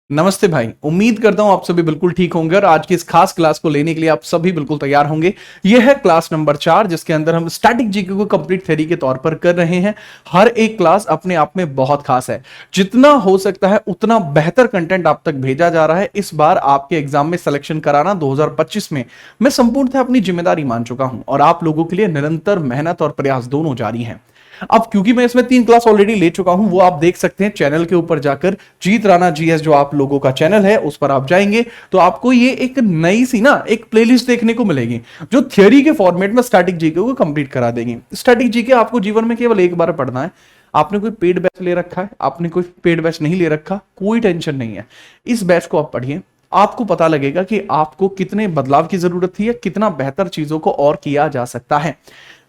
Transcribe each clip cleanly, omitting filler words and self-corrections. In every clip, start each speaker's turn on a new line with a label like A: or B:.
A: नमस्ते भाई। उम्मीद करता हूं आप सभी बिल्कुल ठीक होंगे और आज की इस खास क्लास को लेने के लिए आप सभी बिल्कुल तैयार होंगे। यह है क्लास नंबर 4 जिसके अंदर हम स्टैटिक जीके को कंप्लीट थ्योरी के तौर पर कर रहे हैं। हर एक क्लास अपने आप में बहुत खास है। जितना हो सकता है उतना बेहतर कंटेंट आप तक भेजा जा रहा है। इस बार आपके एग्जाम में सिलेक्शन कराना 2025 में मैं संपूर्णतः अपनी जिम्मेदारी मान चुका हूं और आप लोगों के लिए निरंतर मेहनत और प्रयास दोनों जारी हैं। अब क्योंकि मैं इसमें 3 क्लास ऑलरेडी ले चुका हूं, वो आप देख सकते हैं चैनल के ऊपर जाकर। जीत राणा जीएस जो आप लोगों का चैनल है उस पर आप जाएंगे तो आपको ये एक नई सी ना एक प्लेलिस्ट देखने को मिलेगी जो थ्योरी के फॉर्मेट में स्टैटिक जीके को कंप्लीट करा देगी। स्टैटिक जीके आपको जीवन में केवल एक बार पढ़ना है। आपने कोई पेड बैच ले रखा है, आपने कोई पेड बैच नहीं ले रखा, कोई टेंशन नहीं है। इस बैच को आप पढ़िए, आपको पता लगेगा कि आपको कितने बदलाव की जरूरत थी, कितना बेहतर चीजों को और किया जा सकता है।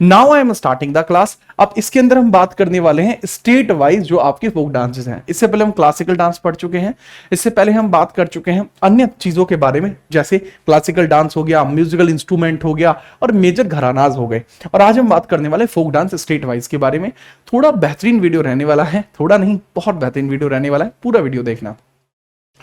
A: Now I am starting the class. अब इसके अंदर हम बात करने वाले हैं स्टेट वाइज जो आपके फोक डांसेस हैं। इससे पहले हम क्लासिकल डांस पढ़ चुके हैं, इससे पहले हम बात कर चुके हैं अन्य चीजों के बारे में, जैसे क्लासिकल डांस हो गया, म्यूजिकल इंस्ट्रूमेंट हो गया और मेजर घरानाज हो गए। और आज हम बात करने वाले फोक डांस स्टेट वाइज के बारे में। थोड़ा बेहतरीन वीडियो रहने वाला है, थोड़ा नहीं बहुत बेहतरीन वीडियो रहने वाला है, पूरा वीडियो देखना।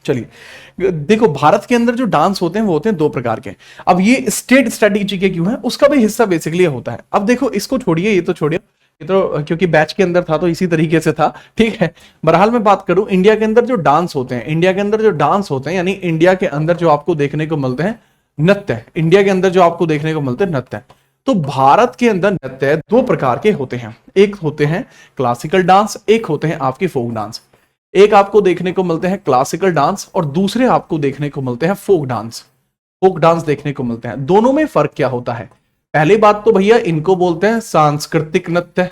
A: चलिए देखो, भारत के अंदर जो डांस होते हैं वो होते हैं 2 प्रकार के। अब ये स्टेट स्टैटिक जीके क्यों है, उसका भी हिस्सा बेसिकली होता है। अब देखो, इसको छोड़िए, ये तो छोड़िए, ये तो क्योंकि बैच के अंदर था तो इसी तरीके से था, ठीक है। बहरहाल मैं बात करूं, इंडिया के अंदर जो डांस होते हैं, इंडिया के अंदर जो डांस होते हैं, यानी इंडिया के अंदर जो आपको देखने को मिलते हैं नृत्य, इंडिया के अंदर जो आपको देखने को मिलते हैं नृत्य। तो भारत के अंदर नृत्य 2 प्रकार के होते हैं। एक होते हैं क्लासिकल डांस, एक होते हैं आपके फोक डांस। एक आपको देखने को मिलते हैं क्लासिकल डांस और दूसरे आपको देखने को मिलते हैं फोक डांस। फोक डांस देखने को मिलते हैं। दोनों में फर्क क्या होता है? पहली बात तो भैया, इनको बोलते हैं सांस्कृतिक नृत्य।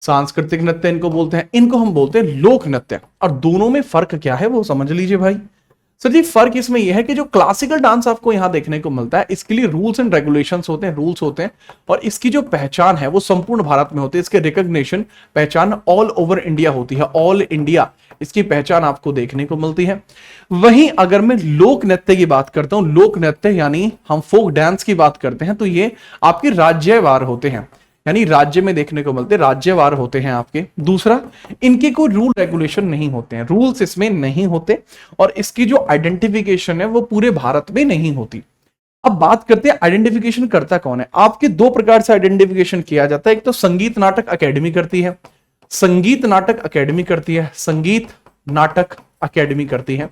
A: सांस्कृतिक नृत्य इनको बोलते हैं, इनको हम बोलते हैं लोक नृत्य। और दोनों में फर्क क्या है वो समझ लीजिए भाई। सर जी, फर्क इसमें यह है कि जो क्लासिकल डांस आपको यहां देखने को मिलता है, इसके लिए रूल्स एंड रेगुलेशंस होते हैं, रूल्स होते हैं, और इसकी जो पहचान है वो संपूर्ण भारत में होती है। इसके रिकॉग्निशन, पहचान ऑल ओवर इंडिया होती है, ऑल इंडिया इसकी पहचान आपको देखने को मिलती है। वहीं अगर मैं लोक नृत्य की बात करता हूं, लोक नृत्य यानी हम फोक डांस की बात करते हैं, तो ये आपके राज्यवार होते हैं, यानी राज्य में देखने को मिलते हैं, राज्यवार होते हैं आपके। दूसरा, इनके कोई रूल रेगुलेशन नहीं होते हैं, रूल्स इसमें नहीं होते, और इसकी जो आइडेंटिफिकेशन है वो पूरे भारत में नहीं होती। अब बात करते हैं आइडेंटिफिकेशन करता कौन है। आपके 2 प्रकार से आइडेंटिफिकेशन किया जाता है। एक तो संगीत नाटक अकेडमी करती है, संगीत नाटक अकेडमी करती है, संगीत नाटक अकेडमी करती है।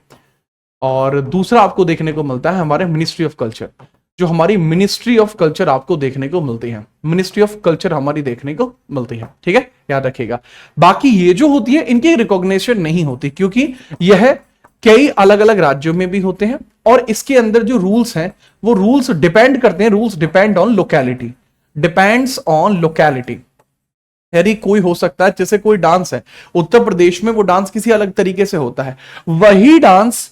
A: और दूसरा आपको देखने को मिलता है हमारे मिनिस्ट्री ऑफ कल्चर, जो हमारी मिनिस्ट्री ऑफ कल्चर आपको देखने को मिलती है, मिनिस्ट्री ऑफ कल्चर हमारी देखने को मिलती है, ठीक है, याद रखिएगा। बाकी ये जो होती है इनकी रिकॉग्निशन नहीं होती, क्योंकि यह कई अलग अलग राज्यों में भी होते हैं, और इसके अंदर जो रूल्स हैं वो रूल्स डिपेंड करते हैं, rules depend on locality, depends on locality. यानी कोई हो सकता है, जैसे कोई डांस है उत्तर प्रदेश में, वो डांस किसी अलग तरीके से होता है, वही डांस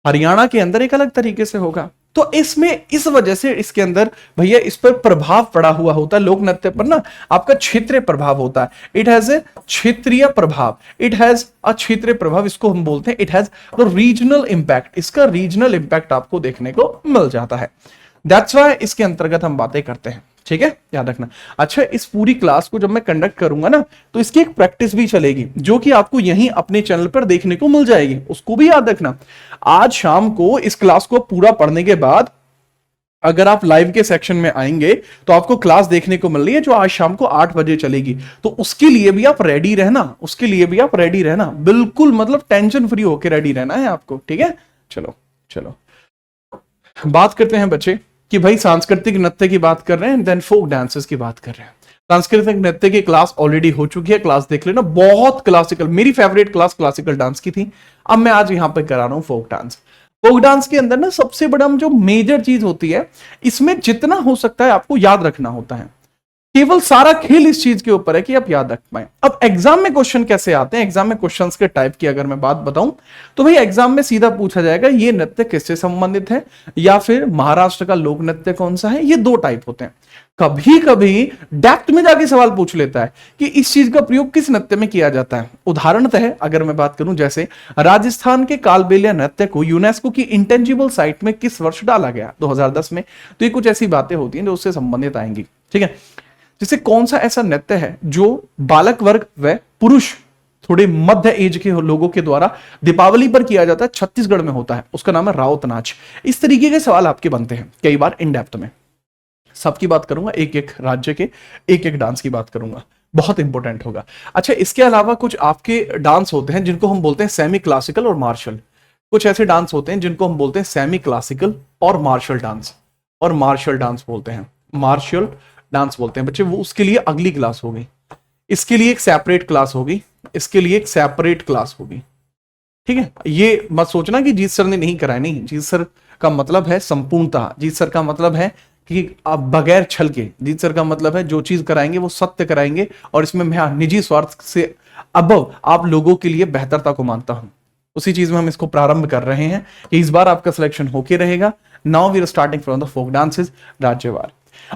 A: हरियाणा के अंदर एक अलग तरीके से होगा। तो इसमें इस वजह से इसके अंदर भैया इस पर प्रभाव पड़ा हुआ होता है, लोक नृत्य पर ना आपका क्षेत्रीय प्रभाव होता है। इट हैज ए क्षेत्रीय प्रभाव, इट हैज अ क्षेत्रीय प्रभाव, इसको हम बोलते हैं it has the regional impact, इसका रीजनल इंपैक्ट आपको देखने को मिल जाता है। दैट्स व्हाई इसके अंतर्गत हम बातें करते हैं, ठीक है, याद रखना। अच्छा, इस पूरी क्लास को जब मैं कंडक्ट करूंगा ना तो इसकी एक प्रैक्टिस भी चलेगी, जो कि आपको यहीं अपने चैनल पर देखने को मिल जाएगी, उसको भी याद रखना। आज शाम को इस क्लास को पूरा पढ़ने के बाद अगर आप लाइव के सेक्शन में आएंगे तो आपको क्लास देखने को मिल रही है जो आज शाम को 8 बजे चलेगी। तो उसके लिए भी आप रेडी रहना, उसके लिए भी आप रेडी रहना, बिल्कुल मतलब टेंशन फ्री होकर रेडी रहना है आपको, ठीक है। चलो चलो बात करते हैं बच्चे कि भाई सांस्कृतिक नृत्य की बात कर रहे हैं, देन फोक डांसेस की बात कर रहे हैं। सांस्कृतिक नृत्य की क्लास ऑलरेडी हो चुकी है, क्लास देख लेना, बहुत क्लासिकल, मेरी फेवरेट क्लास क्लासिकल डांस की थी। अब मैं आज यहां पे करा रहा हूं फोक डांस। फोक डांस के अंदर ना सबसे बड़ा जो मेजर चीज होती है, इसमें जितना हो सकता है आपको याद रखना होता है। केवल सारा खेल इस चीज के ऊपर है कि आप याद रख पाए। अब एग्जाम में क्वेश्चन कैसे आते हैं, एग्जाम में क्वेश्चंस के टाइप की अगर मैं बात बताऊं तो भाई एग्जाम में सीधा पूछा जाएगा ये नृत्य किससे संबंधित है, या फिर महाराष्ट्र का लोक नृत्य कौन सा है। ये 2 टाइप होते हैं। कभी कभी डेप्थ में जाके सवाल पूछ लेता है कि इस चीज का प्रयोग किस नृत्य में किया जाता है। उदाहरणतः अगर मैं बात करूं, जैसे राजस्थान के कालबेलिया नृत्य को यूनेस्को की इंटेंजिबल साइट में किस वर्ष डाला गया, 2010 में। तो ये कुछ ऐसी बातें होती हैं जो उससे संबंधित आएंगी, ठीक है। जैसे कौन सा ऐसा नृत्य है जो बालक वर्ग व पुरुष थोड़े मध्य एज के लोगों के द्वारा दीपावली पर किया जाता है, छत्तीसगढ़ में होता है, उसका नाम है राउत नाच। इस तरीके के सवाल आपके बनते हैं कई बार इन डेप्थ में। सबकी बात करूंगा, एक एक राज्य के एक एक डांस की बात करूंगा, बहुत इंपॉर्टेंट होगा। अच्छा, इसके अलावा कुछ आपके डांस होते हैं जिनको हम बोलते हैं सेमी क्लासिकल और मार्शल। कुछ ऐसे डांस होते हैं जिनको हम बोलते हैं सेमी क्लासिकल और मार्शल डांस, और मार्शल डांस बोलते हैं, मार्शल डांस बोलते हैं बच्चे। वो उसके लिए अगली क्लास होगी, इसके लिए एक सेपरेट क्लास होगी, इसके लिए एक सेपरेट क्लास होगी, ठीक है। ये मत सोचना कि जीत सर ने नहीं कराया, नहीं, जीत सर का मतलब है संपूर्णता, जीत सर का मतलब है कि आप बगैर छल के, जीत सर का मतलब है जो चीज कराएंगे वो सत्य कराएंगे, और इसमें मैं निजी स्वार्थ से अबव आप लोगों के लिए बेहतरता को मानता हूं। उसी चीज में हम इसको प्रारंभ कर रहे हैं कि इस बार आपका सिलेक्शन होके रहेगा। Now we are starting from the folk dances राज्यवार।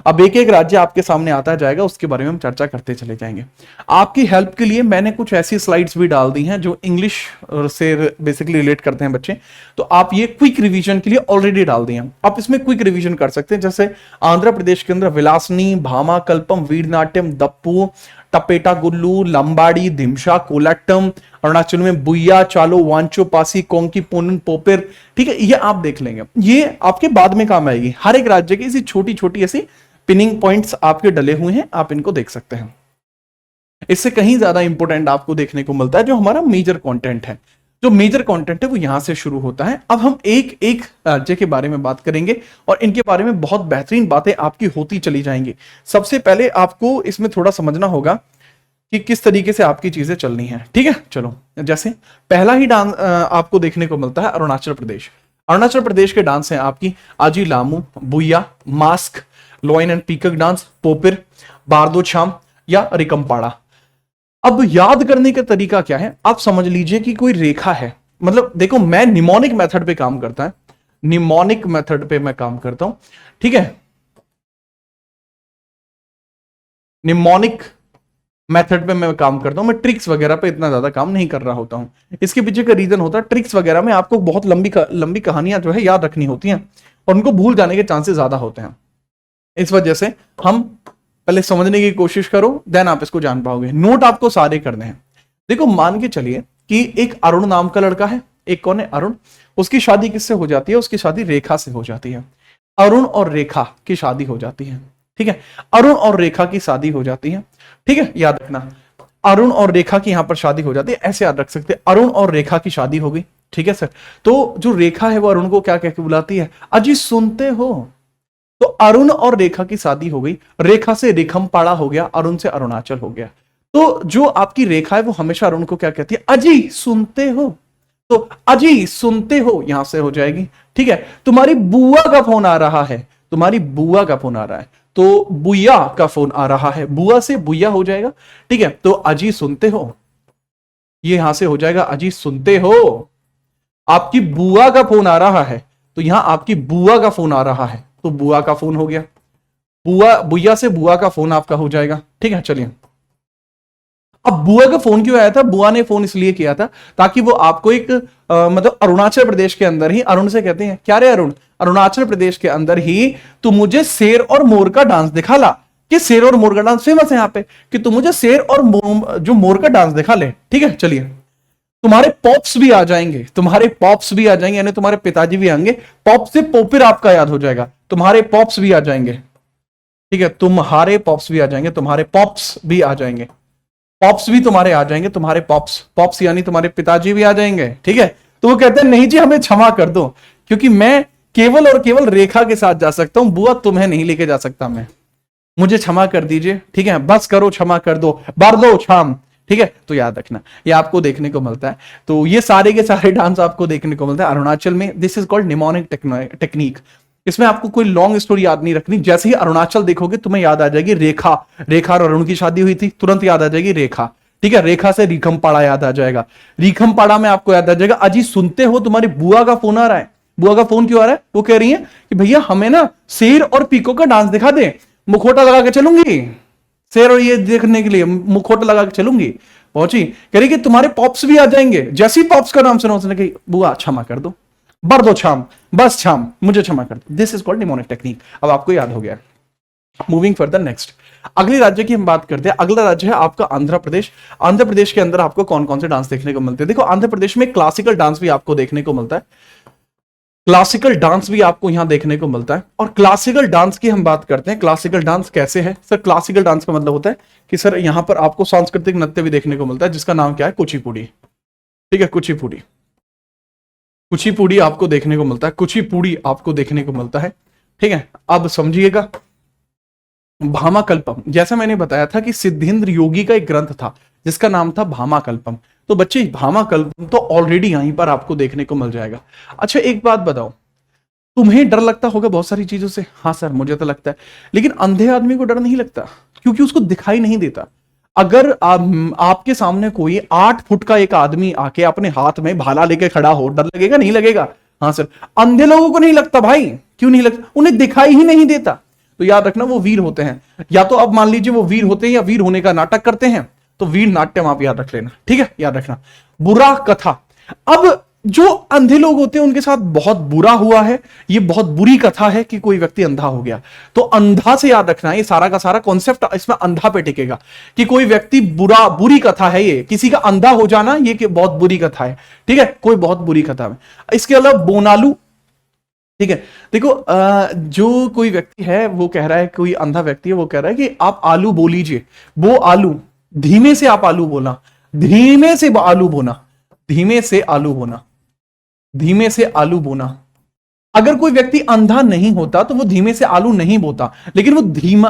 A: अब एक एक राज्य आपके सामने आता जाएगा, उसके बारे में हम चर्चा करते चले जाएंगे। आपकी हेल्प के लिए मैंने कुछ ऐसी स्लाइड्स भी डाल दी हैं जो इंग्लिश से बेसिकली रिलेट करते हैं बच्चे, तो आप ये क्विक रिवीजन के लिए ऑलरेडी डाल दी हैं, आप इसमें क्विक रिवीजन कर सकते हैं। जैसे आंध्र प्रदेश के अंदर विलासनी, भामा कल्पम, वीरनाट्यम, दप्पू, टपेटा गुल्लू, लंबाड़ी, धिमशा, कोलाट्टम, अरुणाचल में बुइया, चालो, वांचो, पासी, कोंकी, पोनन, पोपेर, ठीक है, ये आप देख लेंगे, ये आपके बाद में काम आएगी। हर एक राज्य की ऐसी छोटी छोटी ऐसी पिनिंग पॉइंट्स आपके डले हुए हैं, आप इनको देख सकते हैं। इससे कहीं ज्यादा इंपॉर्टेंट आपको देखने को मिलता है जो हमारा मेजर कंटेंट है। जो मेजर कंटेंट है वो यहां से शुरू होता है। अब हम एक एक राज्य के बारे में बात करेंगे और इनके बारे में बहुत बेहतरीन बातें आपकी होती चली जाएंगी। सबसे पहले आपको इसमें थोड़ा समझना होगा कि किस तरीके से आपकी चीजें चलनी है, ठीक है। चलो, जैसे पहला ही डांस आपको देखने को मिलता है अरुणाचल प्रदेश। अरुणाचल प्रदेश के डांस हैं आपकी Aji Lamu, Buiya, mask, lion and peacock dance, Popir, Bardo Chham या रिकम्पाड़ा। अब याद करने का तरीका क्या है, आप समझ लीजिए कि कोई रेखा है, मतलब देखो मैं निमोनिक मेथड पे काम करता है, निमोनिक मेथड पे मैं काम करता हूं, ठीक है। निमोनिक मेथड पे मैं काम करता हूं, मैं ट्रिक्स वगैरह पे इतना ज्यादा काम नहीं कर रहा होता हूं। इसके पीछे का रीजन होता है, ट्रिक्स वगैरह में आपको बहुत लंबी कहानियां जो है याद रखनी होती हैं और उनको भूल जाने के चांसेस ज्यादा होते हैं। इस वजह से हम पहले समझने की कोशिश करो, देन आप इसको जान पाओगे। नोट आपको सारे करने हैं। देखो, मान के चलिए कि एक अरुण नाम का लड़का है, एक कौन है, अरुण, उसकी शादी किससे हो जाती है, उसकी शादी रेखा से हो जाती है। अरुण और रेखा की शादी हो जाती है, ठीक है, अरुण और रेखा की शादी हो जाती है, ठीक है, याद रखना, अरुण और रेखा की यहां पर शादी हो जाती है, ऐसे याद रख सकते हैं, अरुण और रेखा की शादी हो गई, ठीक है सर। तो जो रेखा है वो अरुण को क्या कह के बुलाती है, अजी सुनते हो। तो अरुण और रेखा की शादी हो गई, रेखा से रेखमपाड़ा हो गया, अरुण से अरुणाचल हो गया। तो जो आपकी रेखा है वो हमेशा अरुण को क्या कहती है, अजी सुनते हो। तो अजी सुनते हो यहां से हो जाएगी, ठीक है। तुम्हारी बुआ का फोन आ रहा है, तुम्हारी बुआ का फोन आ रहा है, तो बुया का फोन आ रहा है, बुआ से बुया हो जाएगा, ठीक है। तो अजी सुनते हो, ये यहां से हो जाएगा अजी सुनते हो। आपकी बुआ का फोन आ रहा है, तो यहां आपकी बुआ का फोन आ रहा है, तो बुआ का फोन हो गया, बुआ, बुया से बुआ का फोन आपका हो जाएगा, ठीक है। चलिए, अब बुआ का फोन क्यों आया था, बुआ ने फोन इसलिए किया था ताकि वो आपको एक मतलब अरुणाचल प्रदेश के अंदर ही, अरुण से कहते हैं क्या रे अरुण, अरुणाचल प्रदेश के अंदर ही तू मुझे शेर और मोर का डांस दिखा ला, कि शेर और मोर का डांस फेमस है यहाँ पे, कि तू मुझे शेर और जो मोर का डांस दिखा ले, ठीक है। चलिए, तुम्हारे पॉप्स भी आ जाएंगे, तुम्हारे पॉप्स भी आ जाएंगे, यानी तुम्हारे पिताजी भी आएंगे, पॉप से पोपिर आपका याद हो जाएगा, तुम्हारे पॉप्स भी आ जाएंगे, ठीक है, तुम्हारे पॉप्स भी आ जाएंगे, तुम्हारे पॉप्स भी आ जाएंगे, पॉप्स भी तुम्हारे आ जाएंगे, तुम्हारे पॉप्स, पॉप्स यानी तुम्हारे पिताजी भी आ जाएंगे, ठीक है। तो वो कहते हैं नहीं जी हमें क्षमा कर दो, क्योंकि मैं केवल और केवल रेखा के साथ जा सकता हूं, बुआ तुम्हें नहीं लेके जा सकता मैं, मुझे क्षमा कर दीजिए, ठीक है, बस करो, क्षमा कर दो, बार दो छाम, ठीक है। तो याद रखना, ये आपको देखने को मिलता है। तो ये सारे के सारे डांस आपको देखने को मिलता है अरुणाचल में। This is called mnemonic technique. इसमें आपको कोई लॉन्ग स्टोरी याद नहीं रखनी, जैसे ही अरुणाचल देखोगे तुम्हें याद आ जाएगी रेखा, रेखा और अरुण की शादी हुई थी, तुरंत याद आ जाएगी रेखा, ठीक है। रेखा से रिखमपाड़ा याद आ जाएगा, रिखमपाड़ा में आपको याद आ जाएगा अजी सुनते हो, तुम्हारी बुआ का फोन आ रहा है। बुआ का फोन क्यों आ रहा है, वो कह रही है कि भैया हमें ना शेर और पीको का डांस दिखा दे, मुखोटा लगा के चलूंगी, शेर और ये देखने के लिए मुखोटा लगा के चलूंगी। पहुंची, कह रही कि तुम्हारे पॉप्स भी आ जाएंगे, जैसी पॉप्स का नाम सुना उसने कही बुआ क्षमा कर दो, बर दो छाम, बस छाम, मुझे क्षमा कर दो। This is called mnemonic technique. अब आपको याद हो गया। मूविंग फर्दर नेक्स्ट, अगले राज्य की हम बात करते हैं। अगला राज्य है आपका आंध्र प्रदेश। आंध्र प्रदेश के अंदर आपको कौन कौन से डांस देखने को मिलते हैं? देखो आंध्र प्रदेश में क्लासिकल डांस भी आपको देखने को मिलता है, क्लासिकल डांस भी आपको यहां देखने को मिलता है। और क्लासिकल डांस की हम बात करते हैं, क्लासिकल डांस कैसे है सर? क्लासिकल डांस का मतलब होता है कि सर यहां पर आपको सांस्कृतिक नृत्य भी देखने को मिलता है, जिसका नाम क्या है? कुचिपुड़ी। ठीक है, कुचिपुड़ी, कुचिपुड़ी आपको देखने को मिलता है, कुचिपुड़ी आपको देखने को मिलता है। ठीक है, अब समझिएगा भामाकल्पम, जैसा मैंने बताया था कि सिद्धेंद्र योगी का एक ग्रंथ था जिसका नाम था भामाकल्पम। तो बच्चे भामाकल्पम तो ऑलरेडी यहीं पर आपको देखने को मिल जाएगा। अच्छा एक बात बताओ, तुम्हें डर लगता होगा बहुत सारी चीजों से? हाँ सर मुझे तो लगता है, लेकिन अंधे आदमी को डर नहीं लगता क्योंकि उसको दिखाई नहीं देता। अगर आपके सामने कोई 8 फुट का एक आदमी आके अपने हाथ में भाला लेके खड़ा हो, डर लगेगा नहीं लगेगा? हाँ सर। अंधे लोगों को नहीं लगता भाई, क्यों नहीं लगता? उन्हें दिखाई ही नहीं देता। तो याद रखना वो वीर होते हैं, या तो अब मान लीजिए वो वीर होते हैं या वीर होने का नाटक करते हैं, तो वीर नाट्यम आप याद रख लेना। ठीक है, याद रखना। बुरा कथा, अब जो अंधे लोग होते हैं उनके साथ बहुत बुरा हुआ है, ये बहुत बुरी कथा है कि कोई व्यक्ति अंधा हो गया। तो अंधा से याद रखना, ये सारा का सारा कॉन्सेप्ट इसमें अंधा पे टिकेगा कि कोई व्यक्ति बुरी कथा है, ये किसी का अंधा हो जाना ये कि बहुत बुरी कथा है। ठीक है, कोई बहुत बुरी कथा है। इसके अलावा बोनालू, ठीक है, देखो जो कोई व्यक्ति है वो कह रहा है, कोई अंधा व्यक्ति है वो कह रहा है कि आप आलू बोलीजिए, वो आलू, धीमे से आप आलू बोला, धीमे से आलू बोना, धीमे से आलू बोना, धीमे से आलू बोना। अगर कोई व्यक्ति अंधा नहीं होता तो वो धीमे से आलू नहीं बोता, लेकिन वो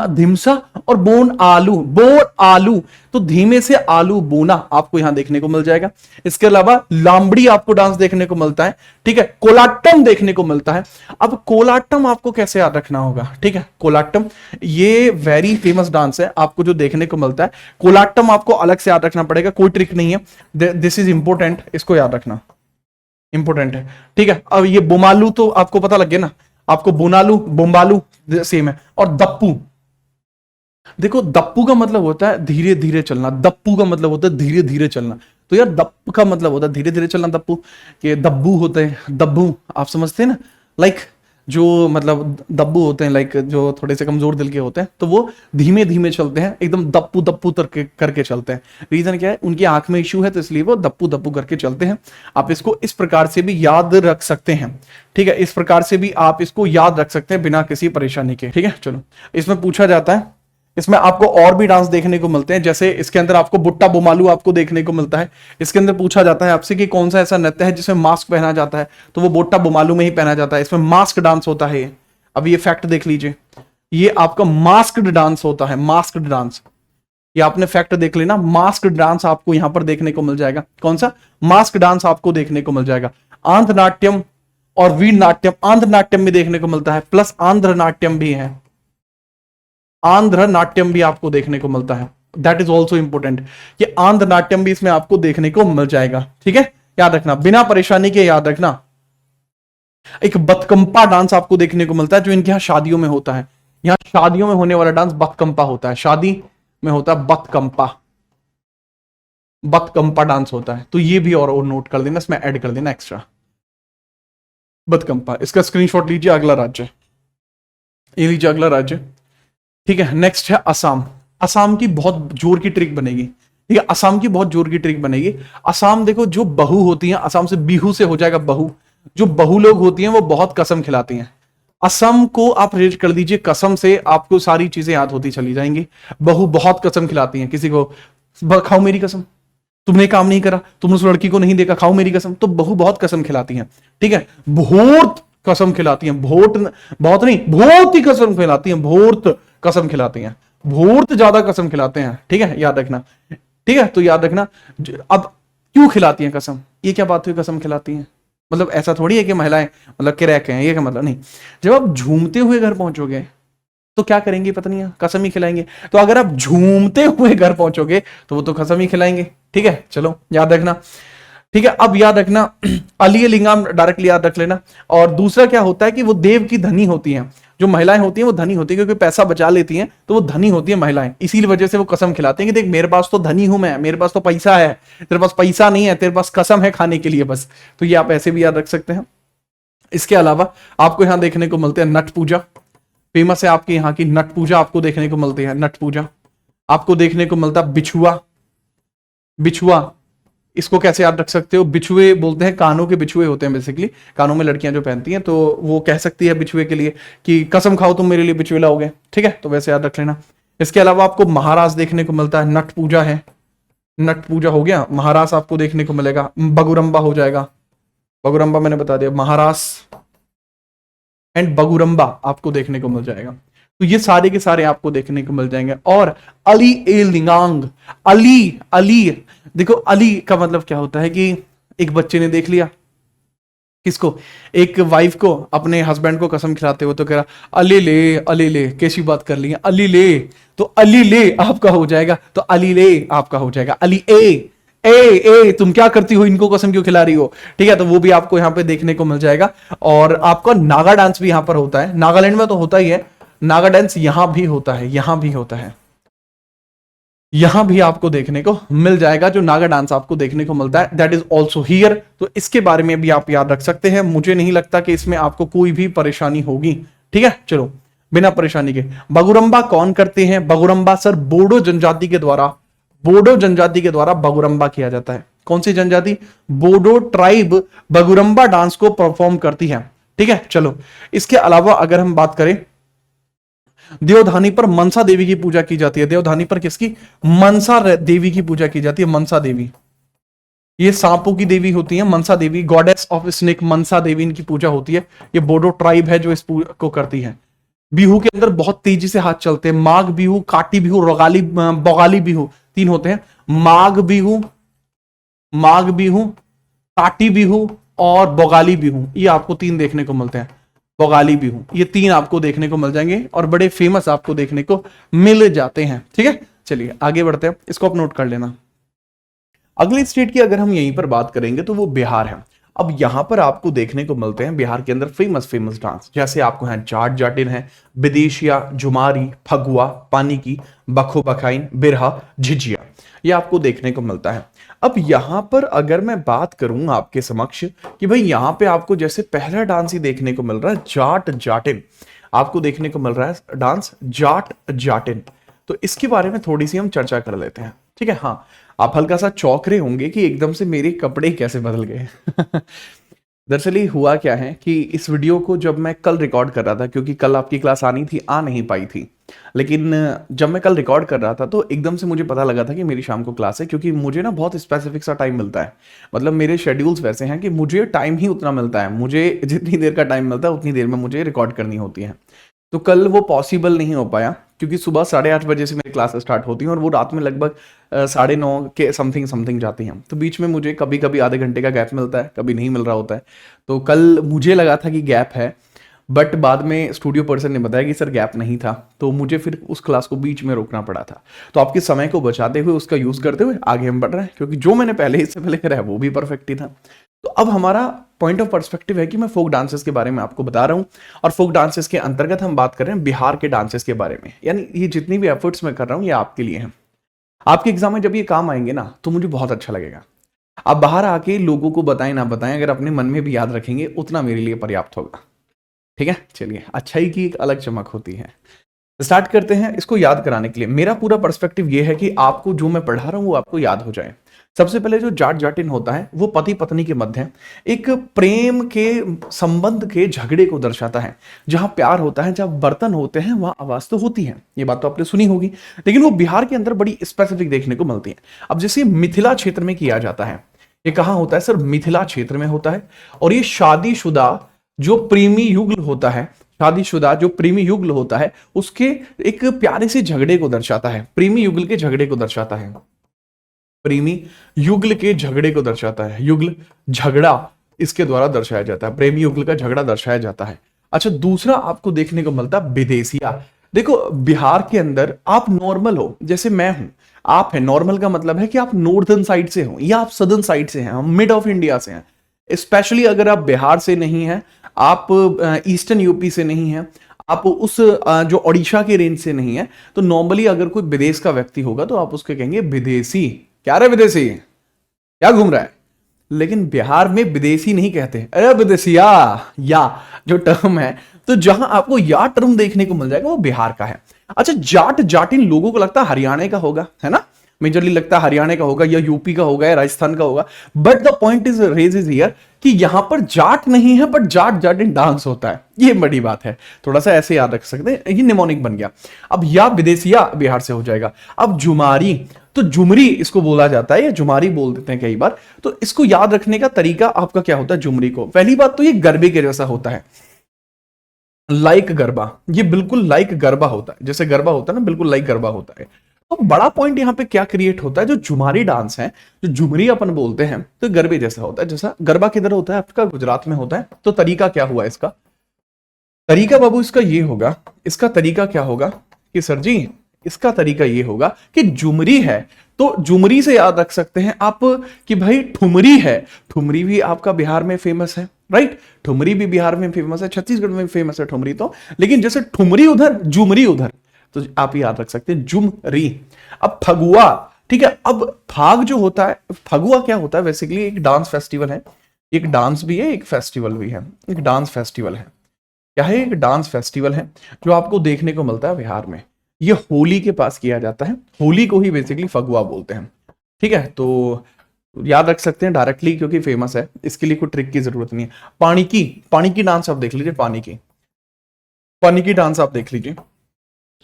A: धिमसा और बोन आलू, तो धीमे से आलू बोना आपको यहां देखने को मिल जाएगा। इसके अलावा लांबड़ी आपको डांस देखने को मिलता है। ठीक है, कोलाट्टम देखने को मिलता है। अब कोलाट्टम आपको कैसे याद रखना होगा? ठीक है, कोलाट्टम ये वेरी फेमस डांस है, आपको जो देखने को मिलता है। कोलाट्टम आपको अलग से याद रखना पड़ेगा, कोई ट्रिक नहीं है, दिस इज इंपॉर्टेंट, इसको याद रखना इंपॉर्टेंट है। ठीक है, अब ये बोमालू तो आपको पता लग गया ना, आपको बोनालू बोम्बालू सेम है। और दप्पू, देखो दप्पू का मतलब होता है धीरे धीरे चलना, दप्पू का मतलब होता है धीरे धीरे चलना। तो यार दप्प का मतलब होता है धीरे धीरे चलना, दप्पू के दब्बू होते हैं, दब्बू आप समझते हैं ना, लाइक जो मतलब दब्बू होते हैं, लाइक जो थोड़े से कमजोर दिल के होते हैं, तो वो धीमे धीमे चलते हैं, एकदम दप्पू दप्पू करके चलते हैं। रीजन क्या है? उनकी आंख में इश्यू है, तो इसलिए वो दप्पू दप्पू करके चलते हैं। आप इसको इस प्रकार से भी याद रख सकते हैं। ठीक है, इस प्रकार से भी आप इसको याद रख सकते हैं बिना किसी परेशानी के। ठीक है, चलो इसमें पूछा जाता है, इसमें आपको और भी डांस देखने को मिलते हैं, जैसे इसके अंदर आपको बुट्टा बोमालू आपको देखने को मिलता है। इसके अंदर पूछा जाता है आपसे कि कौन सा ऐसा नृत्य है जिसमें मास्क पहना जाता है, तो वो बुट्टा बोमालू में ही पहना जाता है, इसमें मास्क डांस होता है। अब ये फैक्ट देख लीजिए, ये आपका मास्क्ड डांस होता है, मास्क्ड डांस। ये आपने फैक्ट देख लेना, मास्क डांस आपको यहां पर देखने को मिल जाएगा। कौन सा? मास्क डांस आपको देखने को मिल जाएगा। आंध्र नाट्यम और वीर नाट्यम, आंध्र नाट्यम भी देखने को मिलता है, प्लस आंध्र नाट्यम भी है, आंध्र नाट्यम भी आपको देखने को मिलता है। दैट इज ऑल्सो इंपॉर्टेंट कि आंध्र नाट्यम भी इसमें आपको देखने को मिल जाएगा। ठीक है, याद रखना बिना परेशानी के, याद रखना। एक बतकंपा डांस आपको देखने को मिलता है जो इनके यहां शादियों में होता है। यहां शादियों में होने वाला डांस बतकंपा होता है, शादी में होता है बतकंपा, बतकंपा डांस होता है। तो ये भी और नोट कर देना, इसमें ऐड कर देना एक्स्ट्रा, बतकंपा। इसका स्क्रीनशॉट लीजिए। अगला राज्य, ये लीजिए अगला राज्य। ठीक है, नेक्स्ट है असम। असम की बहुत जोर की ट्रिक बनेगी। ठीक है, असम की बहुत जोर की ट्रिक बनेगी। असम देखो, जो बहू होती हैं, असम से बिहू से हो जाएगा बहू, जो बहू लोग होती हैं वो बहुत कसम खिलाती हैं। असम को आप रेट कर दीजिए कसम से, आपको सारी चीजें याद होती चली जाएंगी। बहू बहुत कसम खिलाती हैं किसी को, खाओ मेरी कसम, तुमने काम नहीं करा, तुमने उस लड़की को नहीं देखा, खाओ मेरी कसम। तो बहू बहुत कसम खिलाती हैं। ठीक है, बहुत कसम खिलाती हैं, बहुत नहीं, बहुत ही कसम खिलाती हैं, बहुत कसम खिलाती हैं, बहुत ज्यादा कसम खिलाते हैं। ठीक है, याद रखना। ठीक है, तो याद रखना। अब क्यों खिलाती हैं कसम? ये क्या बात हुई कसम खिलाती हैं? मतलब ऐसा थोड़ी है कि महिलाएं मतलब क्रैक हैं, ये क्या मतलब? नहीं, जब आप झूमते हुए घर पहुंचोगे तो क्या करेंगी पत्नियां? कसम ही खिलाएंगे। तो अगर आप झूमते हुए घर पहुंचोगे तो वो तो कसम ही खिलाएंगे। ठीक है, चलो याद रखना। ठीक है, अब याद रखना अलीय लिंगम डायरेक्टली याद रख लेना। और दूसरा क्या होता है कि वो देव की धनी होती हैं, जो महिलाएं होती हैं वो धनी होती है, क्योंकि पैसा बचा लेती हैं तो वो धनी होती है महिलाएं, इसी वजह से वो कसम खिलाती हैं कि देख मेरे पास तो धनी हूं मैं, मेरे पास तो पैसा है, तेरे पास पैसा नहीं है, तेरे पास कसम है खाने के लिए बस। तो ये आप ऐसे भी याद रख सकते हैं। इसके अलावा आपको यहां देखने को मिलते हैं नट पूजा। फेमस है आपके यहाँ की नट पूजा आपको देखने को मिलती है, नट पूजा आपको देखने को मिलता है। बिछुआ, बिछुआ इसको कैसे याद रख सकते हो, बिछुए बोलते हैं, कानों के बिछुए होते हैं बेसिकली, कानों में लड़कियां जो पहनती हैं, तो वो कह सकती है बिछुए के लिए कि कसम खाओ तुम मेरे लिए बिछुए लाओगे, ठीक है, तो वैसे याद रख लेना। इसके अलावा आपको महाराज देखने को मिलता है, नट पूजा है, नट पूजा हो गया, महाराज आपको देखने को मिलेगा, बगुरम्बा हो जाएगा, बगुरम्बा मैंने बता दिया, महाराज एंड बगुरम्बा आपको देखने को मिल जाएगा। तो ये सारे के सारे आपको देखने को मिल जाएंगे। और अली ए लिंगांग, अली, अली देखो अली का मतलब क्या होता है कि एक बच्चे ने देख लिया किसको, एक वाइफ को अपने हस्बैंड को कसम खिलाते हो, तो कह रहा अली ले, कैसी बात कर ली है, अली ले, तो अली ले आपका हो जाएगा, तो अली ले आपका हो जाएगा। अली ए तुम क्या करती हो, इनको कसम क्यों खिला रही हो, ठीक है, तो वो भी आपको यहाँ पे देखने को मिल जाएगा। और आपका नागा डांस भी यहाँ पर होता है, नागालैंड में तो होता ही है, नागा डांस यहां भी होता है, यहां भी होता है, यहां भी आपको देखने को मिल जाएगा। जो नागा डांस आपको देखने को मिलता है दैट इज ऑल्सो हियर, तो इसके बारे में भी आप याद रख सकते हैं। मुझे नहीं लगता कि इसमें आपको कोई भी परेशानी होगी, ठीक है, चलो बिना परेशानी के। बगुरम्बा कौन करते हैं, बगुरम्बा सर बोडो जनजाति के द्वारा, बोडो जनजाति के द्वारा बगुरम्बा किया जाता है। कौन सी जनजाति, बोडो ट्राइब बगुरम्बा डांस को परफॉर्म करती है, ठीक है, चलो। इसके अलावा अगर हम बात करें, देवधानी पर मनसा देवी की पूजा की जाती है, देवधानी पर किसकी, मनसा देवी की पूजा की जाती है, मनसा देवी, ये सांपों की देवी होती है Mansa Devi, goddess of snake Mansa Devi इनकी पूजा होती है। ये बोडो ट्राइब है जो इस पूजा को करती है। बिहू के अंदर बहुत तेजी से हाथ चलते हैं, माघ बिहू, काटी बिहू, रोगाली बोगाली बिहू, तीन होते हैं, माघ बिहू, माघ बिहू, काटी बिहू और बोगाली बिहू, ये आपको तीन देखने को मिलते हैं, बोगाली बिहू, ये तीन आपको देखने को मिल जाएंगे और बड़े फेमस आपको देखने को मिल जाते हैं, ठीक है। चलिए आगे बढ़ते हैं, इसको आप नोट कर लेना। अगली स्टेट की अगर हम यहीं पर बात करेंगे तो वो बिहार है। अब यहां पर आपको देखने को मिलते हैं बिहार के अंदर फेमस फेमस डांस, जैसे आपको हैं जाट जाटिन है, विदेशिया, जुमारी, फगुआ, पानी की, बखो बखाइन, बिरहा, झिझिया, ये आपको देखने को मिलता है। अब यहां पर अगर मैं बात करूं आपके समक्ष कि भाई यहां पे आपको जैसे पहला डांस ही देखने को मिल रहा है जाट जाटिन, आपको देखने को मिल रहा है डांस जाट जाटिन, तो इसके बारे में थोड़ी सी हम चर्चा कर लेते हैं, ठीक है। हाँ, आप हल्का सा चौंक रहे होंगे कि एकदम से मेरे कपड़े कैसे बदल गए दरअसल ये हुआ क्या है कि इस वीडियो को जब मैं कल रिकॉर्ड कर रहा था, क्योंकि कल आपकी क्लास आनी थी, आ नहीं पाई थी, लेकिन जब मैं कल रिकॉर्ड कर रहा था तो एकदम से मुझे पता लगा था कि मेरी शाम को क्लास है, क्योंकि मुझे ना बहुत स्पेसिफिक सा टाइम मिलता है, मतलब मेरे शेड्यूल्स वैसे हैं कि मुझे टाइम ही उतना मिलता है, मुझे जितनी देर का टाइम मिलता है उतनी देर में मुझे रिकॉर्ड करनी होती है। तो कल वो पॉसिबल नहीं हो पाया, क्योंकि सुबह 8:30 बजे से मेरी क्लास स्टार्ट होती हैं और वो रात में लगभग 9:30 के समथिंग समथिंग जाती हैं, तो बीच में मुझे कभी कभी आधे घंटे का गैप मिलता है, कभी नहीं मिल रहा होता है। तो कल मुझे लगा था कि गैप है, बट बाद में स्टूडियो पर्सन ने बताया कि सर गैप नहीं था, तो मुझे फिर उस क्लास को बीच में रोकना पड़ा था। तो आपके समय को बचाते हुए, उसका यूज़ करते हुए आगे हम बढ़ रहे हैं, क्योंकि जो मैंने पहले इससे पहले करा है वो भी परफेक्ट ही था। तो अब हमारा पॉइंट ऑफ पर्सपेक्टिव है कि मैं फोक डांसेस के बारे में आपको बता रहा हूं, और फोक डांसेस के अंतर्गत हम बात कर रहे हैं बिहार के डांसेस के बारे में। यानी ये जितनी भी एफर्ट्स मैं कर रहा हूं ये आपके लिए हैं, आपके एग्जाम में जब ये काम आएंगे ना तो मुझे बहुत अच्छा लगेगा। आप बाहर आके लोगों को बताएं ना बताएं, अगर अपने मन में भी याद रखेंगे उतना मेरे लिए पर्याप्त होगा, ठीक है। चलिए, अच्छाई की एक अलग चमक होती है। स्टार्ट करते हैं इसको याद कराने के लिए। मेरा पूरा पर्सपेक्टिव ये है कि आपको जो मैं पढ़ा रहा हूं वो आपको याद हो जाए। सबसे पहले जो जाट जाटिन होता है वो पति पत्नी के मध्य एक प्रेम के संबंध के झगड़े को दर्शाता है। जहां प्यार होता है, जहां बर्तन होते हैं, वहां आवाज तो होती है, ये बात तो आपने सुनी होगी, लेकिन वो बिहार के अंदर बड़ी स्पेसिफिक देखने को मिलती है। अब जैसे मिथिला क्षेत्र में किया जाता है, ये कहां होता है सर, मिथिला क्षेत्र में होता है। और ये शादीशुदा जो प्रेमी युगल होता है, शादीशुदा जो प्रेमी युगल होता है उसके एक प्यारे से झगड़े को दर्शाता है, प्रेमी युगल के झगड़े को दर्शाता है, प्रेमी युगल के झगड़े को दर्शाता है। युगल झगड़ा इसके द्वारा दर्शाया जाता है, प्रेमी युगल का झगड़ा दर्शाया जाता है। अच्छा, दूसरा आपको देखने को मिलता है विदेशिया। देखो बिहार के अंदर आप नॉर्मल हो, जैसे मैं हूं, आप है, नॉर्मल का मतलब है कि आप नॉर्दर्न साइड से हो या आप सदर्न साइड से हैं, हम मिड ऑफ इंडिया से हैं। स्पेशली अगर आप बिहार से नहीं हैं, आप ईस्टर्न यूपी से नहीं हैं, आप उस जो ओडिशा के रेंज से नहीं है, तो नॉर्मली अगर कोई विदेश का व्यक्ति होगा तो आप उसके कहेंगे विदेशी। क्या रे विदेशी, क्या घूम रहा है। लेकिन बिहार में विदेशी नहीं कहते, अरे विदेशिया, या जो टर्म है, तो जहां आपको यह टर्म देखने को मिल जाएगा वो बिहार का है। अच्छा, जाट जाटिन लोगों को लगता है हरियाणा का होगा, है ना, मेजरली लगता है हरियाणा का होगा या यूपी का होगा या राजस्थान का होगा। But the point is raise is here कि यहां पर जाट नहीं है बट जाट जाटिन डांस होता है, ये बड़ी बात है। थोड़ा सा ऐसे याद रख सकते हैं, ये निमोनिक बन गया। अब या विदेशिया बिहार से हो जाएगा। अब जुमारी, तो जुमरी इसको बोला जाता है या जुमारी बोल देते हैं कई बार। तो इसको याद रखने का तरीका आपका क्या होता है जुमरी को? पहली बात तो ये गरबे के जैसा होता है, लाइक गरबा, ये बिल्कुल लाइक गरबा होता है, जैसे गरबा होता है ना, बिल्कुल लाइक गरबा होता है। तो बड़ा पॉइंट यहां पे क्या क्रिएट होता है, जो जुमारी डांस है, जो जुमरी अपन बोलते हैं, तो गरबे जैसा होता है। जैसा गरबा किधर होता है आपका? गुजरात में होता है। तो तरीका क्या हुआ इसका? तरीका बाबू इसका ये होगा, इसका तरीका क्या होगा कि सर जी इसका तरीका ये होगा कि जुमरी है तो जुमरी से याद रख सकते हैं आप कि भाई ठुमरी है। ठुमरी भी आपका बिहार में फेमस है, राइट, ठुमरी भी बिहार में फेमस है, छत्तीसगढ़ में फेमस है ठुमरी तो, लेकिन जैसे ठुमरी उधर जुमरी उधर, तो आप याद रख सकते हैं जुमरी। अब फगुआ, ठीक है, अब फाग जो होता है, फगुआ क्या होता है? बेसिकली एक डांस फेस्टिवल है, एक डांस भी है, एक फेस्टिवल भी है, एक डांस फेस्टिवल है। क्या है? एक डांस फेस्टिवल है जो आपको देखने को मिलता है बिहार में। ये होली के पास किया जाता है, होली को ही बेसिकली फगुआ बोलते हैं, ठीक है। तो याद रख सकते हैं डायरेक्टली क्योंकि फेमस है, इसके लिए कोई ट्रिक की जरूरत नहीं है। पानी की डांस आप देख लीजिए, पानी की डांस आप देख लीजिए,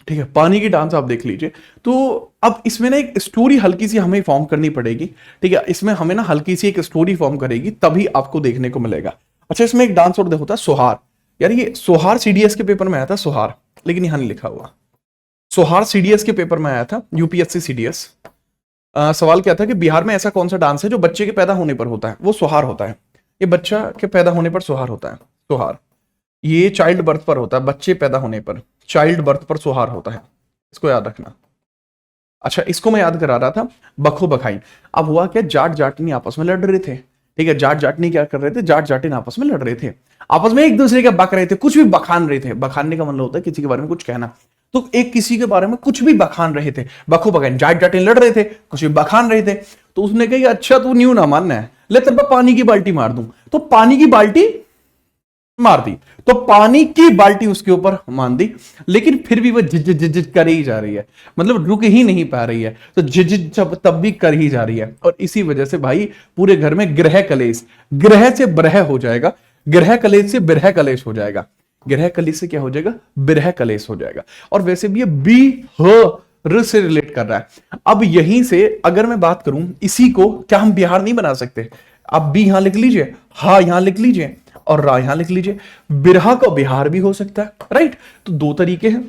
A: ठीक है, पानी की डांस आप देख लीजिए। तो अब इसमें ना एक स्टोरी हल्की सी हमें फॉर्म करनी पड़ेगी, ठीक है, इसमें हमें ना हल्की सी एक स्टोरी फॉर्म करेगी तभी आपको देखने को मिलेगा। अच्छा, इसमें एक डांस और होता है सोहार। यार ये सोहार सीडीएस के पेपर में आया था, सोहार, लेकिन यहां नहीं लिखा हुआ। सोहार सीडीएस के पेपर में आया था, यूपीएससी सीडीएस। सवाल क्या था कि बिहार में ऐसा कौन सा डांस है जो बच्चे के पैदा होने पर होता है? वो सोहार होता है। ये बच्चा के पैदा होने पर सोहार होता है, सोहार। ये चाइल्ड बर्थ पर होता है, बच्चे पैदा होने पर चाइल्ड बर्थ पर सोहार होता है, इसको याद रखना। अच्छा, इसको मैं याद करा रहा था, बखो बखाई। अब हुआ क्या, जाट जाटनी आपस में लड़ रहे थे, ठीक है, जाट जाटनी क्या कर रहे थे, जाट जाटिन आपस में लड़ रहे थे, आपस में एक दूसरे के बक रहे थे, कुछ भी बखान रहे थे। बखानने का मतलब होता है किसी के बारे में कुछ कहना। तो एक किसी के बारे में कुछ भी बखान रहे थे, बखो बखान, जाट जाटिन लड़ रहे थे, कुछ भी बखान रहे थे। तो उसने कहा अच्छा तू न्यू ना मानना है, ले तेरे पे पानी की बाल्टी मार दूं। तो पानी की बाल्टी मार दी, तो पानी की बाल्टी उसके ऊपर मान दी, लेकिन फिर भी वो झिझ कर ही जा रही है, मतलब रुक ही नहीं पा रही है। तो झिझ तब भी कर ही जा रही है, और इसी वजह से भाई पूरे घर में ग्रह कलेश, ग्रह से ब्रह हो जाएगा, ग्रह कलेश से बिरह कलेश हो जाएगा, ग्रह कलेश से क्या हो जाएगा, बिरह कलेश हो जाएगा। और वैसे भी ये बी ह से रिलेट कर रहा है। अब यहीं से अगर मैं बात करूं, इसी को क्या हम बिहार नहीं बना सकते? आप बी यहां लिख लीजिए, हा यहां लिख लीजिए और रा यहां लिख लीजिए, बिरहा को बिहार भी हो सकता है, राइट। तो दो तरीके हैं।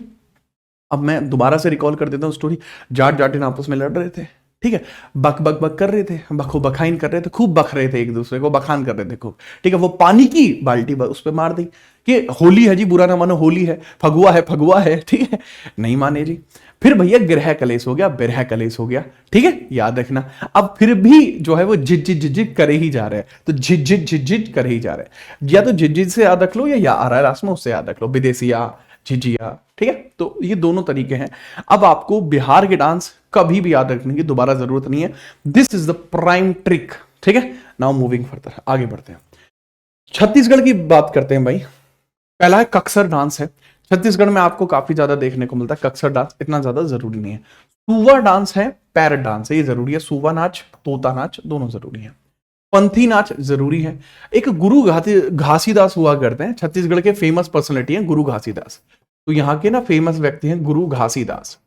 A: अब मैं दोबारा से रिकॉल कर देता हूं स्टोरी। जाट जाटिन आपस में लड़ रहे थे, ठीक है, बक बक बक कर रहे थे, बखो बखाइन कर रहे थे, खूब बक रहे थे, एक दूसरे को बखान कर रहे थे खूब, ठीक है। वो पानी की बाल्टी उस पर मार दी कि होली है जी, बुरा ना मानो, होली है, फगुआ है, फगुआ है, ठीक है, नहीं माने जी। फिर भैया ग्रह कलेश हो गया, बिरह कलेश हो गया, ठीक है, याद रखना। अब फिर भी जो है वो झिझ करे ही जा रहे हैं, तो झिझ करे ही जा रहे हैं। या तो झिझ से याद रख लो, या आ रहा है रास्ता में उससे याद रख लो, विदेशिया, झिझिया, ठीक है। तो ये दोनों तरीके हैं। अब आपको बिहार के डांस कभी भी याद रखने की दोबारा जरूरत नहीं है, this is the prime trick, ठीक है। नाउ मूविंग फर्दर, आगे बढ़ते हैं। छत्तीसगढ़ की बात करते हैं भाई। पहला है कक्सर डांस है, छत्तीसगढ़ में आपको काफी ज्यादा देखने को मिलता है। कक्सर डांस इतना ज्यादा जरूरी नहीं है। सुवा डांस है, पैरट डांस है, ये जरूरी है। सुवा नाच, तोता नाच दोनों जरूरी है। पंथी नाच जरूरी है। एक गुरु घासीदास हुआ करते हैं, छत्तीसगढ़ के फेमस पर्सनैलिटी हैं गुरु घासीदास। तो यहाँ के ना फेमस व्यक्ति हैं गुरु घासीदास,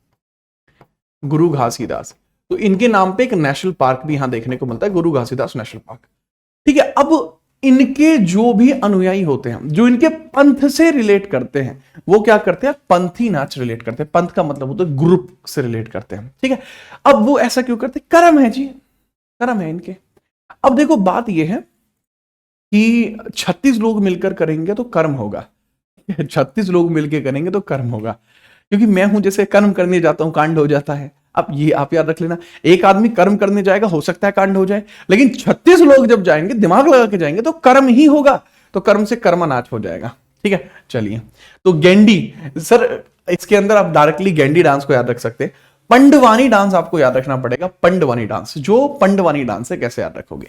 A: गुरु घासीदास। तो इनके नाम पे एक नेशनल पार्क भी यहां देखने को मिलता है, गुरु घासीदास नेशनल पार्क, ठीक है। अब इनके जो भी अनुयायी होते हैं, जो इनके पंथ से रिलेट करते हैं, वो क्या करते हैं, पंथी नाच रिलेट करते हैं। पंथ का मतलब होता है ग्रुप से रिलेट करते हैं, ठीक है। अब वो ऐसा क्यों करते हैं? कर्म है जी, कर्म है इनके। अब देखो बात यह है कि 36 लोग मिलकर करेंगे तो कर्म होगा, 36 लोग मिलकर करेंगे तो कर्म होगा, क्योंकि मैं हूं जैसे कर्म करने जाता हूं कांड हो जाता है। अब ये आप याद रख लेना, एक आदमी कर्म करने जाएगा, हो सकता है कांड हो जाए, लेकिन 36 लोग जब जाएंगे, दिमाग लगा के जाएंगे, तो कर्म ही होगा, तो कर्म से कर्म नाच हो जाएगा, ठीक है। चलिए, तो गेंडी सर, इसके अंदर आप डायरेक्टली गेंडी डांस को याद रख सकते हैं। पंडवानी डांस आपको याद रखना पड़ेगा, पंडवानी डांस। जो पंडवानी डांस है कैसे याद रखोगे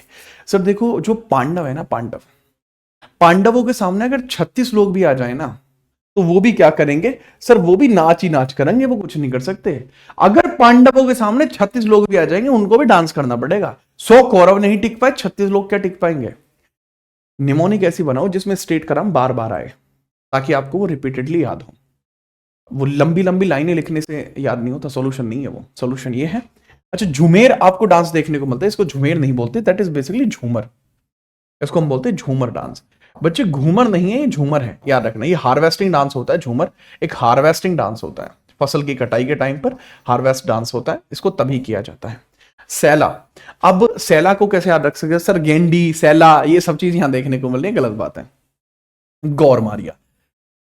A: सर? देखो जो पांडव है ना, पांडवों के सामने अगर 36 लोग भी आ जाए ना, तो वो भी क्या करेंगे सर, वो भी नाच ही नाच करेंगे, वो कुछ नहीं कर सकते। अगर पांडवों के सामने 36 लोग भी आ जाएंगे, उनको भी डांस करना पड़ेगा। 100 कौरव नहीं टिक पाए, 36 लोग क्या टिक पाएंगे। निमोनिक ऐसी बनाओ जिसमें स्टेट का नाम बार बार आए, ताकि आपको वो रिपीटेडली याद हो। वो लंबी लंबी लाइनें लिखने से याद नहीं होता, सॉल्यूशन नहीं है वो। सॉल्यूशन ये है। अच्छा, झूमेर आपको डांस देखने को मिलता है, इसको झूमेर नहीं बोलते, दैट इज बेसिकली झूमर। इसको हम बोलते हैं झूमर डांस। बच्चे घूमर नहीं है, ये झूमर है, याद रखना। ये हार्वेस्टिंग डांस होता है। झूमर एक हार्वेस्टिंग डांस होता है, फसल की कटाई के टाइम पर हार्वेस्ट डांस होता है, इसको तभी किया जाता है। सैला, अब सैला को कैसे याद रख सकते हैं सर, गेंडी, सैला, ये सब चीज यहां देखने को मिल रही है, गलत बात है। गौर मारिया,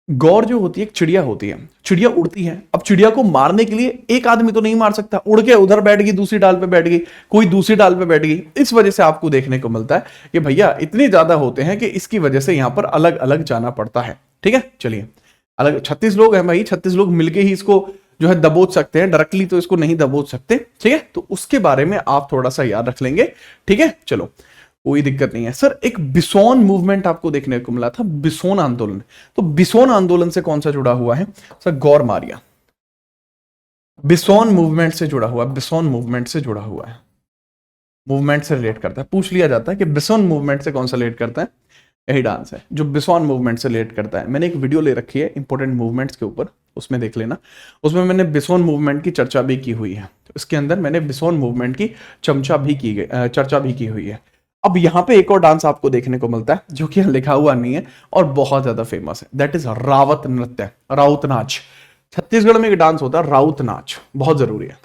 A: गौर जो होती है एक चिड़िया होती है, चिड़िया उड़ती है। अब चिड़िया को मारने के लिए एक आदमी तो नहीं मार सकता, उड़ के उधर बैठ गई, दूसरी डाल पे बैठ गई, कोई दूसरी डाल पे बैठ गई। इस वजह से आपको देखने को मिलता है कि भैया इतने ज्यादा होते हैं कि इसकी वजह से यहां पर अलग अलग जाना पड़ता है। ठीक है, चलिए, अलग 36 लोग हैं भाई, 36 लोग मिलके ही इसको जो है दबोच सकते हैं, डायरेक्टली तो इसको नहीं दबोच सकते। ठीक है, तो उसके बारे में आप थोड़ा सा याद रख लेंगे। ठीक है, चलो, कोई दिक्कत नहीं है सर। एक बिसोन मूवमेंट आपको देखने को मिला था, बिसोन आंदोलन। तो बिसोन आंदोलन से कौन सा जुड़ा हुआ है सर, गौर मारिया बिसोन मूवमेंट से जुड़ा हुआ है, बिसोन मूवमेंट से जुड़ा हुआ है, मूवमेंट से रिलेट करता है। पूछ लिया जाता है कि बिसोन मूवमेंट से कौन सा रिलेट करता है, यही डांस है जो बिसोन मूवमेंट से रिलेट करता है। मैंने एक वीडियो ले रखी है इंपॉर्टेंट मूवमेंट्स के ऊपर, उसमें देख लेना। उसमें मैंने बिसोन मूवमेंट की चर्चा भी की हुई है, तो इसके अंदर मैंने बिसोन मूवमेंट की चर्चा भी की हुई है। अब यहाँ पे एक और डांस आपको देखने को मिलता है जो कि यहाँ लिखा हुआ नहीं है और बहुत ज्यादा फेमस है, दैट इज रावत नृत्य, राउत नाच। छत्तीसगढ़ में एक डांस होता है राउत नाच, बहुत जरूरी है।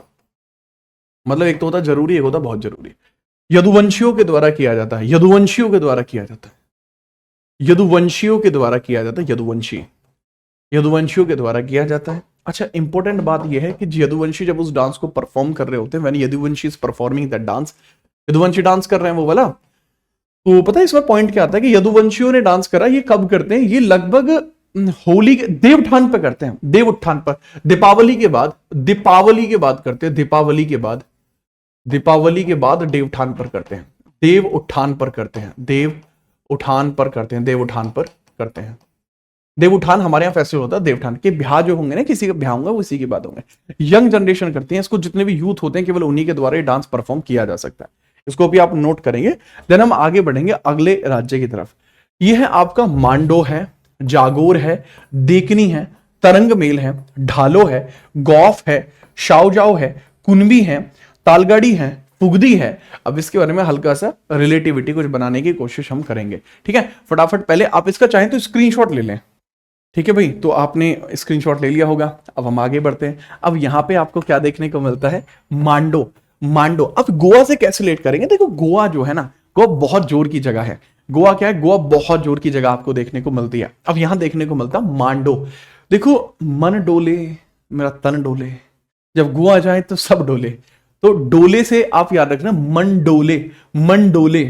A: मतलब एक तो होता जरूरी, एक होता बहुत जरूरी। यदुवंशियों के द्वारा किया जाता है, यदुवंशियों के द्वारा किया जाता है, यदुवंशियों के द्वारा किया जाता है, यदुवंशियों के द्वारा किया जाता है। अच्छा, इंपॉर्टेंट बात यह है कि यदुवंशी जब उस डांस को परफॉर्म कर रहे होते हैं, when Yaduvanshi is performing that dance, Yaduvanshi dance कर रहे हैं वो वाला, तो पता है इसमें पॉइंट क्या आता है कि यदुवंशियों ने डांस करा। ये कब करते हैं, ये लगभग होली के देवउत्थान पर करते हैं, देवउत्थान पर, दीपावली के बाद, दीपावली के बाद करते हैं, दीपावली के बाद, दीपावली के बाद देवउत्थान पर करते हैं, देव उत्थान पर करते हैं, देव उठान पर करते हैं, देव उठान पर करते हैं। देव उठान हमारे यहाँ फेस्टिवल होता है, देवउठान के ब्याह जो होंगे ना, किसी का ब्याह होगा वो इसी के बाद होंगे। यंग जनरेशन करती है इसको, जितने भी यूथ होते हैं केवल उन्हीं के द्वारा ये डांस परफॉर्म किया जा सकता है। इसको भी आप नोट करेंगे। देन हम आगे बढ़ेंगे अगले राज्य की तरफ। ये है आपका मांडो है, जागोर है, देखनी है, तरंग मेल है, ढालो है, गौफ है, शाओजाओ है, कुनबी है, तालगाड़ी है, फुगदी है। अब इसके बारे में हल्का सा रिलेटिविटी कुछ बनाने की कोशिश हम करेंगे। ठीक है, फटाफट पहले आप इसका चाहें तो स्क्रीनशॉट ले लें। ठीक है भाई, तो आपने स्क्रीनशॉट ले लिया होगा। अब हम आगे बढ़ते हैं। अब यहां पे आपको क्या देखने को मिलता है, मांडो, मांडो। अब गोवा से कैसे रिलेट करेंगे, देखो गोवा जो है ना, गोवा बहुत जोर की जगह है। गोवा क्या है, गोवा बहुत जोर की जगह आपको देखने को मिलती है। अब यहां देखने को मिलता है मांडो। देखो, मन डोले मेरा तन डोले, जब गोवा जाए तो सब डोले। तो डोले से आप याद रखना, मन डोले, मन डोले,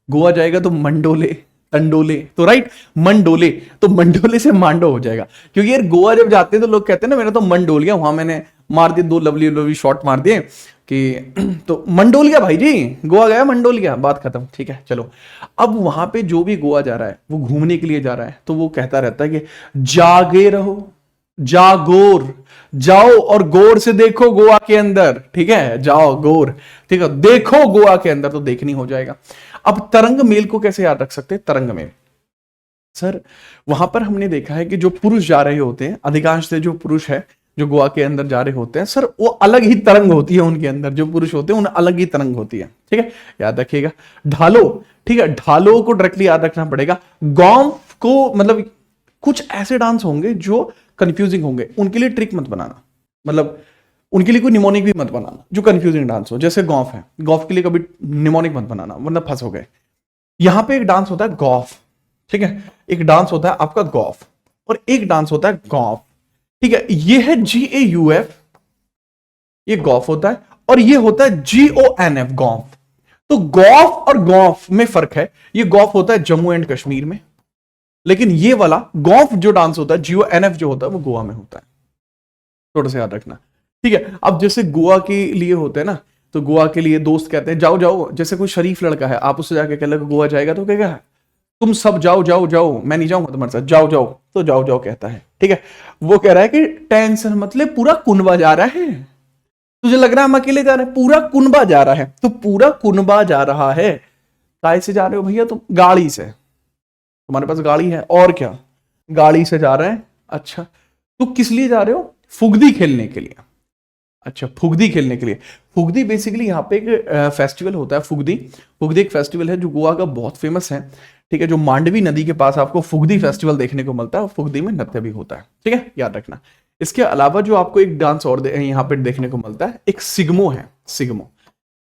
A: गोवा जाएगा तो मंडोले, तंडोले, तो राइट, मंडोले, तो मंडोले से मांडो हो जाएगा। क्योंकि यार गोवा जब जाते हैं तो लोग कहते हैं ना, मेरा तो मन डोल गया, वहां मैंने मार दिए 2 लवली लवली शॉट मार दिए कि तो मंडोल गया भाई जी, गोवा गया मंडोल गया, बात खत्म। ठीक है, चलो। अब वहां पे जो भी गोवा जा रहा है वो घूमने के लिए जा रहा है, तो वो कहता रहता है कि जागे रहो, जागोर, जाओ और गौर से देखो गोवा के अंदर। ठीक है, जाओ गौर, ठीक है, देखो गोवा के अंदर, तो देखनी हो जाएगा। अब तरंग मेल को कैसे याद रख सकते हैं, तरंग मेल सर, वहां पर हमने देखा है कि जो पुरुष जा रहे होते हैं, अधिकांश से जो पुरुष है जो गोवा के अंदर जा रहे होते हैं सर, वो अलग ही तरंग होती है उनके अंदर, जो पुरुष होते हैं उन्हें अलग ही तरंग होती है। ठीक है, याद रखिएगा। ढालो, ठीक है, ढालो को डायरेक्टली याद रखना पड़ेगा। गौम को, मतलब कुछ ऐसे डांस होंगे जो कंफ्यूजिंग होंगे, उनके लिए ट्रिक मत बनाना, मतलब उनके लिए कोई निमोनिक भी मत बनाना जो कंफ्यूजिंग डांस हो। जैसे गौफ है, गौफ के लिए कभी निमोनिक मत बनाना वरना फंस हो गए। यहां पे एक डांस होता है गौफ, ठीक है, एक डांस होता है आपका गौफ, और एक डांस होता है गौफ। ठीक है, ये है GAUF, ये गौफ होता है, और ये होता है GONF, गौफ। तो गौफ और गौफ में फर्क है। ये गौफ होता है जम्मू एंड कश्मीर में, लेकिन ये वाला गौफ जो डांस होता है, GONF जो होता है, वो गोवा में होता है। थोड़ा सा याद रखना। ठीक है, अब जैसे गोवा के लिए होते हैं ना, तो गोवा के लिए दोस्त कहते हैं जाओ जाओ, जैसे कोई शरीफ लड़का है, आप उससे जाके कह लगे गोवा जाएगा तो कहेगा तुम सब जाओ जाओ जाओ, मैं नहीं जाऊंगा तुम्हारे साथ, जाओ जाओ, तो जाओ जाओ कहता है, ठीक है। वो कह रहा है कि टेंशन मतलब पूरा कुनबा जा रहा है, तुझे लग रहा है हम अकेले जा रहे हैं, पूरा कुनबा जा रहा है, तो पूरा कुनबा जा रहा है। काय से जा रहे हो भैया तुम? गाड़ी से, तुम्हारे पास गाड़ी है और क्या, गाड़ी से जा रहे हैं। अच्छा, तो किस लिए जा रहे हो? फुगदी खेलने के लिए। अच्छा, फुगदी खेलने के लिए। फुगदी बेसिकली यहाँ पे एक फेस्टिवल होता है, फुगदी। फुगदी एक फेस्टिवल है जो गोवा का बहुत फेमस है, ठीक है, जो मांडवी नदी के पास आपको फुगदी फेस्टिवल देखने को मिलता है, और फुगदी में नृत्य भी होता है, ठीक है, याद रखना। इसके अलावा जो आपको एक डांस और यहाँ पे देखने को मिलता है, एक सिग्मो है, सिग्मो।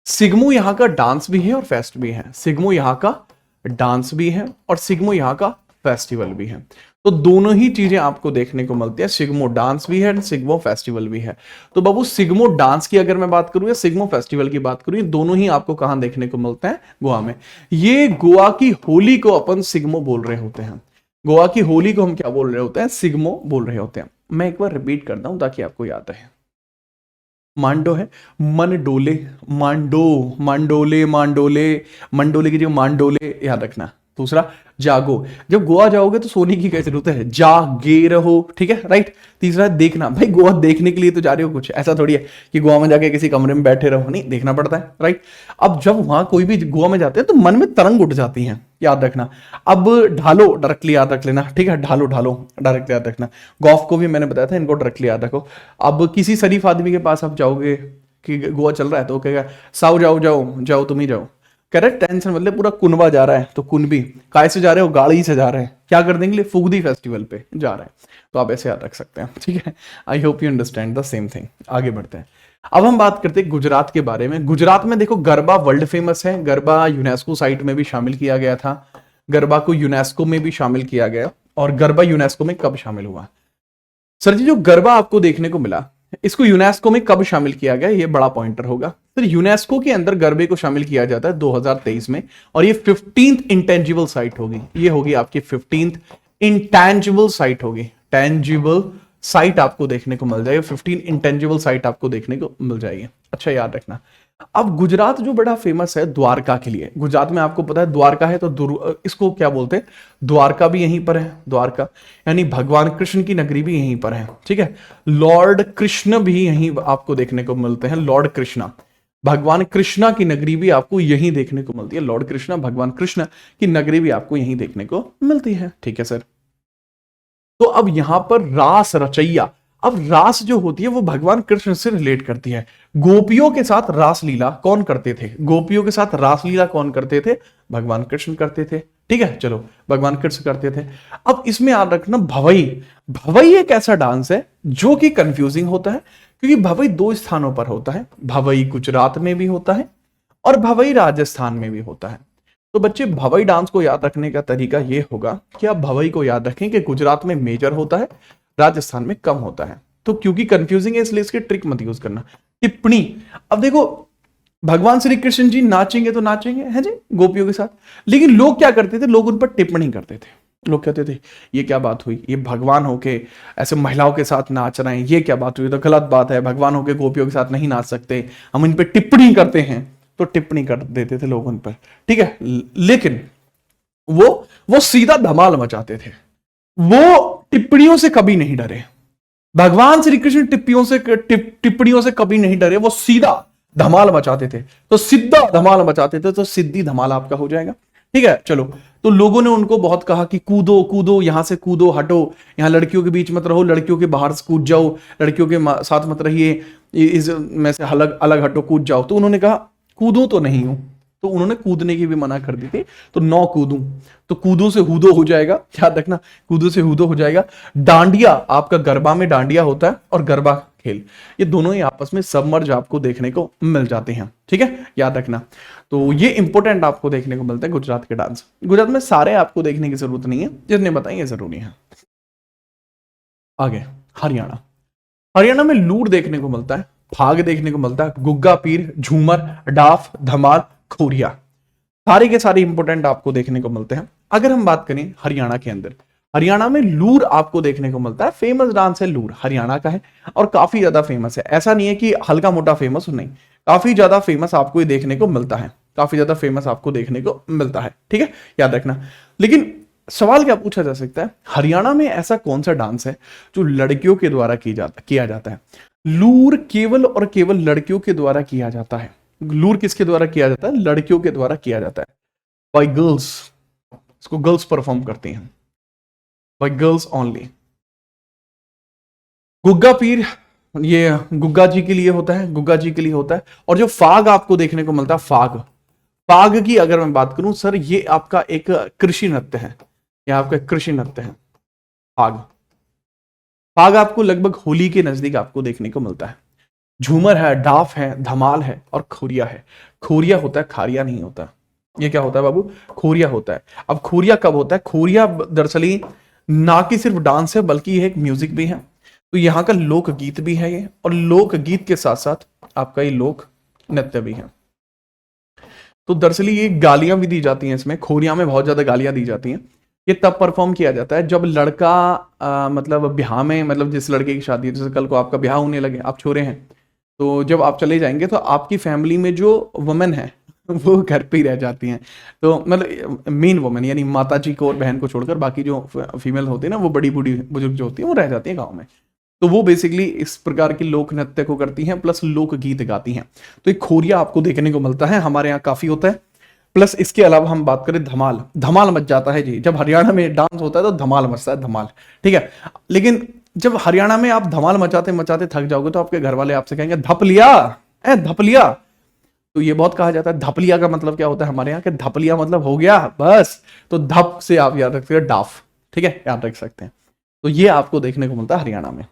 A: सिग्मो यहाँ का डांस भी है और फेस्ट भी है, सिग्मो यहाँ का डांस भी है और सिग्मो यहाँ का फेस्टिवल भी है। तो दोनों ही चीजें आपको देखने को मिलती है, सिग्मो डांस भी है और सिग्मो फेस्टिवल भी है। तो बाबू सिग्मो डांस की अगर मैं बात करूं या सिग्मो फेस्टिवल की बात करूं, दोनों ही आपको कहां देखने को मिलते हैं? गोवा में। ये गोवा की होली को अपन सिग्मो बोल रहे होते हैं, गोवा की होली को हम क्या बोल रहे होते हैं? सिग्मो बोल रहे होते हैं। मैं एक बार रिपीट करता हूं ताकि आपको याद रहे। मांडो है, मन डोले, मांडो, मांडोले, मांडोले, मंडोले की जो मांडोले, याद रखना। दूसरा, जागो, जब गोवा जाओगे तो सोने की क्या जरूरत है? जागे रहो, ठीक है, राइट। तीसरा, देखना, भाई गोवा देखने के लिए तो जा रहे हो, कुछ ऐसा थोड़ी है कि गोवा में जाके किसी कमरे में बैठे रहो, नहीं, देखना पड़ता है, राइट। अब जब वहां कोई भी गोवा में जाते हैं तो मन में तरंग उठ जाती हैं, याद रखना। अब ढालो, डायरेक्टली याद रख लेना, ठीक है, ढालो ढालो डायरेक्टली याद रखना। गॉफ को भी मैंने बताया था, इनको डायरेक्टली याद रखो। अब किसी शरीफ आदमी के पास आप जाओगे कि गोवा चल रहा है, तो कहेगा साओ जाओ जाओ जाओ, तुम ही जाओ। करेक्ट, टेंशन मतलब पूरा कुनबा जा रहा है, तो कुनबी। काय से जा रहे हो? गाड़ी से जा रहे हैं। क्या कर देंगे? फुगदी फेस्टिवल पे जा रहे हैं, तो आप ऐसे याद रख सकते हैं, ठीक है। I hope you understand the same thing. आगे बढ़ते हैं। अब हम बात करते हैं गुजरात के बारे में। गुजरात में देखो, गरबा वर्ल्ड फेमस है, गरबा यूनेस्को साइट में भी शामिल किया गया था, गरबा को यूनेस्को में भी शामिल किया गया। और गरबा यूनेस्को में कब शामिल हुआ? सर जी, जो गरबा आपको देखने को मिला, इसको यूनेस्को में कब शामिल किया गया? ये बड़ा पॉइंटर होगा। तो यूनेस्को के अंदर गरबे को शामिल किया जाता है 2023 में, और ये 15th इंटेंजिबल साइट होगी। ये होगी आपकी 15th इंटेंजिबल साइट होगी। टेंजिबल साइट आपको देखने को मिल जाएगी, 15 इंटेंजिबल साइट आपको देखने को मिल जाएगी। अच्छा, याद रखना। अब गुजरात जो बड़ा फेमस है द्वारका के लिए, गुजरात में आपको पता है द्वारका है, तो इसको क्या बोलते हैं? द्वारका भी यहीं पर है, द्वारका यानी भगवान कृष्ण की नगरी भी यहीं पर है, ठीक है। लॉर्ड कृष्ण भी यहीं आपको देखने को मिलते हैं, लॉर्ड कृष्णा, भगवान कृष्णा की नगरी भी आपको यहीं देखने को मिलती है। लॉर्ड कृष्णा, भगवान कृष्ण की नगरी भी आपको यहीं देखने को मिलती है, ठीक है सर। तो अब यहां पर रास रचैया, अब रास जो होती है वो भगवान कृष्ण से रिलेट करती है। गोपियों के साथ रास लीला कौन करते थे? गोपियों के साथ रास लीला कौन करते थे? भगवान कृष्ण करते थे, ठीक है। चलो, भगवान कृष्ण करते थे। अब इसमें याद रखना, भवई, भवई एक ऐसा डांस है जो कि कंफ्यूजिंग होता है, क्योंकि भवई दो स्थानों पर होता है। भवई गुजरात में भी होता है और भवई राजस्थान में भी होता है। तो बच्चे, भवई डांस को याद रखने का तरीका यह होगा कि आप भवई को याद रखें कि गुजरात में मेजर होता है, राजस्थान में कम होता है। तो क्योंकि कंफ्यूजिंग है इसलिए इसकी ट्रिक मत यूज करना। टिप्पणी, अब देखो, भगवान श्री कृष्ण जी नाचेंगे तो नाचेंगे, है जी, गोपियों के साथ, लेकिन लोग क्या करते थे? लोग उन पर टिप्पणी करते थे। लोग कहते थे ये क्या बात हुई, ये भगवान होके ऐसे महिलाओं के साथ नाच रहे हैं, ये क्या बात हुई, तो गलत बात है, भगवान होके गोपियों के साथ नहीं नाच सकते, हम इन पर टिप्पणी करते हैं। तो टिप्पणी कर देते थे लोग उन पर, ठीक है। लेकिन वो सीधा धमाल मचाते थे, वो टिप्पणियों से कभी नहीं डरे। भगवान श्री कृष्ण टिप्पणियों से कभी नहीं डरे, वो सीधा धमाल मचाते थे। तो सीधा धमाल मचाते थे, तो सिद्धि धमाल आपका हो जाएगा, ठीक है। चलो, तो लोगों ने उनको बहुत कहा कि कूदो कूदो, यहां से कूदो, हटो, यहां लड़कियों के बीच मत रहो, लड़कियों के बाहर से कूद जाओ, लड़कियों के साथ मत रहिए, इस में से अलग अलग हटो, कूद जाओ। तो उन्होंने कहा कूदो तो नहीं हूं, तो उन्होंने कूदने की भी मना कर दी थी। तो नौ कूदूं, तो कूदो से हूदो हो जाएगा, याद रखना, कूदो से हूदो हो जाएगा। डांडिया, आपका गरबा में डांडिया होता है और गरबा खेल, ये दोनों ही आपस में सबमर्ज आपको देखने को मिल जाते हैं, ठीक है, याद रखना। तो ये इंपॉर्टेंट आपको देखने को मिलता है गुजरात के डांस। गुजरात में सारे आपको देखने की जरूरत नहीं है, जितने बताएं ये जरूरी है। आगे हरियाणा, हरियाणा में लूर देखने को मिलता है, फाग देखने को मिलता है, गुग्गा पीर, झूमर, डाफ, धमाल, खोरिया, सारे के सारे इंपॉर्टेंट आपको देखने को मिलते हैं। अगर हम बात करें हरियाणा के अंदर, हरियाणा में लूर आपको देखने को मिलता है। फेमस डांस है लूर, हरियाणा का है और काफी ज्यादा फेमस है। ऐसा नहीं है कि हल्का मोटा फेमस, नहीं, काफी ज्यादा फेमस आपको ये देखने को मिलता है, काफी ज्यादा फेमस आपको देखने को मिलता है, ठीक है, याद रखना। लेकिन सवाल क्या पूछा जा सकता है, हरियाणा में ऐसा कौन सा डांस है जो लड़कियों के द्वारा किया जाता है? लूर केवल और केवल लड़कियों के द्वारा किया जाता है। लूर किसके द्वारा किया जाता है? लड़कियों के द्वारा किया जाता है, बाय गर्ल्स। इसको गर्ल्स परफॉर्म करती हैं, बाय गर्ल्स ओनली। गुग्गा पीर, ये गुग्गा जी के लिए होता है, गुग्गा जी के लिए होता है। और जो फाग आपको देखने को मिलता है, फाग, फाग की अगर मैं बात करूं सर, ये आपका एक कृषि नृत्य है, ये आपका कृषि नृत्य है फाग। फाग आपको लगभग होली के नजदीक आपको देखने को मिलता है। झूमर है, डाफ है, धमाल है और खोरिया है। खोरिया होता है, खारिया नहीं होता। ये क्या होता है बाबू? खोरिया होता है। अब खोरिया कब होता है? खोरिया दरअसल ही ना कि सिर्फ डांस है बल्कि ये एक म्यूजिक भी है। तो यहाँ का लोकगीत भी है ये, और लोकगीत के साथ साथ आपका ये लोक नृत्य भी है। तो दरअसल ये गालियां भी दी जाती हैं इसमें, खोरिया में बहुत ज्यादा गालियां दी जाती हैं। ये तब परफॉर्म किया जाता है जब लड़का मतलब ब्याह में, मतलब जिस लड़के की शादी है, जैसे कल को आपका ब्याह होने लगे, आप छोरे हैं, तो जब आप चले जाएंगे तो आपकी फैमिली में जो वुमेन है वो घर पे ही रह जाती हैं। तो मतलब मेन वुमेन यानी माता जी को और बहन को छोड़कर बाकी जो फीमेल होती है ना, वो बड़ी बूढ़ी बुजुर्ग जो होती है वो रह जाती है गाँव में। तो वो बेसिकली इस प्रकार की लोक नृत्य को करती हैं, प्लस लोक गीत गाती हैं। तो एक खोरिया आपको देखने को मिलता है, हमारे यहाँ काफी होता है। प्लस इसके अलावा हम बात करें धमाल, धमाल मच जाता है जी। जब हरियाणा में डांस होता है तो धमाल मचता है, धमाल, ठीक है। लेकिन जब हरियाणा में आप धमाल मचाते मचाते थक जाओगे तो आपके घर वाले आपसे कहेंगे धप लिया, धप लिया। तो ये बहुत कहा जाता है। धप लिया का मतलब क्या होता है हमारे यहाँ के? धप लिया मतलब हो गया बस। तो धप से आप याद रख सकते हैं डाफ, ठीक है, याद रख सकते हैं। तो ये आपको देखने को मिलता है हरियाणा में।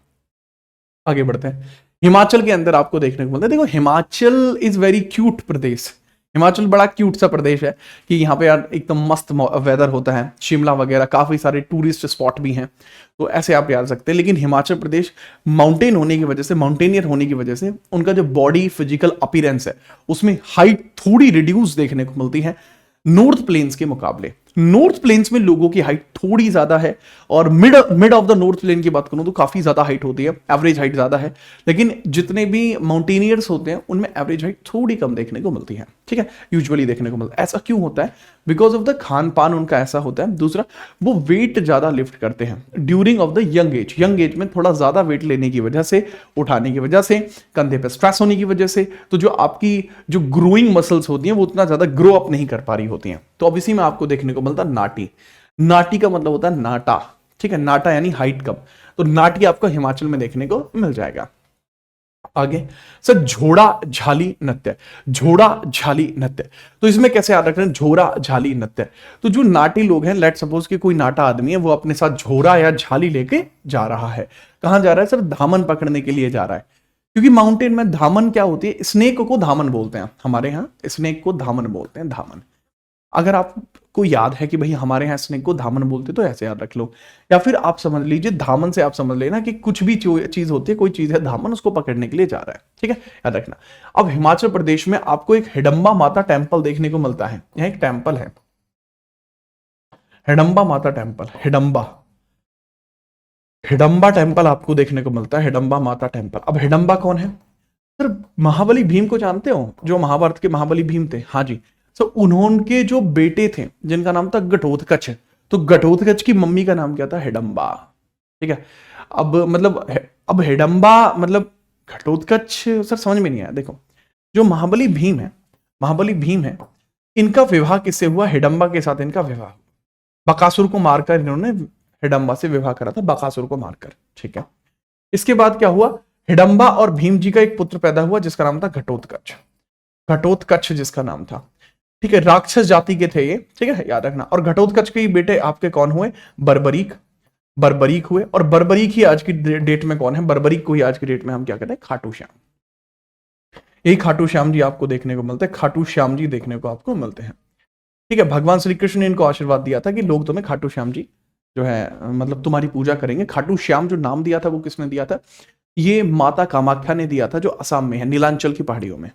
A: आगे बढ़ते हैं, हिमाचल के अंदर आपको देखने को मिलता है। देखो हिमाचल इज वेरी क्यूट प्रदेश। हिमाचल बड़ा क्यूट सा प्रदेश है कि यहाँ पे यार एकदम मस्त वेदर होता है, शिमला वगैरह काफी सारे टूरिस्ट स्पॉट भी हैं, तो ऐसे आप याद सकते हैं। लेकिन हिमाचल प्रदेश माउंटेन होने की वजह से, माउंटेनियर होने की वजह से उनका जो बॉडी फिजिकल अपीयरेंस है उसमें हाइट थोड़ी रिड्यूस देखने को मिलती है नॉर्थ प्लेन्स के मुकाबले। नॉर्थ प्लेन्स में लोगों की हाइट थोड़ी ज्यादा है, और mid of the north plain की बात करूं तो काफी ज्यादा हाइट होती है, एवरेज हाइट ज्यादा है। लेकिन जितने भी माउंटेनियर्स होते हैं उनमें एवरेज हाइट थोड़ी कम देखने को मिलती है, ठीक है, यूजुअली देखने को मिलता है। ऐसा क्यों होता है? बिकॉज ऑफ द खान पान उनका ऐसा होता है। दूसरा, वो वेट ज्यादा लिफ्ट करते हैं during of the young age. Young age में थोड़ा ज्यादा वेट लेने की वजह से, उठाने की वजह से, कंधे पे स्ट्रेस होने की वजह से, तो जो आपकी जो ग्रोइंग मसल्स होती हैं वो उतना ज्यादा ग्रो अप नहीं कर पा रही होती हैं। तो अब इसी में आपको देखने को मिलता है नाटी। नाटी का मतलब होता है नाटा, ठीक है, नाटा यानी हाइट कम। तो नाटी आपको हिमाचल में देखने को मिल जाएगा। आगे सर, झोड़ा झाली नृत्य, झोड़ा झाली नृत्य, तो इसमें कैसे याद रख रहे हैं? झोड़ा झाली नृत्य। तो जो नाटी लोग हैं, लेट सपोज कि कोई नाटा आदमी है, वो अपने साथ झोड़ा या झाली लेके जा रहा है। कहां जा रहा है सर? धामन पकड़ने के लिए जा रहा है। क्योंकि माउंटेन में धामन क्या होती है? स्नेक को धामन बोलते हैं हमारे यहाँ, स्नेक को धामन बोलते हैं, धामन। अगर आपको याद है कि भाई हमारे यहाँ स्नेक को धामन बोलते, तो ऐसे याद रख लो। या फिर आप समझ लीजिए, धामन से आप समझ लेना कि कुछ भी चीज होती है, कोई चीज है धामन, उसको पकड़ने के लिए जा रहा है, ठीक है, याद रखना। अब हिमाचल प्रदेश में आपको एक हिडंबा माता टेम्पल देखने को मिलता है। यह एक टेम्पल है, हिडंबा माता टेम्पल, हिडंबा, हिडंबा टेम्पल आपको देखने को मिलता है, हिडंबा माता टेम्पल। अब हिडंबा कौन है सर? महाबली भीम को जानते हो, जो महाभारत के महाबली भीम थे? हाँ जी। तो उन्होंने जो बेटे थे जिनका नाम था घटोत्कच, तो घटोत्कच की मम्मी का नाम क्या था? हिडंबा, ठीक है। अब मतलब अब हिडंबा मतलब घटोत्कच, सर समझ में नहीं आया। देखो, जो महाबली भीम है, महाबली भीम है, इनका विवाह किससे हुआ? हिडंबा के साथ इनका विवाह। बकासुर को मारकर इन्होंने हिडंबा से विवाह करा था, बकासुर को मारकर, ठीक है। इसके बाद क्या हुआ? हिडंबा और भीम जी का एक पुत्र पैदा हुआ जिसका नाम था घटोत्कच, घटोत्कच जिसका नाम था, ठीक है। राक्षस जाति के थे ये, ठीक है, याद रखना। और घटोत्कच के बेटे आपके कौन हुए? बर्बरीक, बर्बरीक हुए। और बर्बरीक ही आज की डेट में कौन है? बर्बरीक को ही आज की डेट में हम क्या कहते हैं? खाटू श्याम। यही खाटू श्याम जी आपको देखने को मिलते हैं, खाटू श्याम जी देखने को आपको मिलते हैं, ठीक है। भगवान श्री कृष्ण ने इनको आशीर्वाद दिया था कि लोग तुम्हें खाटू श्याम जी जो है मतलब तुम्हारी पूजा करेंगे। खाटू श्याम जो नाम दिया था वो किसने दिया था? ये माता कामाख्या ने दिया था, जो असम में है, नीलांचल की पहाड़ियों में।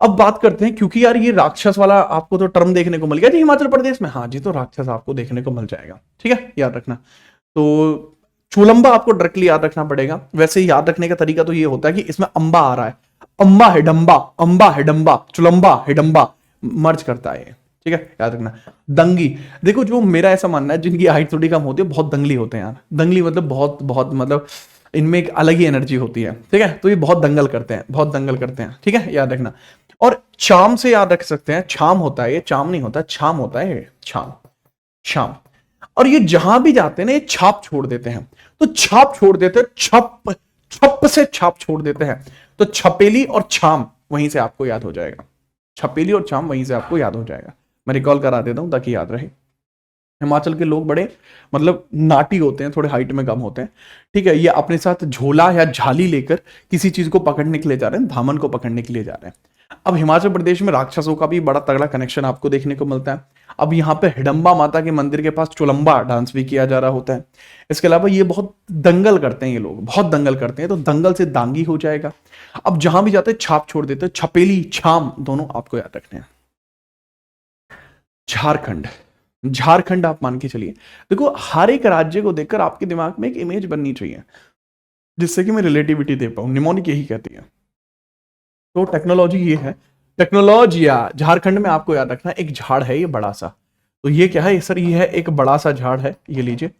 A: अब बात करते हैं, क्योंकि यार ये राक्षस वाला आपको तो टर्म देखने को मिल गया जी हिमाचल प्रदेश में। हाँ जी, तो राक्षस आपको देखने को मिल जाएगा, ठीक है, याद रखना। तो चुलंबा आपको डायरेक्टली याद रखना पड़ेगा। वैसे याद रखने का तरीका तो ये होता है कि इसमें अंबा आ रहा है, अंबा हिडंबा, अंबा हिडंबा, चुलंबा हिडंबा, मर्ज करता है, ठीक है, याद रखना। दंगी, देखो जो मेरा ऐसा मानना है जिनकी हाइट थोड़ी कम होती है बहुत दंगली होते हैं यार। दंगली मतलब बहुत बहुत मतलब इनमें एक अलग ही एनर्जी होती है, ठीक है, तो ये बहुत दंगल करते हैं, बहुत दंगल करते हैं, ठीक है, याद रखना। और चाम से याद रख सकते हैं, छाम होता है ये, चाम नहीं होता, छाम होता है ये, छाम, शाम। और ये जहां भी जाते हैं ना ये छाप छोड़ देते हैं, तो छाप छोड़ देते हैं, छप, छप से छाप छोड़ देते हैं, तो छपेली और छाम वहीं से आपको याद हो जाएगा, छपेली और छाम वहीं से आपको याद हो जाएगा। मैं रिकॉल करा देता हूं ताकि याद रहे। हिमाचल के लोग बड़े मतलब नाटी होते हैं, थोड़े हाइट में कम होते हैं, ठीक है, ये अपने साथ झोला या झाली लेकर किसी चीज को पकड़ने के लिए जा रहे हैं, धामन को पकड़ने के लिए जा रहे हैं। अब हिमाचल प्रदेश में राक्षसों का भी बड़ा तगड़ा कनेक्शन आपको देखने को मिलता है। अब यहाँ पे हिडम्बा माता के मंदिर के पास चुलंबा डांस भी किया जा रहा होता है। इसके अलावा ये बहुत दंगल करते हैं, ये लोग बहुत दंगल करते हैं, तो दंगल से दांगी हो जाएगा। अब जहां भी जाते हैं छाप छोड़ देते हैं, छपेली छाम दोनों आपको याद रखने हैं। झारखंड, झारखंड आप मान के चलिए, देखो हर एक राज्य को देखकर आपके दिमाग में एक इमेज बननी चाहिए जिससे कि मैं रिलेटिविटी दे पाऊं, निमोनिक यही कहती है। तो टेक्नोलॉजी ये है, टेक्नोलॉजिया। झारखंड में आपको याद रखना एक झाड़ है ये बड़ा सा, तो ये क्या है सर, ये है एक बड़ा सा झाड़ है, ये लीजिए,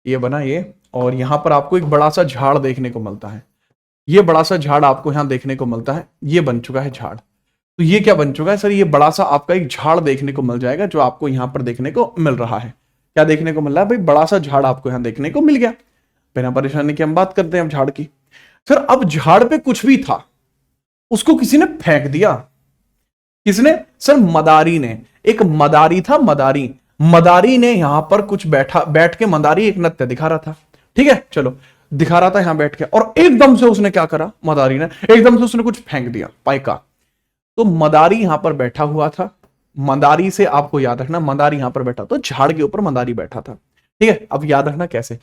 A: ये बना ये, और यहां पर आपको एक बड़ा सा झाड़ देखने को मिलता है, ये बड़ा सा झाड़ आपको यहां देखने को मिलता है, ये बन चुका है झाड़। तो ये क्या बन चुका है सर, ये बड़ा सा आपका एक झाड़ देखने को मिल जाएगा जो आपको यहां पर देखने को मिल रहा है। क्या देखने को मिल रहा है भाई, बड़ा सा झाड़ आपको यहां देखने को मिल गया। बिना परेशानी की हम बात करते हैं अब झाड़ की। फिर अब झाड़ पे कुछ भी था, उसको किसी ने फेंक दिया। किसने सर, मदारी ने। एक मदारी था, मदारी, मदारी ने यहां पर कुछ बैठ के मदारी एक नृत्य दिखा रहा था, ठीक है, चलो दिखा रहा था यहां बैठ के, और एकदम से उसने क्या करा, मदारी ने एकदम से उसने कुछ फेंक दिया, पाइका। तो मदारी यहां पर बैठा हुआ था, मदारी से आपको याद रखना, मदारी यहां पर बैठा, तो झाड़ के ऊपर मदारी बैठा था, ठीक है। अब याद रखना कैसे,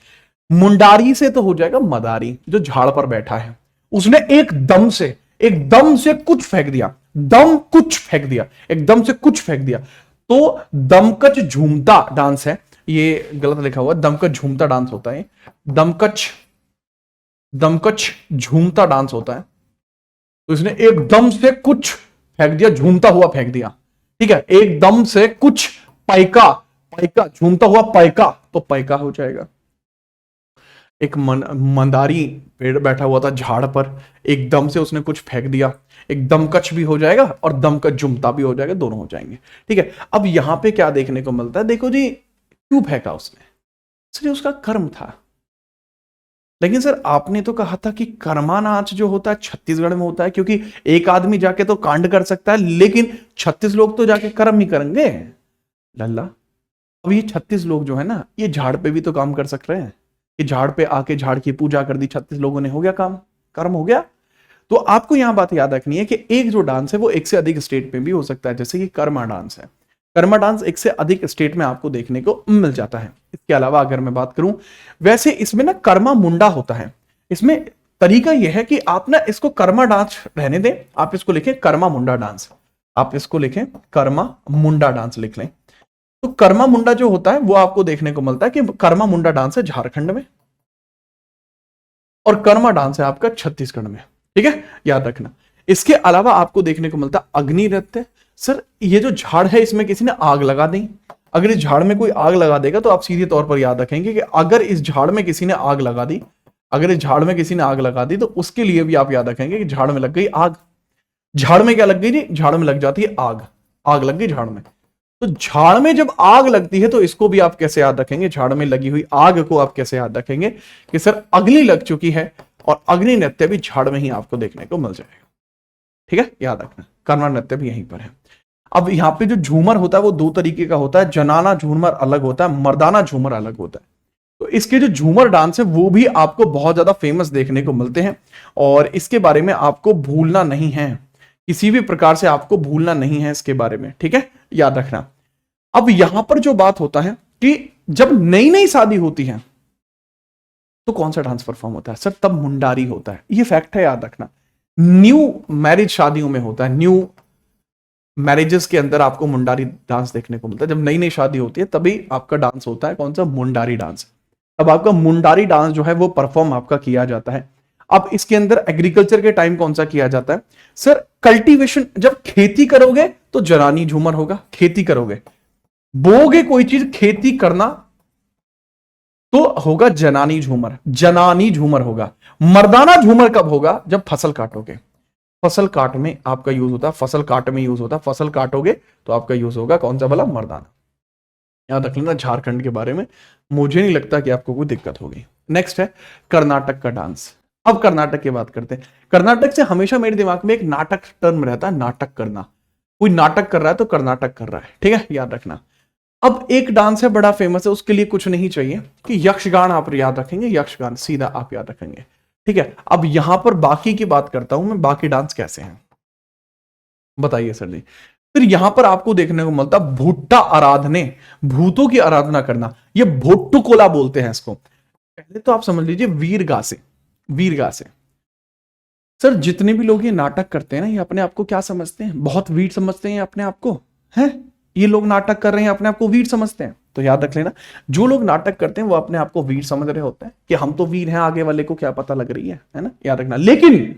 A: मुंडारी से तो हो जाएगा मदारी जो झाड़ पर बैठा है, उसने एकदम से कुछ फेंक दिया, दम कुछ फेंक दिया, एकदम से कुछ फेंक दिया। तो दमकच झूमता डांस है, ये गलत लिखा हुआ, दमकच झूमता डांस होता है, दमकच झूमता डांस होता है। तो इसने एकदम से कुछ फेंक दिया, झूमता हुआ फेंक दिया, ठीक है, एकदम से कुछ, पाइका, पाइका, झूमता हुआ पाइका, तो पाइका हो जाएगा। एक मंदारी पेड़ बैठा हुआ था झाड़ पर, एकदम से उसने कुछ फेंक दिया, एक दमकच भी हो जाएगा और दमकच झुमता भी हो जाएगा, दोनों हो जाएंगे, ठीक है। अब यहां पे क्या देखने को मिलता है, देखो जी, क्यों फेंका उसने, सर उसका कर्म था। लेकिन सर आपने तो कहा था कि कर्मा नाच जो होता है छत्तीसगढ़ में होता है, क्योंकि एक आदमी जाके तो कांड कर सकता है लेकिन 36 लोग तो जाके कर्म ही करेंगे लल्ला। अब ये 36 लोग जो है ना, ये झाड़ पे भी तो काम कर सक रहे हैं, कि झाड़ पे आके झाड़ की पूजा कर दी 36 लोगों ने, हो गया काम, कर्म हो गया। तो आपको यहां बात याद रखनी है कि एक जो डांस है वो एक से अधिक स्टेट में भी हो सकता है, जैसे कि कर्मा डांस है, कर्मा डांस एक से अधिक स्टेट में आपको देखने को मिल जाता है। इसके अलावा अगर मैं बात करूं, वैसे इसमें ना कर्मा मुंडा होता है, इसमें तरीका यह है कि आप ना इसको कर्मा डांस रहने दें, आप इसको लिखें कर्मा मुंडा डांस, आप इसको लिखें कर्मा मुंडा डांस लिख लें। तो कर्मा मुंडा जो होता है वो आपको देखने को मिलता है कि कर्मा मुंडा डांस है झारखंड में और कर्मा डांस है आपका छत्तीसगढ़ में, ठीक है, याद रखना। इसके अलावा आपको देखने को मिलता है अग्नि नृत्य। सर ये जो झाड़ है इसमें किसी ने आग लगा दी, अगर इस झाड़ में कोई आग लगा देगा तो आप सीधे तौर पर याद रखेंगे कि अगर इस झाड़ में किसी ने आग लगा दी, अगर इस झाड़ में किसी ने आग लगा दी तो उसके लिए भी आप याद रखेंगे कि झाड़ में लग गई आग। झाड़ में क्या लग गई जी, झाड़ में लग जाती है आग, आग लग गई झाड़ में। तो झाड़ में जब आग लगती है तो इसको भी आप कैसे याद रखेंगे, झाड़ में लगी हुई आग को आप कैसे याद रखेंगे कि सर अग्नि लग चुकी है, और अग्नि नृत्य भी झाड़ में ही आपको देखने को मिल जाएगा, ठीक है, याद रखना। कर्मा नृत्य भी यहीं पर है। अब यहाँ पे जो झूमर होता है वो दो तरीके का होता है, जनाना झूमर अलग होता है, मर्दाना झूमर अलग होता है। तो इसके जो झूमर डांस है वो भी आपको बहुत ज्यादा फेमस देखने को मिलते हैं, और इसके बारे में आपको भूलना नहीं है, किसी भी प्रकार से आपको भूलना नहीं है इसके बारे में, ठीक है, याद रखना। अब यहां पर जो बात होता है कि जब नई नई शादी होती है तो कौन सा डांस परफॉर्म होता है, सर तब मुंडारी होता है, ये फैक्ट है, याद रखना। न्यू मैरिज शादियों में होता है, न्यू मैरिजेस के अंदर आपको मुंडारी डांस देखने को मिलता है, जब नई नई शादी होती है तभी आपका डांस होता है, कौन सा, मुंडारी डांस। अब आपका मुंडारी डांस जो है वो परफॉर्म आपका किया जाता है। अब इसके अंदर एग्रीकल्चर के टाइम कौन सा किया जाता है, सर कल्टीवेशन, जब खेती करोगे तो जनानी झूमर होगा, खेती करोगे, बोगे कोई चीज खेती करना तो होगा जनानी झूमर, जनानी झूमर होगा। मर्दाना झूमर कब होगा? जब फसल काटोगे। फसल काट में आपका यूज होता है, फसल काट में यूज होता है, फसल काटोगे तो आपका यूज होगा कौन सा वाला? मर्दाना। याद रख लेना झारखंड के बारे में, मुझे नहीं लगता कि आपको कोई दिक्कत होगी। नेक्स्ट है कर्नाटक का डांस। अब कर्नाटक की बात करते हैं। कर्नाटक से हमेशा मेरे दिमाग में एक नाटक टर्म रहता है, नाटक करना। कोई नाटक कर रहा है तो कर्नाटक कर रहा है, ठीक है, याद रखना। अब एक डांस है बड़ा फेमस है, उसके लिए कुछ नहीं चाहिए कि यक्षगान आप याद रखेंगे, यक्षगान सीधा आप याद रखेंगे, ठीक है। अब यहां पर बाकी की बात करता हूं मैं, बाकी डांस कैसे हैं बताइए सर जी। फिर यहां पर आपको देखने को मिलता भुट्टा आराधने, भूतों की आराधना करना, ये भोट्टू कोला बोलते हैं इसको। पहले तो आप समझ लीजिए वीरगासे, वीरगासे। सर जितने भी लोग ये नाटक करते हैं ना, ये अपने आप को क्या समझते हैं? बहुत वीर समझते हैं अपने आप को, हैं? ये लोग नाटक कर रहे हैं अपने आप को वीर समझते हैं। तो याद रख लेना, जो लोग नाटक करते हैं वो अपने आप को वीर समझ रहे होते हैं कि हम तो वीर हैं, आगे वाले को क्या पता लग रही है ना, याद रखना। लेकिन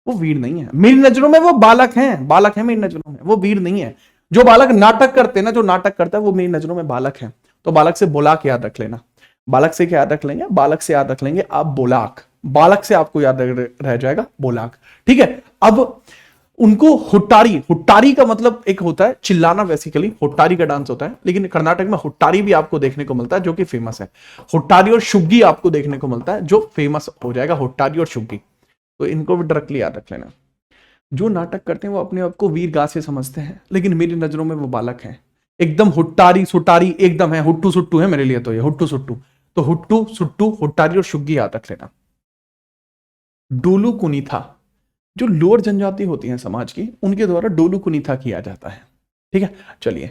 A: वो वीर नहीं है मेरी नजरों में, वो बालक हैं, बालक है मेरी नजरों में, वो वीर नहीं है। जो बालक नाटक करते हैं ना, जो नाटक करता है वो मेरी नजरों में बालक है। तो बालक से बुलाक याद रख लेना। बालक से क्या याद रख लेंगे? बालक से याद रख लेंगे आप बुलाक। बालक से आपको याद रह जाएगा बुलाक, ठीक है। अब उनको हुट्टारी, हुट्टारी का मतलब एक होता है चिल्लाना, बेसिकली हुट्टारी का डांस होता है, लेकिन कर्नाटक में हुट्टारी भी आपको देखने को मिलता है जो कि फेमस है। हुट्टारी और शुग्गी आपको देखने को मिलता है जो फेमस हो जाएगा, हुट्टारी और शुग्गी। तो इनको भी डायरेक्टली याद रख लेना। जो नाटक करते हैं वो अपने आप को वीर गासे समझते हैं, लेकिन मेरी नजरों में वो बालक हैं। एकदम हुट्टारी सुटारी एकदम है, हुट्टू सुट्टू है मेरे लिए तो ये हुट्टू सुट्टू। तो हुट्टू सुट्टू हुट्टारी और शुग्गी याद रख लेना। डोलू कुनीथा, जो लोअर जनजाति होती है समाज की, उनके द्वारा डोलू कुनीथा किया जाता है, ठीक है। चलिए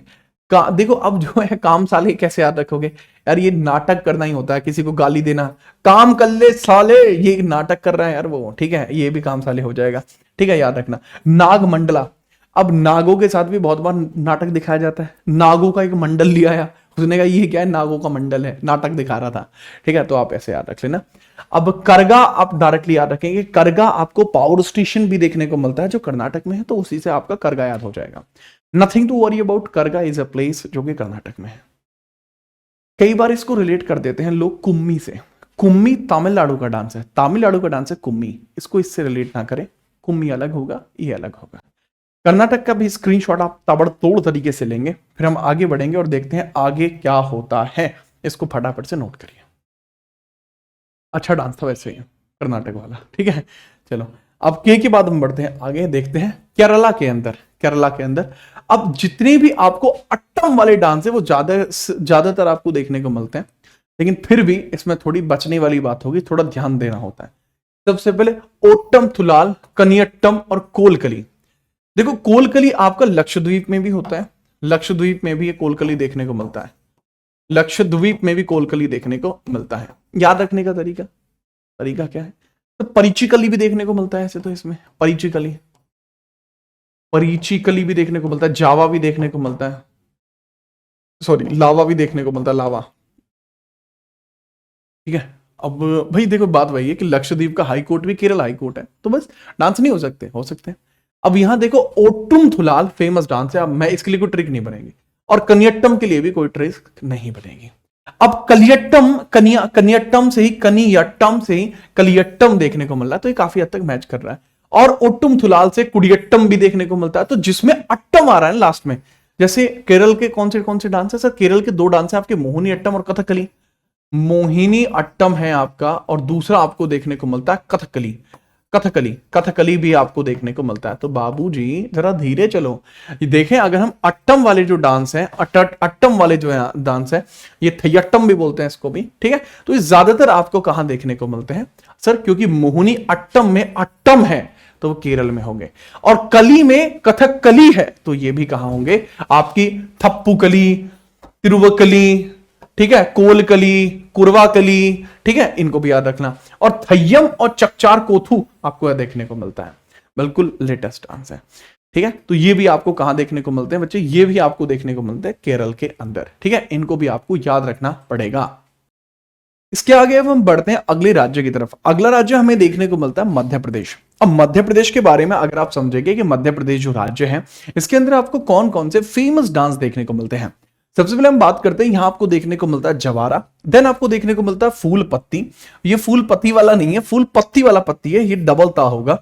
A: देखो अब जो है काम साले कैसे याद रखोगे यार? ये नाटक करना ही होता है, किसी को गाली देना, काम कर ले साले, ये नाटक कर रहा है यार वो, ठीक है, ये भी काम साले हो जाएगा, ठीक है, याद रखना। नाग मंडला, अब नागों के साथ भी बहुत बार नाटक दिखाया जाता है। नागों का एक मंडल लिया आया, उसने कहा ये क्या है? नागों का मंडल है, नाटक दिखा रहा था, ठीक है। तो आप ऐसे याद रख लेना। अब करगा आप डायरेक्टली याद रखेंगे। करगा आपको पावर स्टेशन भी देखने को मिलता है जो कर्नाटक में है, तो उसी से आपका करगा याद हो जाएगा। नथिंग टू वरी अबाउट, करगा इज अ प्लेस जो कि कर्नाटक में है। कई बार इसको रिलेट कर देते हैं लोग कुम्मी से। कुम्मी तमिलनाडु का डांस है, तमिलनाडु का डांस है कुम्मी, इसको इससे रिलेट ना करें। कुम्मी अलग होगा, ये अलग होगा। कर्नाटक का भी स्क्रीनशॉट आप ताबड़तोड़ तरीके से लेंगे, फिर हम आगे बढ़ेंगे और देखते हैं आगे क्या होता है। इसको फटाफट से नोट करिए। अच्छा डांस था वैसे ही कर्नाटक वाला, ठीक है। चलो अब के बाद हम बढ़ते हैं आगे, देखते हैं केरला के अंदर। केरला के अंदर अब जितने भी आपको अट्टम वाले डांस है वो ज्यादातर आपको देखने को मिलते हैं, लेकिन फिर भी इसमें थोड़ी बचने वाली बात होगी, थोड़ा ध्यान देना होता है। सबसे पहले ओट्टम थुलाल, कनियट्टम और कोलकली। देखो कोलकली आपका लक्षद्वीप में भी होता है, लक्षद्वीप में भी ये कोलकली देखने को मिलता है, लक्षद्वीप में भी कोलकली देखने को मिलता है। याद रखने का तरीका, तरीका क्या है? तो परिचिकली भी देखने को मिलता है ऐसे, तो इसमें परिचिकली, परिचिकली भी देखने को मिलता है, जावा भी देखने को मिलता है, सॉरी लावा भी देखने को मिलता है, लावा, ठीक है। अब भाई देखो बात वही है कि लक्षद्वीप का हाई कोर्ट भी केरल हाई कोर्ट है, तो बस डांस नहीं हो सकते हैं। अब यहां देखो ओट्टुम थुलाल फेमस डांस है, अब मैं इसके लिए कोई ट्रिक नहीं बनेगी, और कनियट्टम के लिए भी कोई ट्रिक नहीं बनेगी। अब कलियट्टम, कनियट्टम से ही कनियट्टम से ही कलियट्टम देखने को मिल रहा है, तो ये काफी हद तक मैच कर रहा है। और ओट्टुम थुलाल से कुडियट्टम भी देखने को मिलता है, तो जिसमें अट्टम आ रहा है लास्ट में। जैसे केरल के कौन से डांस है सर? केरल के दो डांस है आपके, मोहिनी अट्टम और कथकली। मोहिनी अट्टम है आपका, और दूसरा आपको देखने को मिलता है कथकली। कथकली, कथकली भी आपको देखने को मिलता है। तो बाबूजी जरा धीरे चलो, देखें अगर हम अट्टम वाले जो डांस है, अट्टम वाले जो डांस है, ये थयट्टम भी बोलते हैं इसको भी, ठीक है। तो ये ज्यादातर आपको कहां देखने को मिलते हैं सर? क्योंकि मोहिनी अट्टम में अट्टम है तो वो केरल में होंगे, और कली में कथकली है तो ये भी कहां होंगे? आपकी थप्पुकली, तिरुवकली, ठीक है, कोलकली, कुरवाकली, ठीक है, इनको भी याद रखना। और थय्यम और चकचार कोथू आपको देखने को मिलता है, बिल्कुल लेटेस्ट डांस है, ठीक है। तो ये भी आपको कहां देखने को मिलते हैं बच्चे? ये भी आपको देखने को मिलते हैं केरल के अंदर, ठीक है। इनको भी आपको याद रखना पड़ेगा। इसके आगे अब हम बढ़ते हैं अगले राज्य की तरफ। अगला राज्य हमें देखने को मिलता है मध्य प्रदेश। अब मध्य प्रदेश के बारे में अगर आप समझेंगे कि मध्य प्रदेश जो राज्य है, इसके अंदर आपको कौन कौन से फेमस डांस देखने को मिलते हैं, सबसे पहले हम बात करते हैं, यहां आपको देखने को मिलता है जवारा, देन आपको देखने को मिलता है फूल पत्ती। ये फूल पत्ती वाला नहीं है, फूल पत्ती वाला पत्ती है, ये डबल ता होगा।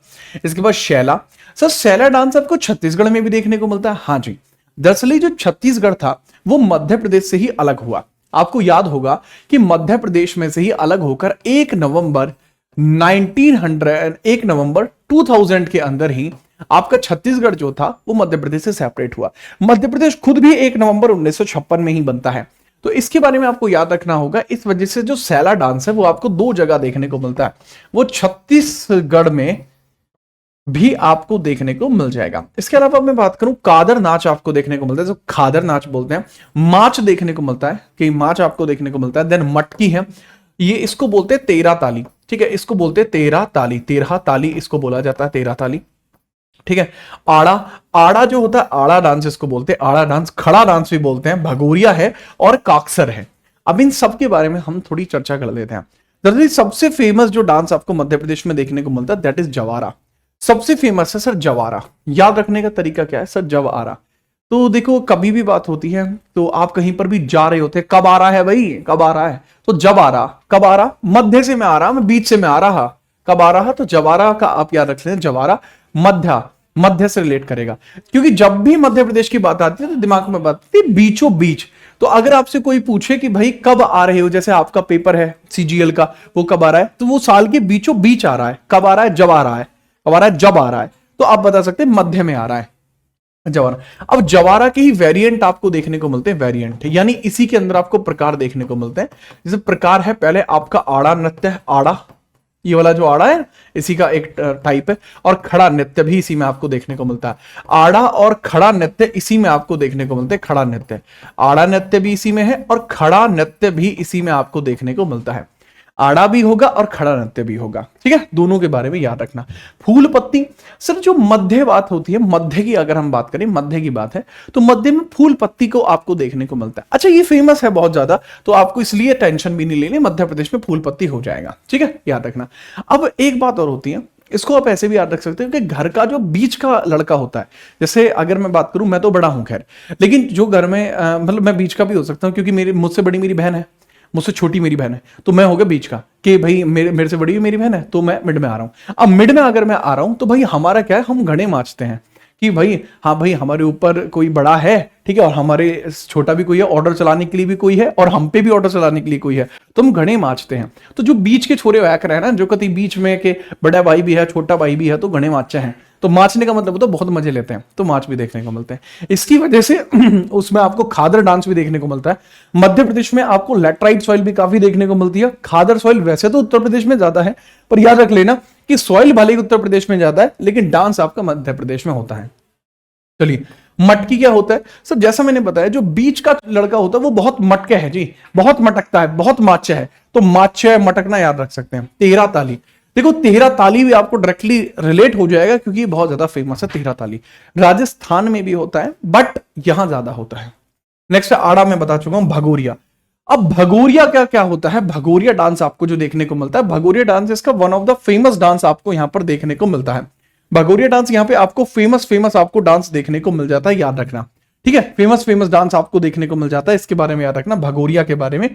A: इसके बाद शैला। सर शैला डांस आपको छत्तीसगढ़ में भी देखने को मिलता है। हाँ जी, दरअसल जो छत्तीसगढ़ था वो मध्य प्रदेश से ही अलग हुआ। आपको याद होगा कि मध्य प्रदेश में से ही अलग होकर 1 नवंबर 2000 के अंदर ही आपका छत्तीसगढ़ जो था वो मध्य प्रदेश से सेपरेट हुआ। मध्य प्रदेश खुद भी 1 नवंबर 1956 में ही बनता है, तो इसके बारे में आपको याद रखना होगा। इस वजह से जो सैला डांस है वो आपको 2 जगह देखने को मिलता है, वो छत्तीसगढ़ में भी आपको देखने को मिल जाएगा। इसके अलावा मैं बात करूं, कादर नाच आपको देखने को मिलता है, जो खादर नाच बोलते हैं। माच देखने को मिलता है, कि माच आपको देखने को मिलता है। देन मटकी है, ये इसको बोलते हैं 13 ताली, ठीक है, इसको बोलते हैं 13 ताली, 13 ताली इसको बोला जाता है, 13 ताली, ठीक है। आड़ा, आड़ा जो होता है आड़ा डांस इसको बोलते हैं, आड़ा डांस, खड़ा डांस भी बोलते हैं, भगोरिया है और काक्सर है। अब इन सब के बारे में हम थोड़ी चर्चा कर लेते हैं। दरअसल सबसे फेमस जो डांस आपको मध्य प्रदेश में देखने को मिलता है दैट इज जवारा। सबसे फेमस है सर जवारा। याद रखने का तरीका क्या है सर, जवारा। तो देखो कभी भी बात होती है तो आप कहीं पर भी जा रहे होते हैं, कब आ रहा है भाई, कब आ रहा है, तो जब आ रहा, कब आ रहा, मध्य से मैं आ रहा, मैं बीच से मैं आ रहा, कब आ रहा, तो जवारा का आप याद रख लें, जवारा मध्य, मध्य से रिलेट करेगा। क्योंकि जब भी मध्य प्रदेश की बात आती है तो दिमाग में बात आती है बीचों बीच। तो अगर आपसे कोई पूछे कि भाई कब आ रहे हो, जैसे आपका पेपर है सीजीएल का, वो कब आ रहा है, तो वो साल के बीचों बीच आ रहा है, कब आ रहा है, जब आ रहा है, कब आ रहा है, जब आ रहा है, तो आप बता सकते हैं मध्य में आ रहा है जवारा। अब जवारा के ही वेरिएंट आपको देखने को मिलते हैं, वेरिएंट यानी इसी के अंदर आपको प्रकार देखने को मिलते हैं। जैसे प्रकार है, पहले आपका आड़ा नृत्य है, आड़ा, ये वाला जो आड़ा है इसी का एक टाइप है, और खड़ा नृत्य भी इसी में आपको देखने को मिलता है। आड़ा और खड़ा नृत्य इसी में आपको देखने को मिलते हैं, खड़ा नृत्य, आड़ा नृत्य भी इसी में है और खड़ा नृत्य भी इसी में आपको देखने को मिलता है। आड़ा भी होगा और खड़ा नृत्य भी होगा, ठीक है, दोनों के बारे में याद रखना। फूल पत्ती, सर जो मध्य बात होती है, मध्य की अगर हम बात करें, मध्य की बात है तो मध्य में फूल पत्ती को आपको देखने को मिलता है। अच्छा ये फेमस है बहुत ज्यादा, तो आपको इसलिए टेंशन भी नहीं लेनी, मध्य प्रदेश में फूल पत्ती हो जाएगा, ठीक है, याद रखना। अब एक बात और होती है, इसको आप ऐसे भी याद रख सकते हो कि घर का जो बीच का लड़का होता है, जैसे अगर मैं बात करूं, मैं तो बड़ा हूं खैर, लेकिन जो घर में मतलब मैं बीच का भी हो सकता हूं, क्योंकि मेरी मुझसे बड़ी मेरी बहन है, मुझसे छोटी मेरी बहन है, तो मैं हो गया बीच का, कि भाई मेरे से बड़ी मेरी बहन है तो मैं मिड में आ रहा हूं। अब मिड में अगर मैं आ रहा हूं तो भाई हमारा क्या है, हम घड़े माचते हैं कि भाई हाँ भाई हमारे ऊपर कोई बड़ा है, ठीक है, और हमारे छोटा भी कोई है, ऑर्डर चलाने के लिए भी कोई है, और हम पे भी ऑर्डर चलाने के लिए कोई है, तो हम घड़े माचते हैं। तो जो बीच के छोरे वैक रहे ना, जो कभी बीच में के बड़ा भाई भी है, छोटा भाई भी है, तो घड़े माचे हैं, तो माचने का मतलब तो बहुत मजे लेते हैं, तो माच भी देखने को मिलते हैं। इसकी वजह से उसमें आपको खादर डांस भी देखने को मिलता है। मध्य प्रदेश में आपको लैटराइट सॉइल भी काफी देखने को मिलती है। खादर सॉइल वैसे तो उत्तर प्रदेश में ज्यादा है, पर याद रख लेना कि सॉइल भले ही उत्तर प्रदेश में ज्यादा है, लेकिन डांस आपका मध्य प्रदेश में होता है। चलिए, मटकी क्या होता है सर, जैसा मैंने बताया, जो बीच का लड़का होता है वो बहुत मटके है जी, बहुत मटकता है, बहुत माचे है, तो माचे मटकना याद रख सकते हैं। 13 ताली, देखो 13 ताली भी आपको डायरेक्टली रिलेट हो जाएगा, क्योंकि बहुत ज्यादा फेमस है 13 ताली। राजस्थान में भी होता है बट यहां ज्यादा होता है। नेक्स्ट आड़ा में बता चुका हूं, भगोरिया। अब भगोरिया क्या क्या होता है, भगोरिया डांस आपको जो देखने को मिलता है, भगोरिया डांस इसका one of the famous dance आपको यहां पर देखने को मिलता है। भगोरिया डांस यहां पे आपको फेमस आपको डांस देखने को मिल जाता है, याद रखना, ठीक है, फेमस डांस आपको देखने को मिल जाता है। इसके बारे में याद रखना, भगोरिया के बारे में,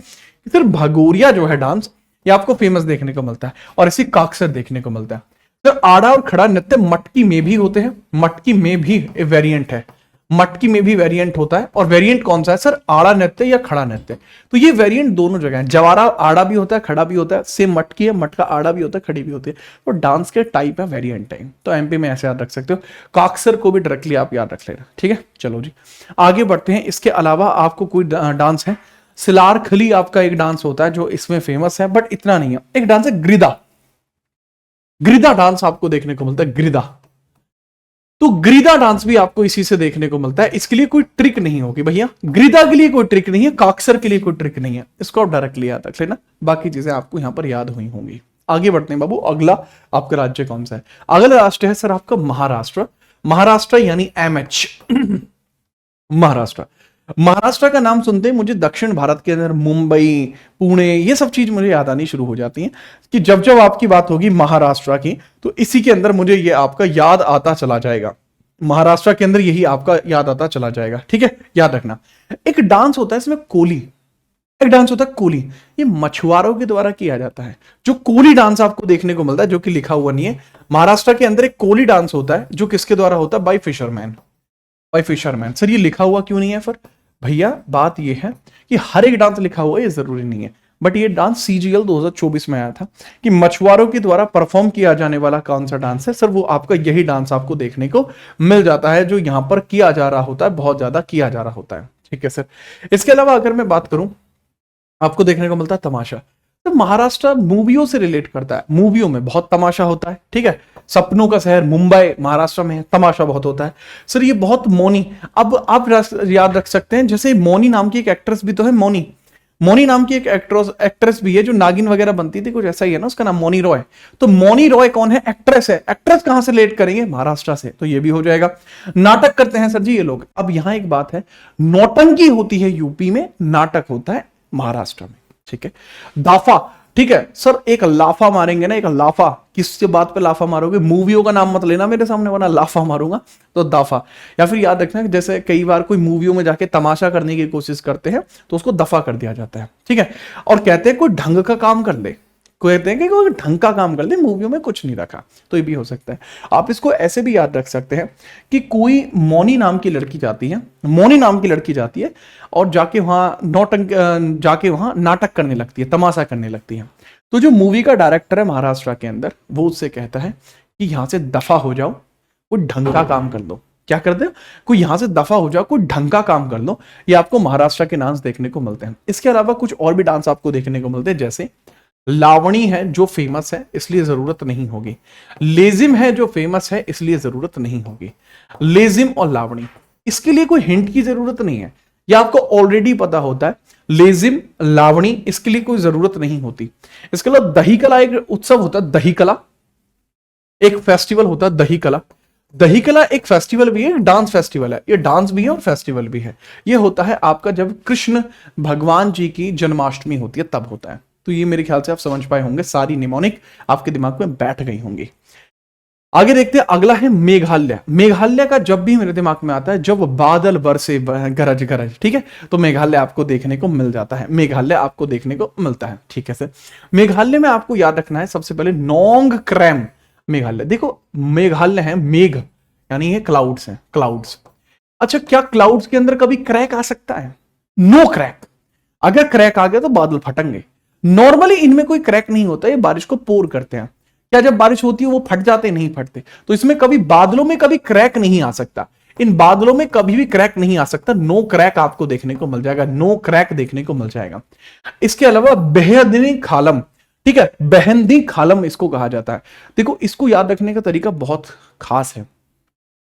A: सिर्फ भगोरिया जो है डांस ये आपको फेमस देखने को मिलता है, और इसी काक्सर देखने को मिलता है। तो आड़ा और खड़ा नृत्य मटकी में भी होते हैं, मटकी में भी वेरिएंट है, मटकी में भी वेरिएंट होता है। और वेरिएंट कौन सा है सर, आड़ा नृत्य या खड़ा नृत्य, तो ये वेरिएंट दोनों जगह है। जवारा आड़ा भी होता है, खड़ा भी होता है, सेम मटकी है, मटका आड़ा भी होता है, खड़ी भी होती है, तो डांस के टाइप है, वेरिएंट है। तो एमपी में ऐसे याद रख सकते हो, काक्सर को भी डायरेक्टली आप याद रख लेना, ठीक है। चलो जी आगे बढ़ते हैं। इसके अलावा आपको कोई डांस है, सिलार खली आपका एक डांस होता है जो इसमें फेमस है, बट इतना नहीं है। एक डांस है गिरिदा, गिरिदा डांस आपको देखने को मिलता है, गिरिदा, तो गिरिदा डांस भी आपको इसी से देखने को मिलता है। इसके लिए कोई ट्रिक नहीं होगी भैया, गिरिदा के लिए कोई ट्रिक नहीं है, काक्सर के लिए कोई ट्रिक नहीं है, इसको आप डायरेक्टली याद रख लेना, बाकी चीजें आपको यहां पर याद हुई होंगी। आगे बढ़ते हैं बाबू, अगला आपका राज्य कौन सा है, अगला राष्ट्र है सर आपका महाराष्ट्र। महाराष्ट्र यानी MH महाराष्ट्र। महाराष्ट्र का नाम सुनते ही मुझे दक्षिण भारत के अंदर मुंबई, पुणे, ये सब चीज मुझे याद आनी शुरू हो जाती हैं, कि जब जब आपकी बात होगी महाराष्ट्र की तो इसी के अंदर मुझे ये आपका याद आता चला जाएगा। महाराष्ट्र के अंदर यही आपका याद आता चला जाएगा। ठीक है, याद रखना। एक डांस होता है इसमें कोली, एक डांस होता है कोली, ये मछुआरों के द्वारा किया जाता है। जो कोली डांस आपको देखने को मिलता है, जो कि लिखा हुआ नहीं है, महाराष्ट्र के अंदर एक कोली डांस होता है जो किसके द्वारा होता है, by fisherman, by fisherman. Sir ये लिखा हुआ क्यों नहीं है? फिर भैया बात ये है कि हर एक डांस लिखा हुआ है ये जरूरी नहीं है, बट ये डांस सीजीएल 2024 में आया था कि मछुआरों के द्वारा परफॉर्म किया जाने वाला कौन सा डांस है। सर वो आपका यही डांस आपको देखने को मिल जाता है जो यहां पर किया जा रहा होता है, बहुत ज्यादा किया जा रहा होता है। ठीक है सर। इसके अलावा अगर मैं बात करूं, आपको देखने को मिलता है तमाशा। तो महाराष्ट्र मूवियों से रिलेट करता है, मूवियों में बहुत तमाशा होता है। ठीक है, सपनों का शहर मुंबई महाराष्ट्र में है, तमाशा बहुत होता है। सर ये बहुत मौनी, अब आप याद रख सकते हैं, जैसे मौनी नाम की एक एक्ट्रेस भी तो है, मौनी, मौनी नाम की एक एक्ट्रेस भी है जो नागिन वगैरह बनती थी, कुछ ऐसा ही है ना, उसका नाम मौनी रॉय। तो मौनी रॉय कौन है? एक्ट्रेस है। एक्ट्रेस कहां से रिलेट करेंगे? महाराष्ट्र से, तो ये भी हो जाएगा। नाटक करते हैं सर जी ये लोग। अब यहां एक बात है, नौटंकी होती है यूपी में, नाटक होता है महाराष्ट्र में। ठीक है, दाफा, ठीक है सर, एक लाफा मारेंगे ना, एक लाफा, किस बात पे लाफा मारोगे? मूवियों का नाम मत लेना मेरे सामने, वरना लाफा मारूंगा। तो दाफा, या फिर याद रखना जैसे कई बार कोई मूवियों में जाके तमाशा करने की कोशिश करते हैं तो उसको दफा कर दिया जाता है। ठीक है, और कहते हैं कोई ढंग का काम कर ले, कहते हैं कि कोई ढंग का काम कर ले, मूवियों में कुछ नहीं रखा, तो ये भी हो सकता है। आप इसको ऐसे भी याद रख सकते हैं कि कोई मौनी नाम की लड़की जाती है, मौनी नाम की लड़की जाती है और जाके वहां नाटक करने लगती है, तमाशा करने लगती है। तो जो मूवी का डायरेक्टर है महाराष्ट्र के अंदर, वो उससे कहता है कि यहां से दफा हो जाओ, कोई ढंग का काम कर लो। क्या करते हो? कोई यहां से दफा हो जाओ, कोई ढंग का काम कर लो। ये आपको महाराष्ट्र के डांस देखने को मिलते हैं। इसके अलावा कुछ और भी डांस आपको देखने को मिलते हैं, जैसे लावणी है जो फेमस है इसलिए जरूरत नहीं होगी, लेजिम है जो फेमस है इसलिए जरूरत नहीं होगी। लेजिम और लावणी, इसके लिए कोई हिंट की जरूरत नहीं है, यह आपको ऑलरेडी पता होता है। लेजिम, लावणी, इसके लिए कोई जरूरत नहीं होती। इसके अलावा दही कला एक उत्सव होता है, दही कला एक फेस्टिवल होता है, दही कला। दही कला एक फेस्टिवल भी है, डांस फेस्टिवल है, ये डांस भी है और फेस्टिवल भी है। ये होता है आपका जब कृष्ण भगवान जी की जन्माष्टमी होती है तब होता है। तो ये मेरे ख्याल से आप समझ पाए होंगे, सारी निमोनिक आपके दिमाग में बैठ गई होंगी। आगे देखते हैं, अगला है मेघालय। मेघालय का जब भी मेरे दिमाग में आता है जब बादल बरसे गरज गरज, ठीक है, तो मेघालय आपको देखने को मिल जाता है, मेघालय आपको देखने को मिलता है। ठीक है सर, मेघालय में आपको याद रखना है सबसे पहले नोंग क्रैम। मेघालय देखो, मेघालय है, मेघ यानी ये क्लाउड्स हैं, क्लाउड्स। अच्छा, क्या क्लाउड्स के अंदर कभी क्रैक आ सकता है? No crack. अगर क्रैक आ गया तो बादल फटेंगे। नॉर्मली इनमें कोई क्रैक नहीं होता, ये बारिश को पोर करते हैं। क्या जब बारिश होती है वो फट जाते? नहीं फटते। तो इसमें कभी बादलों में कभी क्रैक नहीं आ सकता, इन बादलों में कभी भी क्रैक नहीं आ सकता। नो क्रैक आपको देखने को मिल जाएगा, नो क्रैक देखने को मिल जाएगा। इसके अलावा बेहदनी खालम, ठीक है, बेहंदी खालम इसको कहा जाता है। देखो इसको याद रखने का तरीका बहुत खास है।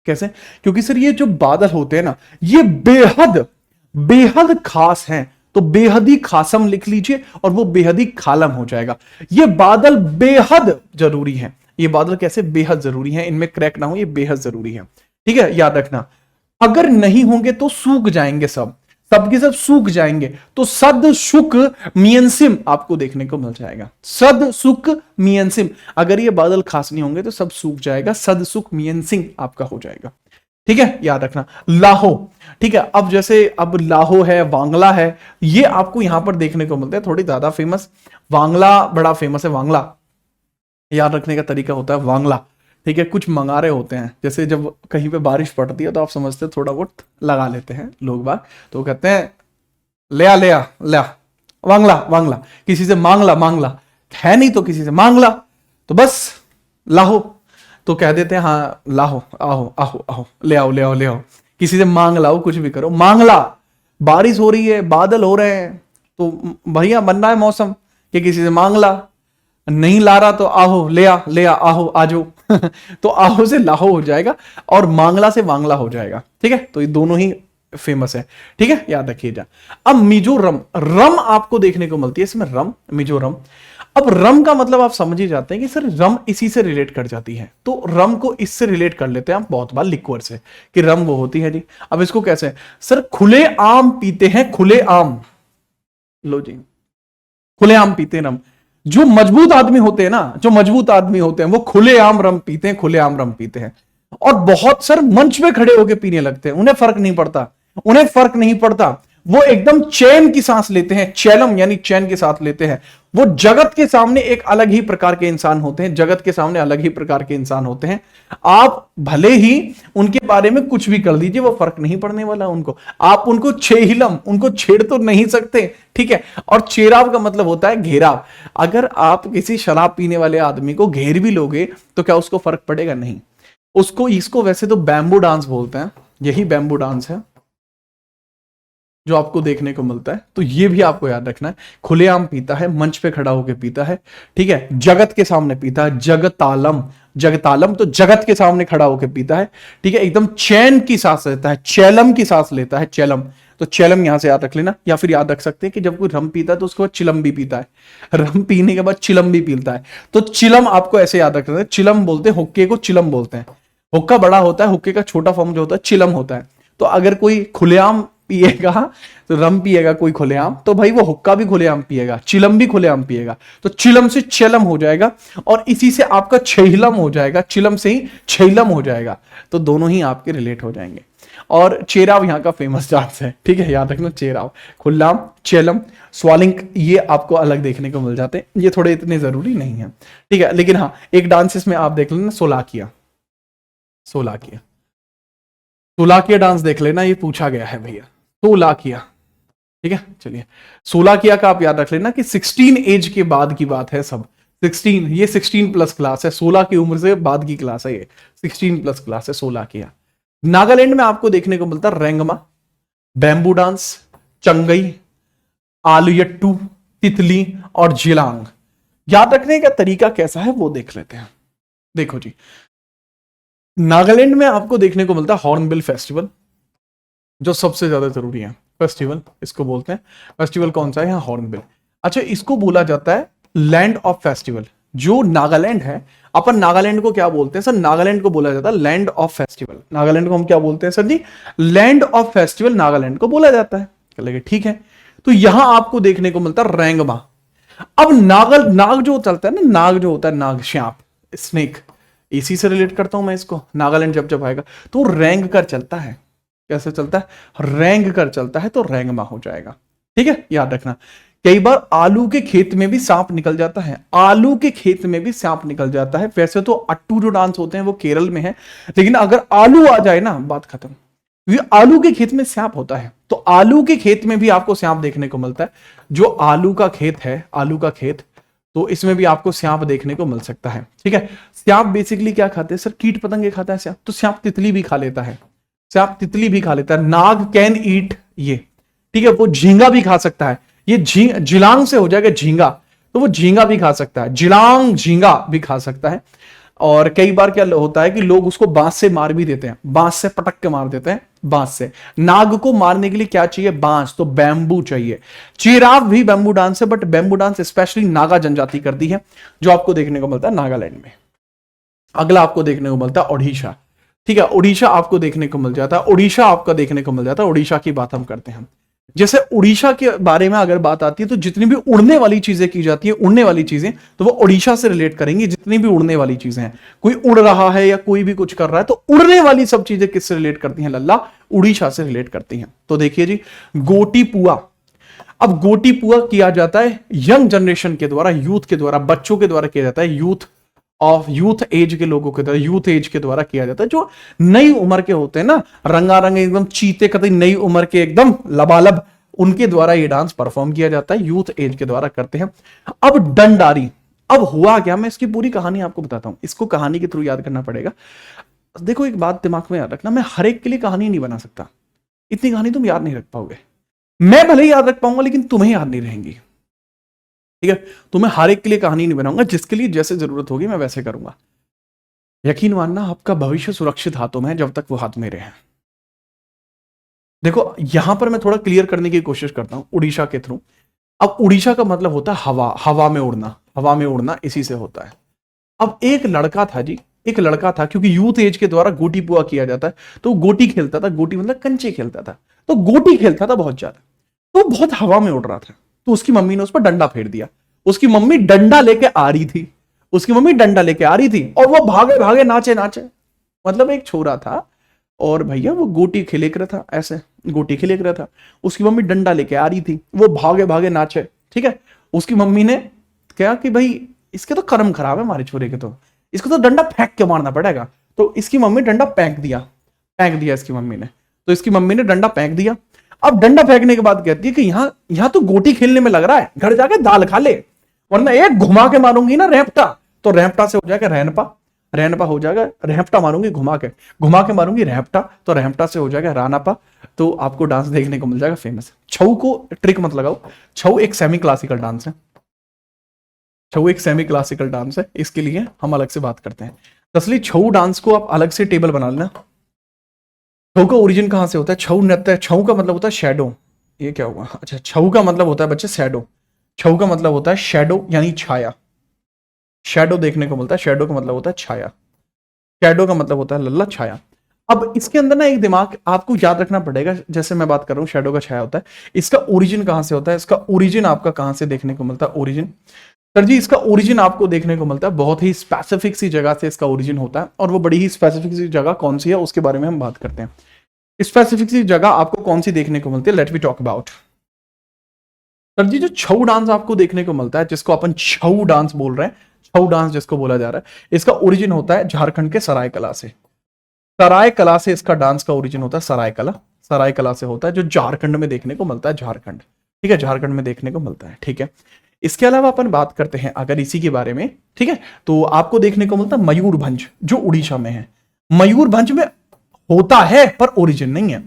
A: कैसे? क्योंकि सर ये जो बादल होते हैं ना, ये बेहद बेहद खास हैं, तो बेहदी खासम लिख लीजिए और वो बेहदी खालम हो जाएगा। ये बादल बेहद जरूरी है। ये बादल कैसे बेहद जरूरी है, इनमें क्रैक ना हो, ये बेहद जरूरी है। ठीक है, याद रखना। अगर नहीं होंगे तो सूख जाएंगे, सबके सब सूख जाएंगे। तो सद शुक मियंसिम आपको देखने को मिल जाएगा, सद सुक मियंसिम। अगर ये बादल खास नहीं होंगे तो सब सूख जाएगा, सद सुक मियंसिंग आपका हो जाएगा। ठीक है, याद रखना। लाहो, ठीक है, अब जैसे अब लाहो है, वांगला है, ये आपको यहां पर देखने को मिलते हैं, थोड़ी ज्यादा फेमस। वांगला बड़ा फेमस है, वांगला याद रखने का तरीका होता है वांगला। ठीक है, कुछ मंगारे होते हैं, जैसे जब कहीं पे बारिश पड़ती है तो आप समझते हैं थोड़ा बहुत लगा लेते हैं लोग बाग, तो कहते हैं ले आ वांगला वांगला, किसी से मांगला, मांगला है नहीं तो किसी से मांगला, तो बस लाहो तो कह देते हैं हाँ लाहो, आओ आओ आओ, ले आओ ले आओ ले आओ, किसी से मांग लाओ, कुछ भी करो, मांगला। बारिश हो रही है, बादल हो रहे हैं, तो भैया बन रहा है मौसम कि किसी से मांग ला, नहीं ला रहा तो आहो ले आ आहो आजो तो आहो से लाहो हो जाएगा और मांगला से वांगला हो जाएगा। ठीक है, तो ये दोनों ही फेमस है। ठीक है, याद रखिएगा। अब मिजोरम, रम आपको देखने को मिलती है इसमें, रम, मिजोरम। अब रम का मतलब आप समझ ही जाते हैं कि सर रम इसी से रिलेट कर जाती है, तो रम को इससे रिलेट कर लेते हैं आप बहुत बार लिक्वर से, कि रम वो होती है जी। अब इसको कैसे? सर खुले आम पीते हैं, खुले आम, लो जी, खुले आम पीते हैं रम। जो मजबूत आदमी होते हैं ना, जो मजबूत आदमी होते हैं वो खुले आम रम पीते हैं, खुले आम रम पीते हैं। और बहुत सर मंच पे खड़े होकर पीने लगते हैं, उन्हें फर्क नहीं पड़ता, उन्हें फर्क नहीं पड़ता। वो एकदम चैन की सांस लेते हैं, चैलम यानी चैन के साथ लेते हैं। वो जगत के सामने एक अलग ही प्रकार के इंसान होते हैं, जगत के सामने अलग ही प्रकार के इंसान होते हैं। आप भले ही उनके बारे में कुछ भी कर दीजिए, वो फर्क नहीं पड़ने वाला उनको। आप उनको छेहिलम, उनको छेड़ तो नहीं सकते, ठीक है। और चेराव का मतलब होता है घेराव। अगर आप किसी शराब पीने वाले आदमी को घेर भी लोगे तो क्या उसको फर्क पड़ेगा? नहीं। उसको, इसको वैसे तो बैम्बू डांस बोलते हैं, यही बैम्बू डांस है जो आपको देखने को मिलता है। तो ये भी आपको याद रखना है। खुलेआम पीता है, मंच पे खड़ा होकर पीता है, ठीक है, जगत के सामने पीता है, जगतालम, जगतालम तो जगत के सामने खड़ा होकर पीता है, ठीक है, एकदम चैन की सांस लेता है, चैलम की सांस लेता है, चैलम। तो चैलम यहां से याद रख लेना, या फिर याद रख सकते हैं कि जब कोई रम पीता है तो उसके बाद चिलम भी पीता है, रम पीने के बाद चिलम भी पीता है। तो चिलम आपको ऐसे याद रखना है, चिलम बोलते हैं, हुक्के को चिलम बोलते हैं। हुक्का बड़ा होता है, हुक्के का छोटा फॉर्म जो होता है चिलम होता है। तो अगर कोई खुलेआम पिएगा, तो रम पिएगा कोई खुलेआम, तो भाई वो हुक्का भी खुलेआम पिएगा, चिलम भी खुलेआम पिएगा। तो चिलम से चलम हो जाएगा, और इसी से आपका छैलम हो जाएगा, चिलम से ही छैलम हो जाएगा। तो दोनों ही आपके रिलेट हो जाएंगे। और चेराव यहाँ का फेमस डांस है, ठीक है, याद रखना। चेराव, खुल्लाम, चेलम, स्वालिंक, ये आपको अलग देखने को मिल जाते हैं, ये थोड़े इतने जरूरी नहीं है, ठीक है। लेकिन हाँ, एक डांस इसमें आप देख लेना, सोलाकिया। सोलाकिया, सोलाकिया डांस देख लेना, ये पूछा गया है भैया, सोलाकिया, ठीक है। चलिए, सोलाकिया का आप याद रख लेना कि 16 एज के बाद की बात है सब। 16, ये 16 प्लस क्लास है, 16 की उम्र से बाद की क्लास है ये, 16 प्लस क्लास है सोलाकिया। नागालैंड में आपको देखने को मिलता है रेंगमा, बैम्बू डांस, चंगई, आलुयट्टू, तितली और जिलांग। याद रखने का तरीका कैसा है वो देख लेते हैं। देखो जी, नागालैंड में आपको देखने को मिलता है हॉर्नबिल फेस्टिवल, जो सबसे ज्यादा जरूरी है। फेस्टिवल इसको बोलते हैं, फेस्टिवल कौन सा है यहाँ? हॉर्नबिल। अच्छा, इसको बोला जाता है लैंड ऑफ फेस्टिवल। जो नागालैंड है, अपन नागालैंड को क्या बोलते हैं सर? नागालैंड को बोला जाता है लैंड ऑफ फेस्टिवल। नागालैंड को हम क्या बोलते हैं sir ji? Land of festival Nagaland को बोला जाता है। चलिए ठीक है, तो यहां आपको देखने को मिलता है रेंगमा। अब नाग जो चलता है ना, नाग जो होता है, नाग, सांप, स्नेक, इसी से रिलेट करता हूं मैं इसको। नागालैंड जब जब आएगा तो रेंग कर चलता है। कैसे चलता है? रेंग कर चलता है, तो रेंगमा हो जाएगा, ठीक है, याद रखना। कई बार आलू के खेत में भी सांप निकल जाता है, आलू के खेत में भी सांप निकल जाता है। वैसे तो अट्टू जो डांस होते हैं वो केरल में है, लेकिन अगर आलू आ जाए ना, बात खत्म। आलू के खेत में सांप होता है, तो आलू के खेत में भी आपको सांप देखने को मिलता है। जो आलू का खेत है, आलू का खेत, तो इसमें भी आपको सांप देखने को मिल सकता है, ठीक है। सांप बेसिकली क्या खाते हैं सर? कीट पतंगे खाता है सांप, तो सांप तितली भी खा लेता है, सांप तितली भी खा लेता है। नाग कैन ईट ये, ठीक है, वो झींगा भी खा सकता है। ये जिलांग से हो जाएगा झींगा, तो वो झींगा भी खा सकता है, जिलांग झींगा भी खा सकता है। और कई बार क्या होता है कि लोग उसको बांस से मार भी देते हैं, बांस से पटक के मार देते हैं, बांस से। नाग को मारने के लिए क्या चाहिए? बांस, तो बैम्बू चाहिए। चिराव भी बैम्बू डांस है, but bamboo dance specially Naga जनजाति करती है, जो आपको देखने को मिलता है नागालैंड में। अगला आपको देखने को मिलता है ओडिशा, ठीक है, उड़ीसा आपको देखने को मिल जाता है, उड़ीसा आपका देखने को मिल जाता है। उड़ीसा की बात हम करते हैं। जैसे उड़ीसा के बारे में अगर बात आती है, तो जितनी भी उड़ने वाली चीजें की जाती है, उड़ने वाली चीजें, तो वो उड़ीसा से रिलेट करेंगे। जितनी भी उड़ने वाली चीजें हैं, कोई उड़ रहा है या कोई भी कुछ कर रहा है, तो उड़ने वाली सब चीजें किससे रिलेट करती हैं? लल्ला, उड़ीसा से रिलेट करती हैं। तो देखिए जी, गोटी पुआ। अब गोटी पुआ किया जाता है यंग जनरेशन के द्वारा, यूथ के द्वारा, बच्चों के द्वारा किया जाता है, यूथ एज के लोगों के द्वारा, यूथ एज के द्वारा किया जाता है। जो नई उम्र के होते हैं ना, रंगारंग एकदम चीते कतई नई उम्र के एकदम लबालब, उनके द्वारा ये डांस परफॉर्म किया जाता है, यूथ एज के द्वारा करते हैं। अब डंडारी, अब हुआ क्या, मैं इसकी पूरी कहानी आपको बताता हूं, इसको कहानी के थ्रू याद करना पड़ेगा। देखो एक बात दिमाग में याद रखना, मैं हर एक के लिए कहानी नहीं बना सकता, इतनी कहानी तुम याद नहीं रख पाओगे। मैं भले ही याद रख पाऊंगा, लेकिन तुम्हें याद नहीं रहेंगी, ठीक है। तो मैं हर एक के लिए कहानी नहीं बनाऊंगा, जिसके लिए जैसे जरूरत होगी मैं वैसे करूंगा। यकीन मानना, आपका भविष्य सुरक्षित हाथों में है जब तक वो हाथ मेरे हैं। देखो यहां पर मैं थोड़ा क्लियर करने की कोशिश करता हूं उड़ीसा के थ्रू। अब उड़ीसा का मतलब होता है हवा, हवा में उड़ना, हवा में उड़ना इसी से होता है। अब एक लड़का था जी, एक लड़का था, क्योंकि यूथ एज के द्वारा गोटी पुआ किया जाता है, तो गोटी खेलता था, गोटी मतलब कंचे खेलता था, तो गोटी खेलता था बहुत ज्यादा, तो बहुत हवा में उड़ रहा था। तो उसकी मम्मी ने उस पर डंडा फेर दिया। उसकी मम्मी डंडा लेके आ रही थी, उसकी मम्मी डंडा लेके आ रही थी, और वो भागे भागे नाचे नाचे, मतलब एक छोरा था और भैया वो गोटी खेलेक रहा था, ऐसे गोटी खेलेक रहा था, उसकी मम्मी डंडा लेके आ रही थी, वो भागे भागे नाचे, ठीक है। उसकी मम्मी ने कहा कि भाई इसके तो कर्म खराब है हमारे छोरे के, तो इसको तो डंडा फेंक के मारना पड़ेगा। तो इसकी मम्मी डंडा फेंक दिया इसकी मम्मी ने। तो इसकी मम्मी ने डंडा फेंक दिया। अब डंडा फेंकने के बाद कहती है कि यहाँ तो गोटी खेलने में लग रहा है, घर जाके दाल खा ले, वरना एक घुमा के मारूंगी ना रेपटा, तो रेपटा से हो जाएगा रैनपा, रैनपा हो जाएगा, रेपटा मारूंगी घुमा के मारूंगी रेपटा, तो रेपटा से हो जाएगा रानापा। तो आपको डांस देखने को मिल जाएगा फेमस। छऊ को ट्रिक मत लगाओ, छऊ एक सेमी क्लासिकल डांस है, छऊ एक सेमी क्लासिकल डांस है, इसके लिए हम अलग से बात करते हैं। असली छऊ डांस को आप अलग से टेबल बना लेना। छऊ का ओरिजिन कहां से होता है? छऊ नृत्य, छऊ का मतलब होता है शैडो। ये क्या हुआ? अच्छा, छऊ का मतलब होता है बच्चे शैडो, छऊ का मतलब होता है शैडो यानी छाया, शैडो देखने को मिलता है, शैडो का मतलब होता है छाया, शैडो का मतलब होता है लल्ला छाया। अब इसके अंदर ना एक दिमाग आपको याद रखना पड़ेगा, जैसे मैं बात कर रहा हूं शैडो का छाया होता है, इसका ओरिजिन कहां से होता है? इसका ओरिजिन आपका कहां से देखने को मिलता है? ओरिजिन सर जी, इसका ओरिजिन आपको देखने को मिलता है बहुत ही स्पेसिफिक सी जगह से इसका ओरिजिन होता है, और वो बड़ी ही स्पेसिफिक सी जगह कौन सी है उसके बारे में हम बात करते हैं। स्पेसिफिक सी जगह आपको कौन सी देखने को मिलती है? Let me talk about. Sir ji, जो छऊ डांस आपको देखने को मिलता है, जिसको अपन छऊ डांस बोल रहे हैं, छऊ डांस जिसको बोला जा रहा है, इसका ओरिजिन होता है झारखंड के सरायकला से। सरायकला से इसका डांस का ओरिजिन होता है, सरायकला, सरायकला से होता है, जो झारखंड में देखने को मिलता है, झारखंड, ठीक है, झारखंड में देखने को मिलता है, ठीक है। इसके अलावा अपन बात करते हैं अगर इसी के बारे में, ठीक है, तो आपको देखने को मिलता है मयूरभंज, जो उड़ीसा में है। मयूरभंज में होता है पर ओरिजिन नहीं है।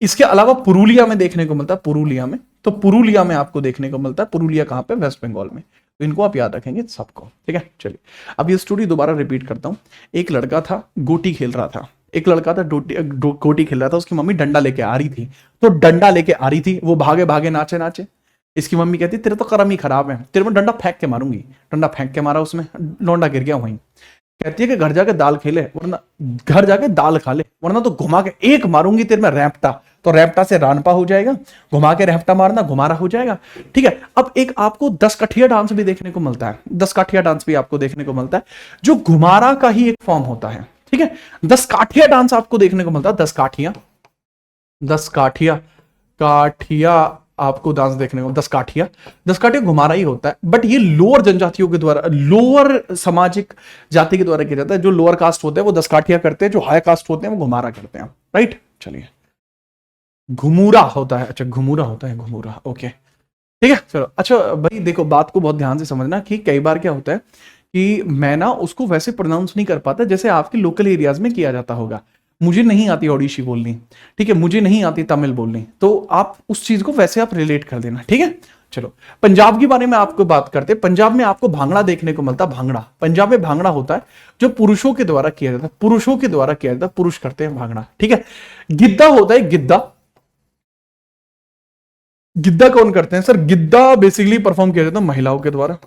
A: इसके अलावा पुरुलिया में देखने को मिलता है, पुरुलिया में, तो पुरुलिया में आपको देखने को मिलता है। पुरुलिया कहां पे? वेस्ट बंगाल में। तो इनको आप याद रखेंगे सबको, ठीक है। चलिए अब ये स्टोरी दोबारा रिपीट करता हूं। एक लड़का था, गोटी खेल रहा था, एक लड़का था गोटी खेल रहा था, उसकी मम्मी डंडा लेके आ रही थी, तो डंडा लेके आ रही थी, वो भागे भागे नाचे नाचे। इसकी मम्मी कहती तेरे तो कर्म ही खराब है, तेरे में डंडा फेंक के मारूंगी। डंडा फेंक के मारा, उसमें लौंडा गिर गया वहीं। कहती है कि घर जाके दाल खेले, वरना घर जाके दाल खा ले, वरना तो घुमा के एक मारूंगी तेरे में रैपटा, तो रैपटा से रानपा हो जाएगा, घुमा के रैपटा मारना, घुमारा हो जाएगा, ठीक है। अब एक आपको 10 काठिया डांस भी देखने को मिलता है, 10 काठिया डांस भी आपको देखने को मिलता है, जो घुमारा का ही एक फॉर्म होता है, ठीक है। 10 काठिया डांस आपको देखने को मिलता है, 10 काठिया, 10 काठिया, काठिया आपको डांस देखने को, 10 काठिया, 10 काठिया घुमारा ही होता है, बट ये लोअर जनजातियों के द्वारा, लोअर सामाजिक जाति के द्वारा किया जाता है। जो लोअर कास्ट होते हैं वो 10 काठिया करते हैं, जो हाई कास्ट होते हैं वो घुमारा करते हैं, राइट। चलिए, घुमूरा होता है, अच्छा घुमूरा होता है, घुमूरा, ओके, ठीक है। चलो, अच्छा भाई देखो, बात को बहुत ध्यान से समझना कि कई बार क्या होता है कि मैं ना उसको वैसे प्रोनाउंस नहीं कर पाता जैसे आपके लोकल एरियाज में किया जाता होगा। मुझे नहीं आती ओडिशी बोलनी, ठीक है, मुझे नहीं आती तमिल बोलनी, तो आप उस चीज को वैसे आप रिलेट कर देना, ठीक है। चलो, पंजाब के बारे में आपको बात करते हैं। पंजाब में आपको भांगड़ा देखने को मिलता है, भांगड़ा, पंजाब में भांगड़ा होता है जो पुरुषों के द्वारा किया जाता है, पुरुषों के द्वारा किया जाता है, पुरुष करते हैं भांगड़ा, ठीक है। गिद्दा होता है, गिद्दा, गिद्दा कौन करते हैं सर? गिद्दा बेसिकली परफॉर्म किया जाता है महिलाओं के द्वारा।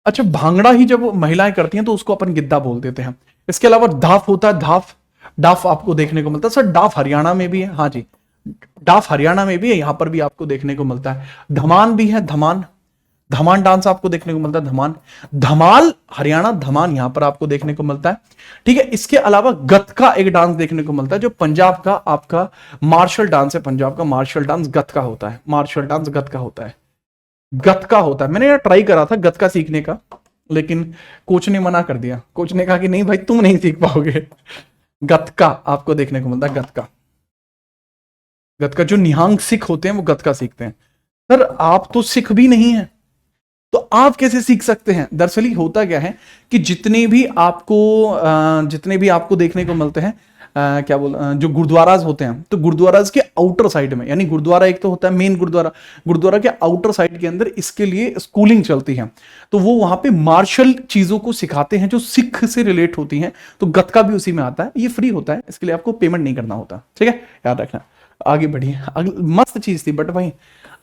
A: अच्छा, भांगड़ा ही जब महिलाएं करती हैं तो उसको अपन गिद्दा बोल देते हैं। इसके अलावा डाफ होता है, डाफ, डाफ आपको देखने को मिलता है सर। डाफ हरियाणा में भी है, हाँ जी, डाफ हरियाणा में भी है, यहां पर भी आपको देखने को मिलता है। धमान भी है, धमान, धमान डांस आपको देखने को मिलता है, धमान, धमाल हरियाणा, धमान यहां पर आपको देखने को मिलता है, ठीक है। इसके अलावा गतका एक डांस देखने को मिलता है, जो पंजाब का आपका मार्शल डांस है, पंजाब का मार्शल डांस गतका होता है, मार्शल डांस गतका होता है, गतका होता है। मैंने यार ट्राई करा था गतका सीखने का, लेकिन कोच ने मना कर दिया, कोच ने कहा कि नहीं भाई तुम नहीं सीख पाओगे। गतका आपको देखने को मिलता है, गतका, गतका, जो निहंग सिख होते हैं वो गतका सीखते हैं। सर आप तो सिख भी नहीं है, तो आप कैसे सीख सकते हैं? दरअसल होता क्या है कि जितने भी आपको देखने को मिलते हैं, क्या बोल, जो गुरुद्वाराज होते हैं, तो गुरुद्वाराज के आउटर साइड में, यानी गुरुद्वारा एक तो होता है मेन गुरुद्वारा, गुरुद्वारा के आउटर साइड के अंदर इसके लिए स्कूलिंग चलती है, तो वो वहां पे मार्शल चीजों को सिखाते हैं जो सिख से रिलेट होती हैं, तो गतका भी उसी में आता है। ये फ्री होता है, इसके लिए आपको पेमेंट नहीं करना होता, ठीक है, याद रखना। आगे बढ़िए, मस्त चीज थी। बट भाई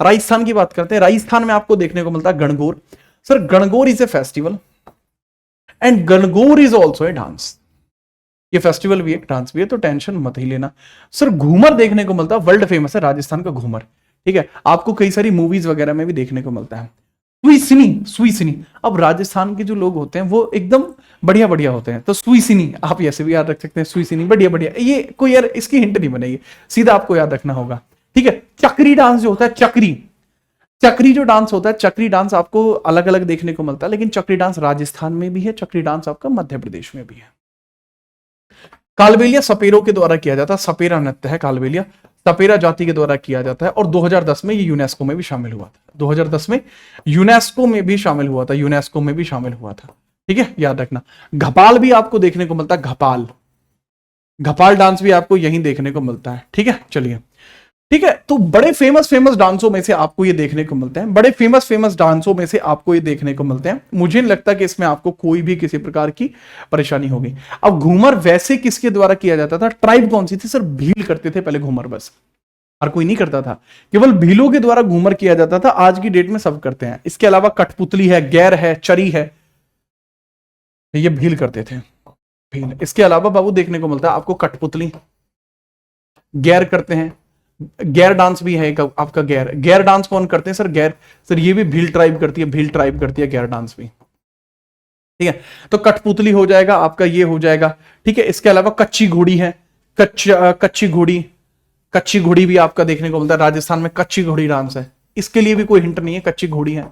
A: राजस्थान की बात करते हैं। राजस्थान में आपको देखने को मिलता है Gangaur. Sir Gangaur is a festival and Gangaur is also a dance. ये फेस्टिवल भी है, डांस भी है, तो टेंशन मत ही लेना। सर घूमर देखने को मिलता है, वर्ल्ड फेमस है राजस्थान का घूमर, ठीक है, आपको कई सारी मूवीज वगैरह में भी देखने को मिलता है। सुईसिनी, सुईसिनी। अब राजस्थान के जो लोग होते हैं वो एकदम बढ़िया बढ़िया होते हैं, तो सुईसिनी आप ऐसे भी याद रख सकते हैं, सुईसिनी बढ़िया बढ़िया। ये कोई यार इसकी हिंट नहीं बनेगी, सीधा आपको याद रखना होगा, ठीक है। चक्री डांस जो होता है, चक्री, चक्री जो डांस होता है, चक्री डांस आपको अलग अलग देखने को मिलता है, लेकिन चक्री डांस राजस्थान में भी है, चक्री डांस आपका मध्य प्रदेश में भी है। कालबेलिया सपेरों के द्वारा किया जाता है, सपेरा नृत्य है कालबेलिया, सपेरा जाति के द्वारा किया जाता है, और 2010 में ये यूनेस्को में भी शामिल हुआ था, 2010 में यूनेस्को में भी शामिल हुआ था, यूनेस्को में भी शामिल हुआ था, ठीक है, याद रखना। घपाल भी आपको देखने को मिलता है, घपाल, घपाल डांस भी आपको यहीं देखने को मिलता है, ठीक है। चलिए, ठीक है, तो बड़े फेमस फेमस डांसों में से आपको ये देखने को मिलते हैं, बड़े फेमस फेमस डांसों में से आपको ये देखने को मिलते हैं। मुझे नहीं लगता कि इसमें आपको कोई भी किसी प्रकार की परेशानी होगी। अब घूमर वैसे किसके द्वारा किया जाता था, ट्राइब कौन सी थी सर, भील करते थे पहले घूमर, बस हर कोई नहीं करता था, केवल भीलों के द्वारा घूमर किया जाता था। आज की डेट में सब करते हैं। इसके अलावा कठपुतली है, गैर है, चरी है, ये भील करते थे, भील। इसके अलावा बाबू देखने को मिलता है आपको कठपुतली, गैर करते हैं, गैर डांस भी है एक आपका, गैर, गैर डांस कौन करते हैं सर, गैर, सर ये भी भील ट्राइब करती है, भील ट्राइब करती है गैर डांस भी, ठीक है। तो कठपुतली हो जाएगा आपका, ये हो जाएगा, ठीक है। इसके अलावा कच्ची घोड़ी है, कच्ची घोड़ी, कच्ची घोड़ी भी आपका देखने को मिलता है राजस्थान में, कच्ची घोड़ी डांस है। इसके लिए भी कोई हिंट नहीं है, कच्ची घोड़ी है,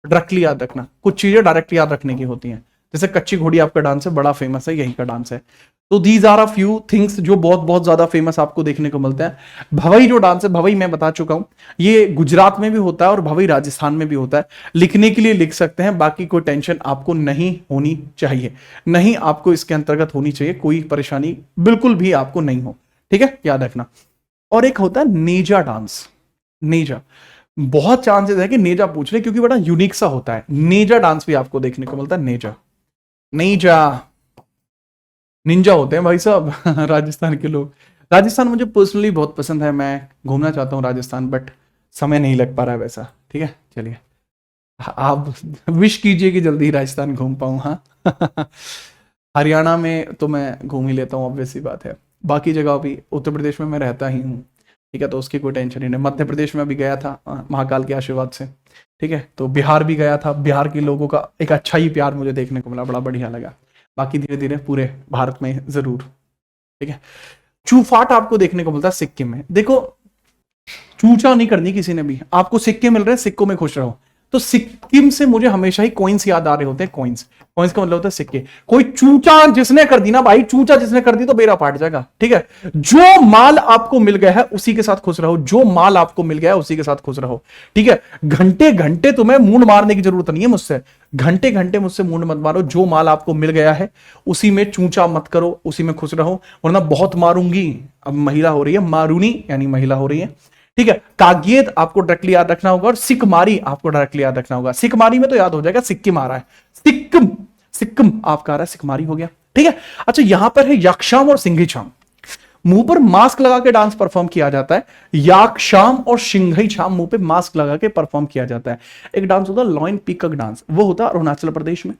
A: डायरेक्टली याद रखना, कुछ चीजें डायरेक्ट याद रखने की होती हैं। जैसे कच्ची घोड़ी आपका डांस है, बड़ा फेमस है, यही का डांस है। तो these are a few things जो बहुत बहुत ज्यादा फेमस आपको देखने को मिलते हैं। भवई जो डांस है, भवई मैं बता चुका हूं, ये गुजरात में भी होता है और भवई राजस्थान में भी होता है। लिखने के लिए लिख सकते हैं, बाकी कोई टेंशन आपको नहीं होनी चाहिए, नहीं आपको इसके अंतर्गत होनी चाहिए, कोई परेशानी बिल्कुल भी आपको नहीं हो, ठीक है, याद रखना। और एक होता है नेजा डांस, नेजा, बहुत चांसेस है कि नेजा पूछ ले क्योंकि बड़ा यूनिक सा होता है। नेजा डांस भी आपको देखने को मिलता है, नेजा, नेजा, निंजा होते हैं भाई साहब राजस्थान के लोग। राजस्थान मुझे पर्सनली बहुत पसंद है, मैं घूमना चाहता हूँ राजस्थान, बट समय नहीं लग पा रहा है वैसा, ठीक है। चलिए, आप विश कीजिए कि जल्दी राजस्थान घूम पाऊँ। हाँ हरियाणा में तो मैं घूम ही लेता हूँ, ऑब्वियस सी बात है। बाकी जगह भी, उत्तर प्रदेश में मैं रहता ही हूँ, ठीक है, तो उसकी कोई टेंशन ही नहीं। मध्य प्रदेश में भी गया था महाकाल के आशीर्वाद से, ठीक है। तो बिहार भी गया था, बिहार के लोगों का एक अच्छा ही प्यार मुझे देखने को मिला, बड़ा बढ़िया लगा। बाकी धीरे धीरे पूरे भारत में जरूर, ठीक है। चूफाट आपको देखने को मिलता है सिक्किम में। देखो, चूचा नहीं करनी किसी ने भी, आपको सिक्के मिल रहे हैं, सिक्कों में खुश रहो। तो सिक्किम से मुझे हमेशा ही कॉइन्स याद आ रहे होते हैं, कॉइन्स, कॉइन्स का मतलब होता है सिक्के। कोई चूचा जिसने कर दी ना भाई, चूचा जिसने कर दी तो बेड़ा पाट जाएगा, ठीक है। जो माल आपको मिल गया है उसी के साथ खुश रहो, जो माल आपको मिल गया है उसी के साथ खुश रहो, ठीक है। घंटे घंटे तुम्हें मूंड मारने की जरूरत नहीं है मुझसे, घंटे घंटे मुझसे मूंड मत मारो, जो माल आपको मिल गया है उसी में चूचा मत करो, उसी में खुश रहो, वरना बहुत मारूंगी। अब महिला हो रही है, मारूनी यानी महिला हो रही है, ठीक है। काग्येत आपको डायरेक्टली याद रखना होगा, और सिक्कमारी आपको डायरेक्टली याद रखना होगा। सिक्कमारी में तो याद हो जाएगा सिक्किम आ रहा है, सिक्किम, सिक्किम आपका आ रहा है, सिक्कमारी हो गया, ठीक है। अच्छा, यहां पर है याकशाम और सिंघीछाम, मुंह पर मास्क लगा के डांस परफॉर्म किया जाता है। याकशाम और सिंघीछाम मुंह पे मास्क लगा के परफॉर्म किया जाता है। एक डांस होता है लॉइन पीकक डांस, वो होता है अरुणाचल प्रदेश में।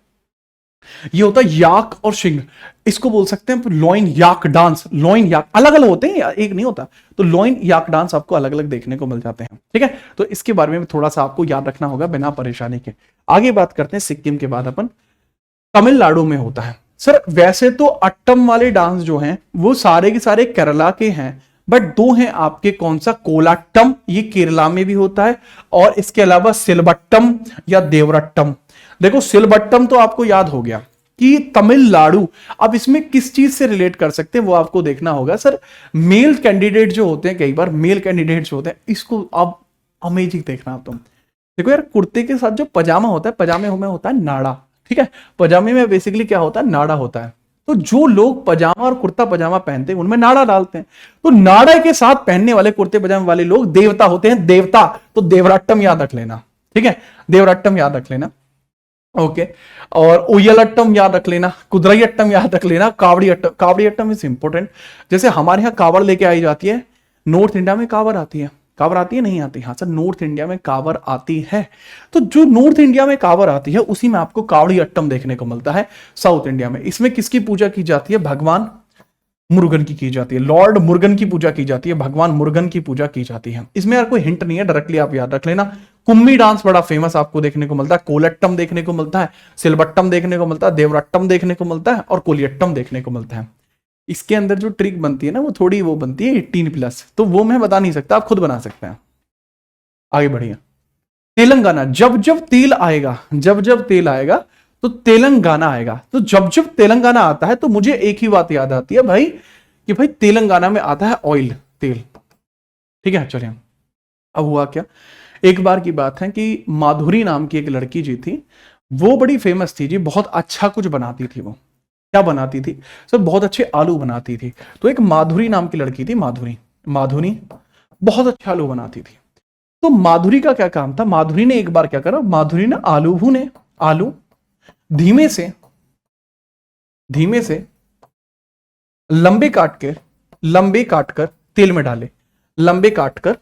A: ये होता है याक और सिंह, इसको बोल सकते हैं लॉइन याक डांस। लॉइन याक अलग अलग होते हैं, एक नहीं होता, तो लॉइन याक डांस आपको अलग अलग देखने को मिल जाते हैं, ठीक है। तो इसके बारे में थोड़ा सा आपको याद रखना होगा बिना परेशानी के। आगे बात करते हैं सिक्किम के बाद अपन, तमिलनाडु में होता है। सर वैसे तो अट्टम वाले डांस जो हैं वो सारे के सारे केरला के हैं, बट दो हैं आपके, कौन सा, कोलाट्टम, ये केरला में भी होता है, और इसके अलावा सिलबट्टम या देवरट्टम। देखो सिलबट्टम तो आपको याद हो गया कि तमिलनाडु, अब इसमें किस चीज से रिलेट कर सकते हैं वो आपको देखना होगा। सर मेल कैंडिडेट जो होते हैं, कई बार मेल कैंडिडेट जो होते हैं, इसको अब अमेजिंग देखना आप तुम। देखो यार, कुर्ते के साथ जो पजामा होता है, पजामे में होता है नाड़ा, ठीक है। पजामे में बेसिकली क्या होता है, नाड़ा होता है। तो जो लोग पजामा और कुर्ता पजामा पहनते हैं उनमें नाड़ा डालते हैं, तो नाड़ा के साथ पहनने वाले कुर्ते पजामे वाले लोग देवता होते हैं, देवता। तो देवराट्टम याद रख लेना, ठीक है, देवराट्टम याद रख लेना, ओके। और ओयलट्टम याद रख लेना, कुदरईयट्टम याद रख लेना, कावड़ी अट्टम, कावड़ी अट्टम इज इंपॉर्टेंट। जैसे हमारे यहाँ कावड़ लेके आई जाती है, नॉर्थ इंडिया में कावड़ आती है, कावड़ आती है नहीं आती, हाँ सर नॉर्थ इंडिया में कावड़ आती है। तो जो नॉर्थ इंडिया में कावड़ आती है उसी में आपको कावड़ी अट्टम देखने को मिलता है साउथ इंडिया में। इसमें किसकी पूजा की जाती है, भगवान मुरुगन की जाती है, लॉर्ड मुरुगन की पूजा की जाती है, भगवान मुरुगन की पूजा की जाती है। इसमें यार कोई हिंट नहीं है, डायरेक्टली आप याद रख लेना, कुम्मी डांस बड़ा फेमस आपको देखने को मिलता है, कोलट्टम देखने को मिलता है, सिलबट्टम देखने को मिलता है, देवरट्टम देखने को मिलता है और कोलियट्टम देखने को मिलता है। इसके अंदर जो ट्रिक बनती है ना वो थोड़ी वो बनती है 18+, तो वो मैं बता नहीं सकता, आप खुद बना सकते हैं। आगे बढ़िए। तेलंगाना, जब जब तेल आएगा, जब जब तेल आएगा तो तेलंगाना आएगा। तो जब जब तेलंगाना आता है तो मुझे एक ही बात याद आती है भाई, कि भाई तेलंगाना में आता है ऑयल, तेल। ठीक है, चलिए। अब हुआ क्या, एक बार की बात है कि माधुरी नाम की एक लड़की जी थी, वो बड़ी फेमस थी जी, बहुत अच्छा कुछ बनाती थी। वो क्या बनाती थी सर, बहुत अच्छे आलू बनाती थी। तो एक माधुरी नाम की लड़की थी, माधुरी, माधुरी बहुत अच्छा आलू बनाती थी। तो माधुरी का क्या काम था, माधुरी ने एक बार क्या करा, माधुरी ने आलू भूने, आलू धीमे से लंबे काटकर तेल में डाले, लंबे काटकर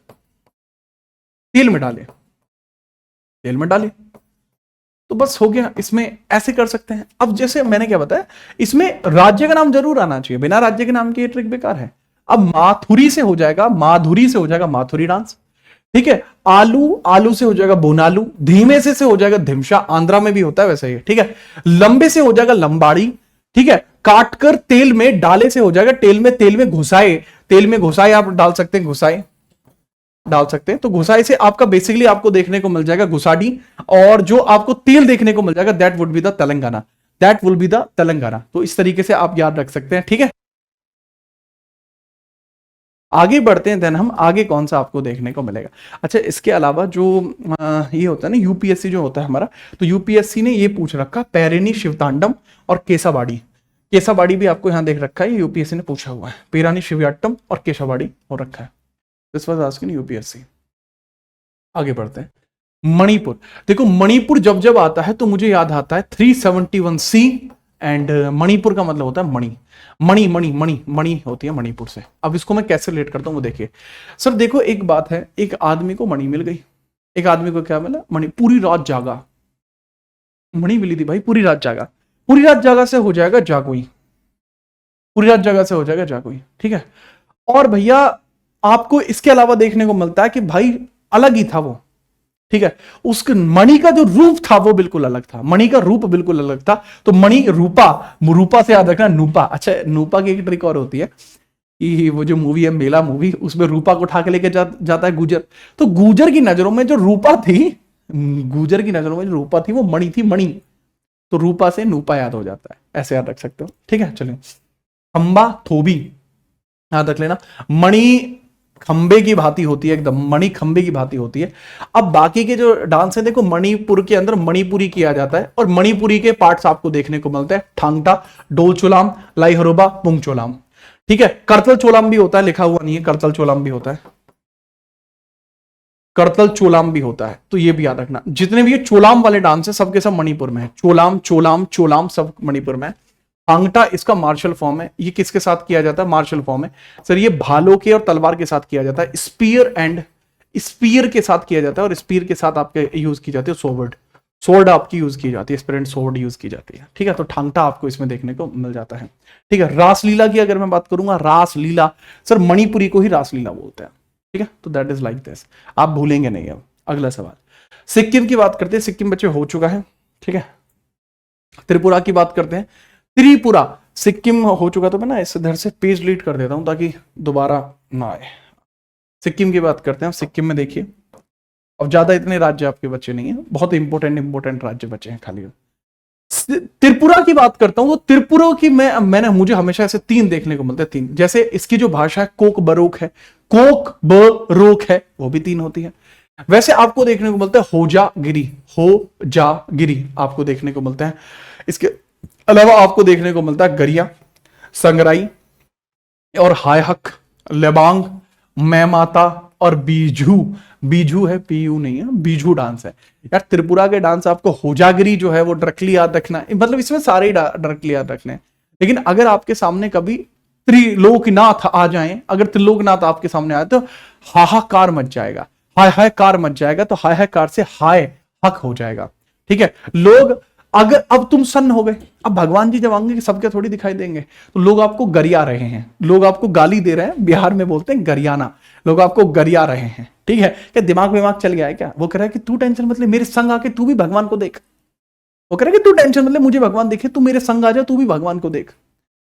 A: तेल में डाले, तो बस हो गया। इसमें ऐसे कर सकते हैं। अब जैसे मैंने क्या बताया, इसमें राज्य का नाम जरूर आना चाहिए, बिना राज्य के नाम की ये ट्रिक बेकार है। अब माधुरी से हो जाएगा माथुरी डांस। ठीक है, आलू से हो जाएगा बोनालू, धीमे से हो जाएगा धिमशा, आंध्रा में भी होता है वैसे ही। ठीक है, लंबे से हो जाएगा लंबाड़ी। ठीक है, काटकर तेल में डाले से हो जाएगा तेल में घुसाए आप डाल सकते हैं, तो घुसाई से आपका बेसिकली आपको देखने को मिल जाएगा घुसाडी, और जो आपको तेल देखने को मिल जाएगा that would be the Telangana, तो इस तरीके से आप याद रख सकते हैं। ठीक है, आगे बढ़ते हैं, देन हम आगे कौन सा आपको देखने को मिलेगा। अच्छा, इसके अलावा जो ये होता है ना यूपीएससी जो होता है हमारा, तो यूपीएससी ने ये पूछ रखा पेरिनी शिवतांडम और केसाबाड़ी भी आपको यहां देख रखा है, यूपीएससी ने पूछा हुआ है, पेरानी शिवयाट्टम और केसाबाड़ी हो रखा है। This was asking UPSC. आगे बढ़ते हैं, मणिपुर। देखो मणिपुर जब जब आता है तो मुझे याद आता है 371C, एंड मणिपुर का मतलब होता है मणि होती है मणिपुर से। अब इसको मैं कैसे रिलेट करता हूं वो देखिए सर। देखो एक बात है, एक आदमी को मणि मिल गई, एक आदमी को क्या मिला, मणि। पूरी रात जागा, मणि मिली थी भाई, पूरी रात जागा से हो जाएगा जागोई, ठीक है। और भैया आपको इसके अलावा देखने को मिलता है कि भाई अलग ही था वो, ठीक है। उसके मणि का जो रूप था वो बिल्कुल अलग था, मणि का रूप बिल्कुल अलग था। तो मणि रूपा से याद रखना, नूपा। अच्छा, नूपा की एक ट्रिक और होती है कि वो जो मूवी है मेला मूवी, उसमें रूपा को उठा के लेके जाता है गुजर। तो गुजर की नजरों में जो रूपा थी वो मणि थी, मणि। तो रूपा से नूपा याद हो जाता है, ऐसे याद रख सकते हो। ठीक है, चलिए। खंबा थोबी याद रख लेना। मणि खंबे की भांति होती है, एकदम मणि खंबे की भांति होती है। अब बाकी के जो डांस है, देखो मणिपुर के अंदर मणिपुरी किया जाता है, और मणिपुरी के पार्ट्स आपको देखने को मिलते हैं ठांगटा, डोलचोलाम, लाइहरोबा, पुंगचोलाम। ठीक है, करतल चोलाम भी होता है, लिखा हुआ नहीं है, करतल चोलाम भी होता है, तो ये भी याद रखना। जितने भी ये चोलाम वाले डांस है सबके सब मणिपुर में है। चोलाम सब मणिपुर में है। आंगटा इसका मार्शल फॉर्म है। ये किसके साथ किया जाता है, मार्शल फॉर्म है सर। ये भालों के और तलवार के साथ किया जाता है, स्पीयर के साथ किया जाता है, और स्पीयर के साथ आपके यूज की जाती है सोर्ड आपकी यूज की जाती है, स्पिरिट सोर्ड यूज की जाती है। ठीक है, तो ठांगटा आपको इसमें देखने को मिल जाता है। ठीक है, रासलीला की अगर मैं बात करूंगा, रासलीला सर मणिपुरी को ही रासलीला बोलते हैं। ठीक है, तो दैट इज लाइक दिस, आप भूलेंगे नहीं। अब अगला सवाल, सिक्किम की बात करते हैं। सिक्किम बच्चे हो चुका है, ठीक है। त्रिपुरा की बात करते हैं। त्रिपुरा सिक्किम हो चुका, तो मैं ना इस इधर से पेज डिलीट कर देता हूं ताकि दोबारा ना आए। सिक्किम की बात करते हैं। सिक्किम में देखिए, अब ज्यादा इतने राज्य आपके बच्चे नहीं है, बहुत इंपॉर्टेंट राज्य बचे हैं खाली। त्रिपुरा की बात करता हूं, तो त्रिपुरा की मैंने मुझे हमेशा ऐसे 3 देखने को मिलते हैं, 3। जैसे इसकी जो भाषा है कोक बरोक है, वो भी 3 होती है। वैसे आपको देखने को मिलता है होजागिरी आपको देखने को मिलता है। इसके अलावा आपको देखने को मिलता है गरिया, संगराई और हायहक, लेबांग, मैमाता और बीजू है, पीयू नहीं है, बीजू डांस है यार। त्रिपुरा के डांस आपको होजागिरी जो है वो डायरेक्टली याद रखना है, मतलब इसमें सारे ही डायरेक्टली याद रखने हैं। लेकिन अगर आपके सामने कभी त्रिलोकनाथ आ जाए, अगर त्रिलोकनाथ आपके सामने आए तो हाहाकार मच जाएगा, हाय कार मच जाएगा। तो हाय कार से हाय हक हो जाएगा। ठीक है, लोग अगर अब तुम सन्न हो गए, अब भगवान जी जब आएंगे कि सबके थोड़ी दिखाई देंगे, तो लोग आपको गरिया रहे हैं, लोग आपको गाली दे रहे हैं, बिहार में बोलते हैं गरियाना, लोग आपको गरिया रहे हैं, ठीक है, क्या दिमाग चल गया है क्या? वो कह रहा है कि तू टेंशन मतलब मेरे संग आके तू भी भगवान को देख, वो कह रहा है कि तू टेंशन मतलब मुझे भगवान देखे, तू मेरे संग आ जा, तू भी भगवान को देख,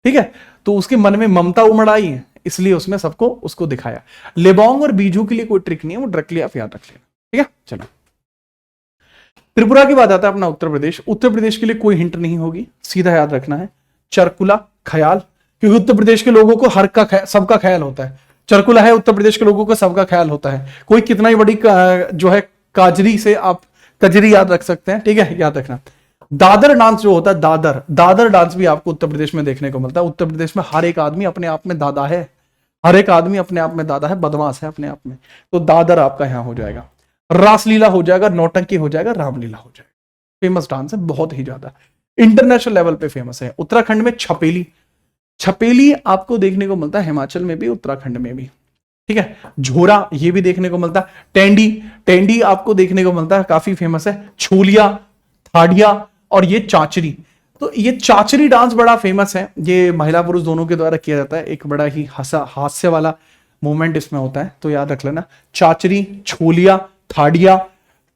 A: ठीक है। तो उसके मन में ममता उमड़ आई है, इसलिए उसने सबको उसको दिखाया। लेबोंग और बीजू के लिए कोई ट्रिक नहीं है, वो डायरेक्टली आप याद रख लेना, ठीक है। चलो, त्रिपुरा की बात आता है अपना उत्तर प्रदेश। उत्तर प्रदेश के लिए कोई हिंट नहीं होगी, सीधा याद रखना है चरकुला ख्याल, क्योंकि उत्तर प्रदेश के लोगों को हर का सबका ख्याल होता है। चरकुला है उत्तर प्रदेश के लोगों को सबका ख्याल होता है। कोई कितना ही बड़ी जो है काजरी से आप कजरी याद रख सकते हैं, ठीक है, याद रखना। दादर डांस जो होता है, दादर डांस भी आपको उत्तर प्रदेश में देखने को मिलता है। उत्तर प्रदेश में हर एक आदमी अपने आप में दादा है, हर एक आदमी अपने आप में दादा है, बदमाश है अपने आप में। तो दादर आपका यहां हो जाएगा। रासलीला हो जाएगा, नौटंकी हो जाएगा, रामलीला हो जाएगा। फेमस डांस है, बहुत ही ज्यादा इंटरनेशनल लेवल पे फेमस है। उत्तराखंड में छपेली, छपेली आपको देखने को मिलता है हिमाचल में भी, उत्तराखंड में भी, ठीक है। झोरा ये भी देखने को मिलता है। टेंडी, टेंडी आपको देखने को मिलता है, काफी फेमस है। छोलिया, थाड़िया और ये चाचरी। तो ये चाचरी डांस बड़ा फेमस है, ये महिला पुरुष दोनों के द्वारा किया जाता है। एक बड़ा ही हास्य वाला मूवमेंट इसमें होता है, तो याद रख लेना। चाचरी, छोलिया, थाड़िया,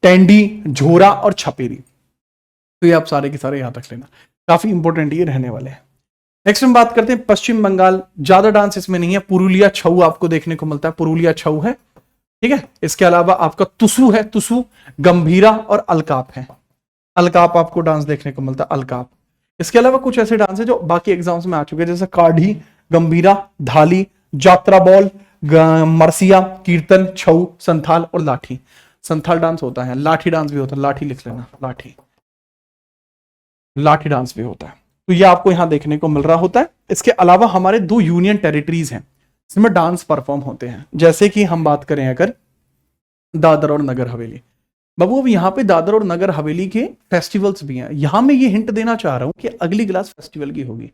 A: टेंडी, झोरा और छपेरी, तो ये आप सारे के सारे याद रख लेना, काफी इंपॉर्टेंट ये रहने वाले हैं। नेक्स्ट हम बात करते हैं पश्चिम बंगाल। ज्यादा डांस इसमें नहीं है। पुरुलिया छऊ आपको देखने को मिलता है, पुरुलिया छऊ है, ठीक है। इसके अलावा आपका तुसु है, तुसु, गंभीरा और अलकाप है। अलकाप आपको डांस देखने को मिलता है, अलकाप। इसके अलावा कुछ ऐसे डांस है जो बाकी एग्जाम्स में आ चुके हैं, जैसे काढ़ी, गंभीरा, धाली, जात्रा बॉल, मरसिया, कीर्तन, छऊ, संथाल और लाठी। संथाल डांस होता है, लाठी डांस भी होता है, लाठी लिख लेना, लाठी, लाठी डांस भी होता है। तो ये आपको यहां देखने को मिल रहा होता है। इसके अलावा हमारे 2 यूनियन टेरिटरीज हैं जिसमें डांस परफॉर्म होते हैं, जैसे कि हम बात करें अगर दादर और नगर हवेली। बाबू अब यहाँ पे दादर और नगर हवेली के फेस्टिवल्स भी हैं। यहां मैं ये हिंट देना चाह रहा हूं कि अगली क्लास फेस्टिवल की होगी,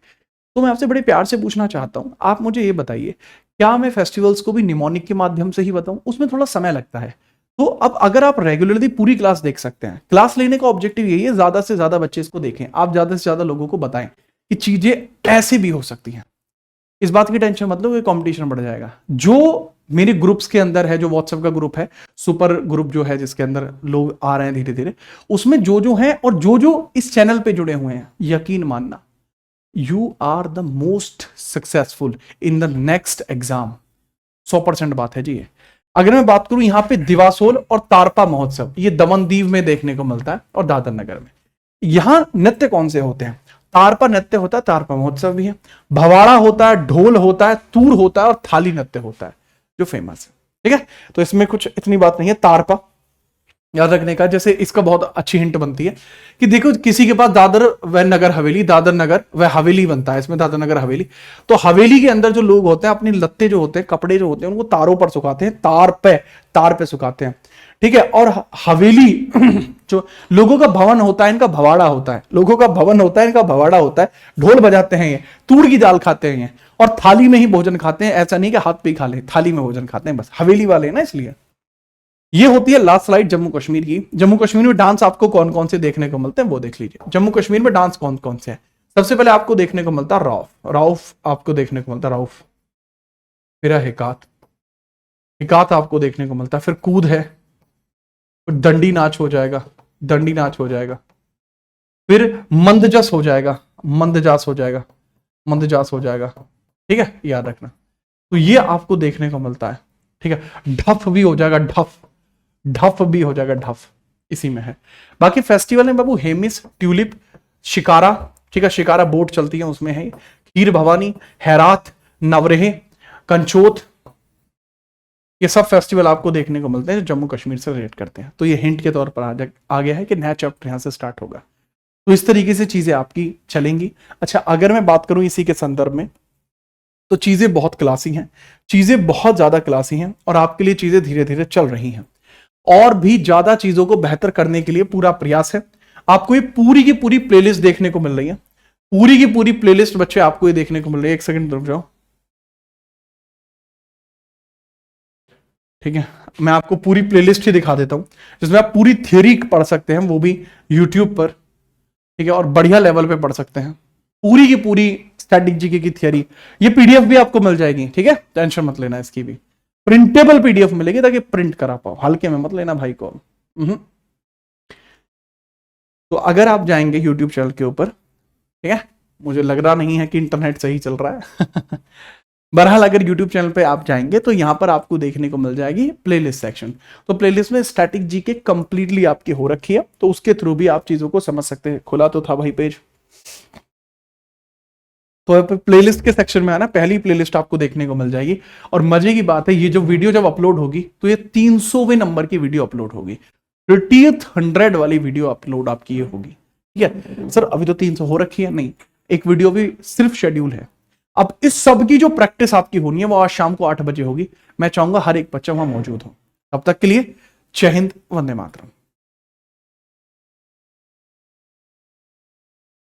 A: तो मैं आपसे बड़े प्यार से पूछना चाहता हूं, आप मुझे ये बताइए, क्या मैं फेस्टिवल्स को भी निमोनिक के माध्यम से ही बताऊं? उसमें थोड़ा समय लगता है। तो अब अगर आप रेगुलरली पूरी क्लास देख सकते हैं, क्लास लेने का ऑब्जेक्टिव यही है, ज्यादा से ज्यादा बच्चे इसको देखें, आप ज्यादा से ज्यादा लोगों को बताएं कि चीजें ऐसे भी हो सकती हैं। इस बात की टेंशन मतलब कंपटीशन बढ़ जाएगा। जो मेरे ग्रुप्स के अंदर है, जो व्हाट्सएप का ग्रुप है, सुपर ग्रुप जो है जिसके अंदर लोग आ रहे हैं धीरे धीरे, उसमें जो जो है और जो जो इस चैनल पे जुड़े हुए हैं, यकीन मानना, you are the most successful in the next exam. 100% बात है जी ये। अगर मैं बात करूं यहां पे दिवासोल और तारपा महोत्सव, ये दमनदीव में देखने को मिलता है और दादर नगर में। यहां नृत्य कौन से होते हैं? तारपा नृत्य होता है, तारपा महोत्सव भी है, भवाड़ा होता है, ढोल होता है, तूर होता है और थाली नृत्य होता है जो फेमस है, ठीक है। तो इसमें कुछ इतनी बात नहीं है। तारपा याद रखने का, जैसे इसका बहुत अच्छी हिंट बनती है कि देखो किसी के पास दादर व नगर हवेली, दादर नगर व हवेली बनता है, इसमें दादर नगर हवेली। तो हवेली के अंदर जो लोग होते हैं अपने लत्ते जो होते हैं, कपड़े जो होते हैं, उनको तारों पर सुखाते हैं, तार पे सुखाते हैं, ठीक है। और हवेली जो लोगों का भवन होता है, इनका भवाड़ा होता है, लोगों का भवन होता है, इनका भवाड़ा होता है। ढोल बजाते हैं ये, तूड़ की दाल खाते हैं ये, और थाली में ही भोजन खाते हैं। ऐसा नहीं कि हाथ पे ही खा ले, थाली में भोजन खाते हैं, बस हवेली वाले ना, इसलिए। ये होती है लास्ट स्लाइड जम्मू कश्मीर की। जम्मू कश्मीर में डांस आपको कौन कौन से देखने को मिलते हैं वो देख लीजिए। जम्मू कश्मीर में डांस कौन कौन से हैं? सबसे पहले आपको देखने को मिलता है रौफ, रौफ आपको देखने को मिलता है, रौफ। फिर है हिकात, हिकात आपको देखने को मिलता है। फिर कूद है, फिर दंडी नाच हो जाएगा, दंडी नाच हो जाएगा। फिर मंदजस हो जाएगा, मंदजास हो जाएगा, मंदजास हो जाएगा, ठीक है, याद रखना। तो ये आपको देखने को मिलता है, ठीक है। ढफ भी हो जाएगा, ढफ, ढफ भी हो जाएगा, ढफ इसी में है। बाकी फेस्टिवल है बाबू, हेमिस, ट्यूलिप, शिकारा, ठीक है, शिकारा बोट चलती है उसमें है। खीर भवानी, हैरात, नवरेह, कंचोत, ये सब फेस्टिवल आपको देखने को मिलते हैं जो जम्मू कश्मीर से रिलेट करते हैं। तो ये हिंट के तौर पर आ गया है कि नया चैप्टर यहां से स्टार्ट होगा। तो इस तरीके से चीजें आपकी चलेंगी। अच्छा, अगर मैं बात करूं इसी के संदर्भ में, तो चीजें बहुत क्लासी हैं, चीजें बहुत ज्यादा क्लासी हैं, और आपके लिए चीजें धीरे धीरे चल रही हैं। और भी ज्यादा चीजों को बेहतर करने के लिए पूरा प्रयास है। आपको ये पूरी की पूरी प्लेलिस्ट देखने को मिल रही है, पूरी की पूरी प्लेलिस्ट बच्चे आपको ये देखने को मिल रही है। एक सेकंड रुक जाओ, ठीक है, मैं आपको पूरी प्लेलिस्ट ही दिखा देता हूं जिसमें आप पूरी थ्योरी पढ़ सकते हैं, वो भी यूट्यूब पर। ठीक है, और बढ़िया लेवल पे पढ़ सकते हैं पूरी की पूरी स्टैटिक जीके की थियरी। ये पीडीएफ भी आपको मिल जाएगी, ठीक है, टेंशन मत लेना, इसकी भी प्रिंटेबल पीडीएफ मिलेगी ताकि प्रिंट करा पाओ, हल्के में मत लेना भाई को। तो अगर आप जाएंगे यूट्यूब चैनल के ऊपर, ठीक है, मुझे लग रहा नहीं है कि इंटरनेट सही चल रहा है बहरहाल अगर यूट्यूब चैनल पे आप जाएंगे तो यहां पर आपको देखने को मिल जाएगी प्लेलिस्ट सेक्शन। तो प्लेलिस्ट में स्टैटिक जीके कंप्लीटली आपकी हो रखी है, तो उसके थ्रू भी आप चीजों को समझ सकते हैं। खुला तो था भाई पेज, तो प्लेलिस्ट के सेक्शन में आना, पहली प्लेलिस्ट आपको देखने को मिल जाएगी। और मजे की बात है, ये जो वीडियो जब अपलोड होगी तो ये 300वें नंबर की वीडियो अपलोड होगी, 30th 100 वाली वीडियो अपलोड आपकी ये होगी। ठीक है सर, अभी तो 300 हो रखी है, नहीं, एक वीडियो भी सिर्फ शेड्यूल है। अब इस सब की जो प्रैक्टिस आपकी होनी है वो आज शाम को 8 बजे होगी। मैं चाहूंगा हर एक बच्चा वहां मौजूद हो। तब तक के लिए जय हिंद, वंदे मातरम।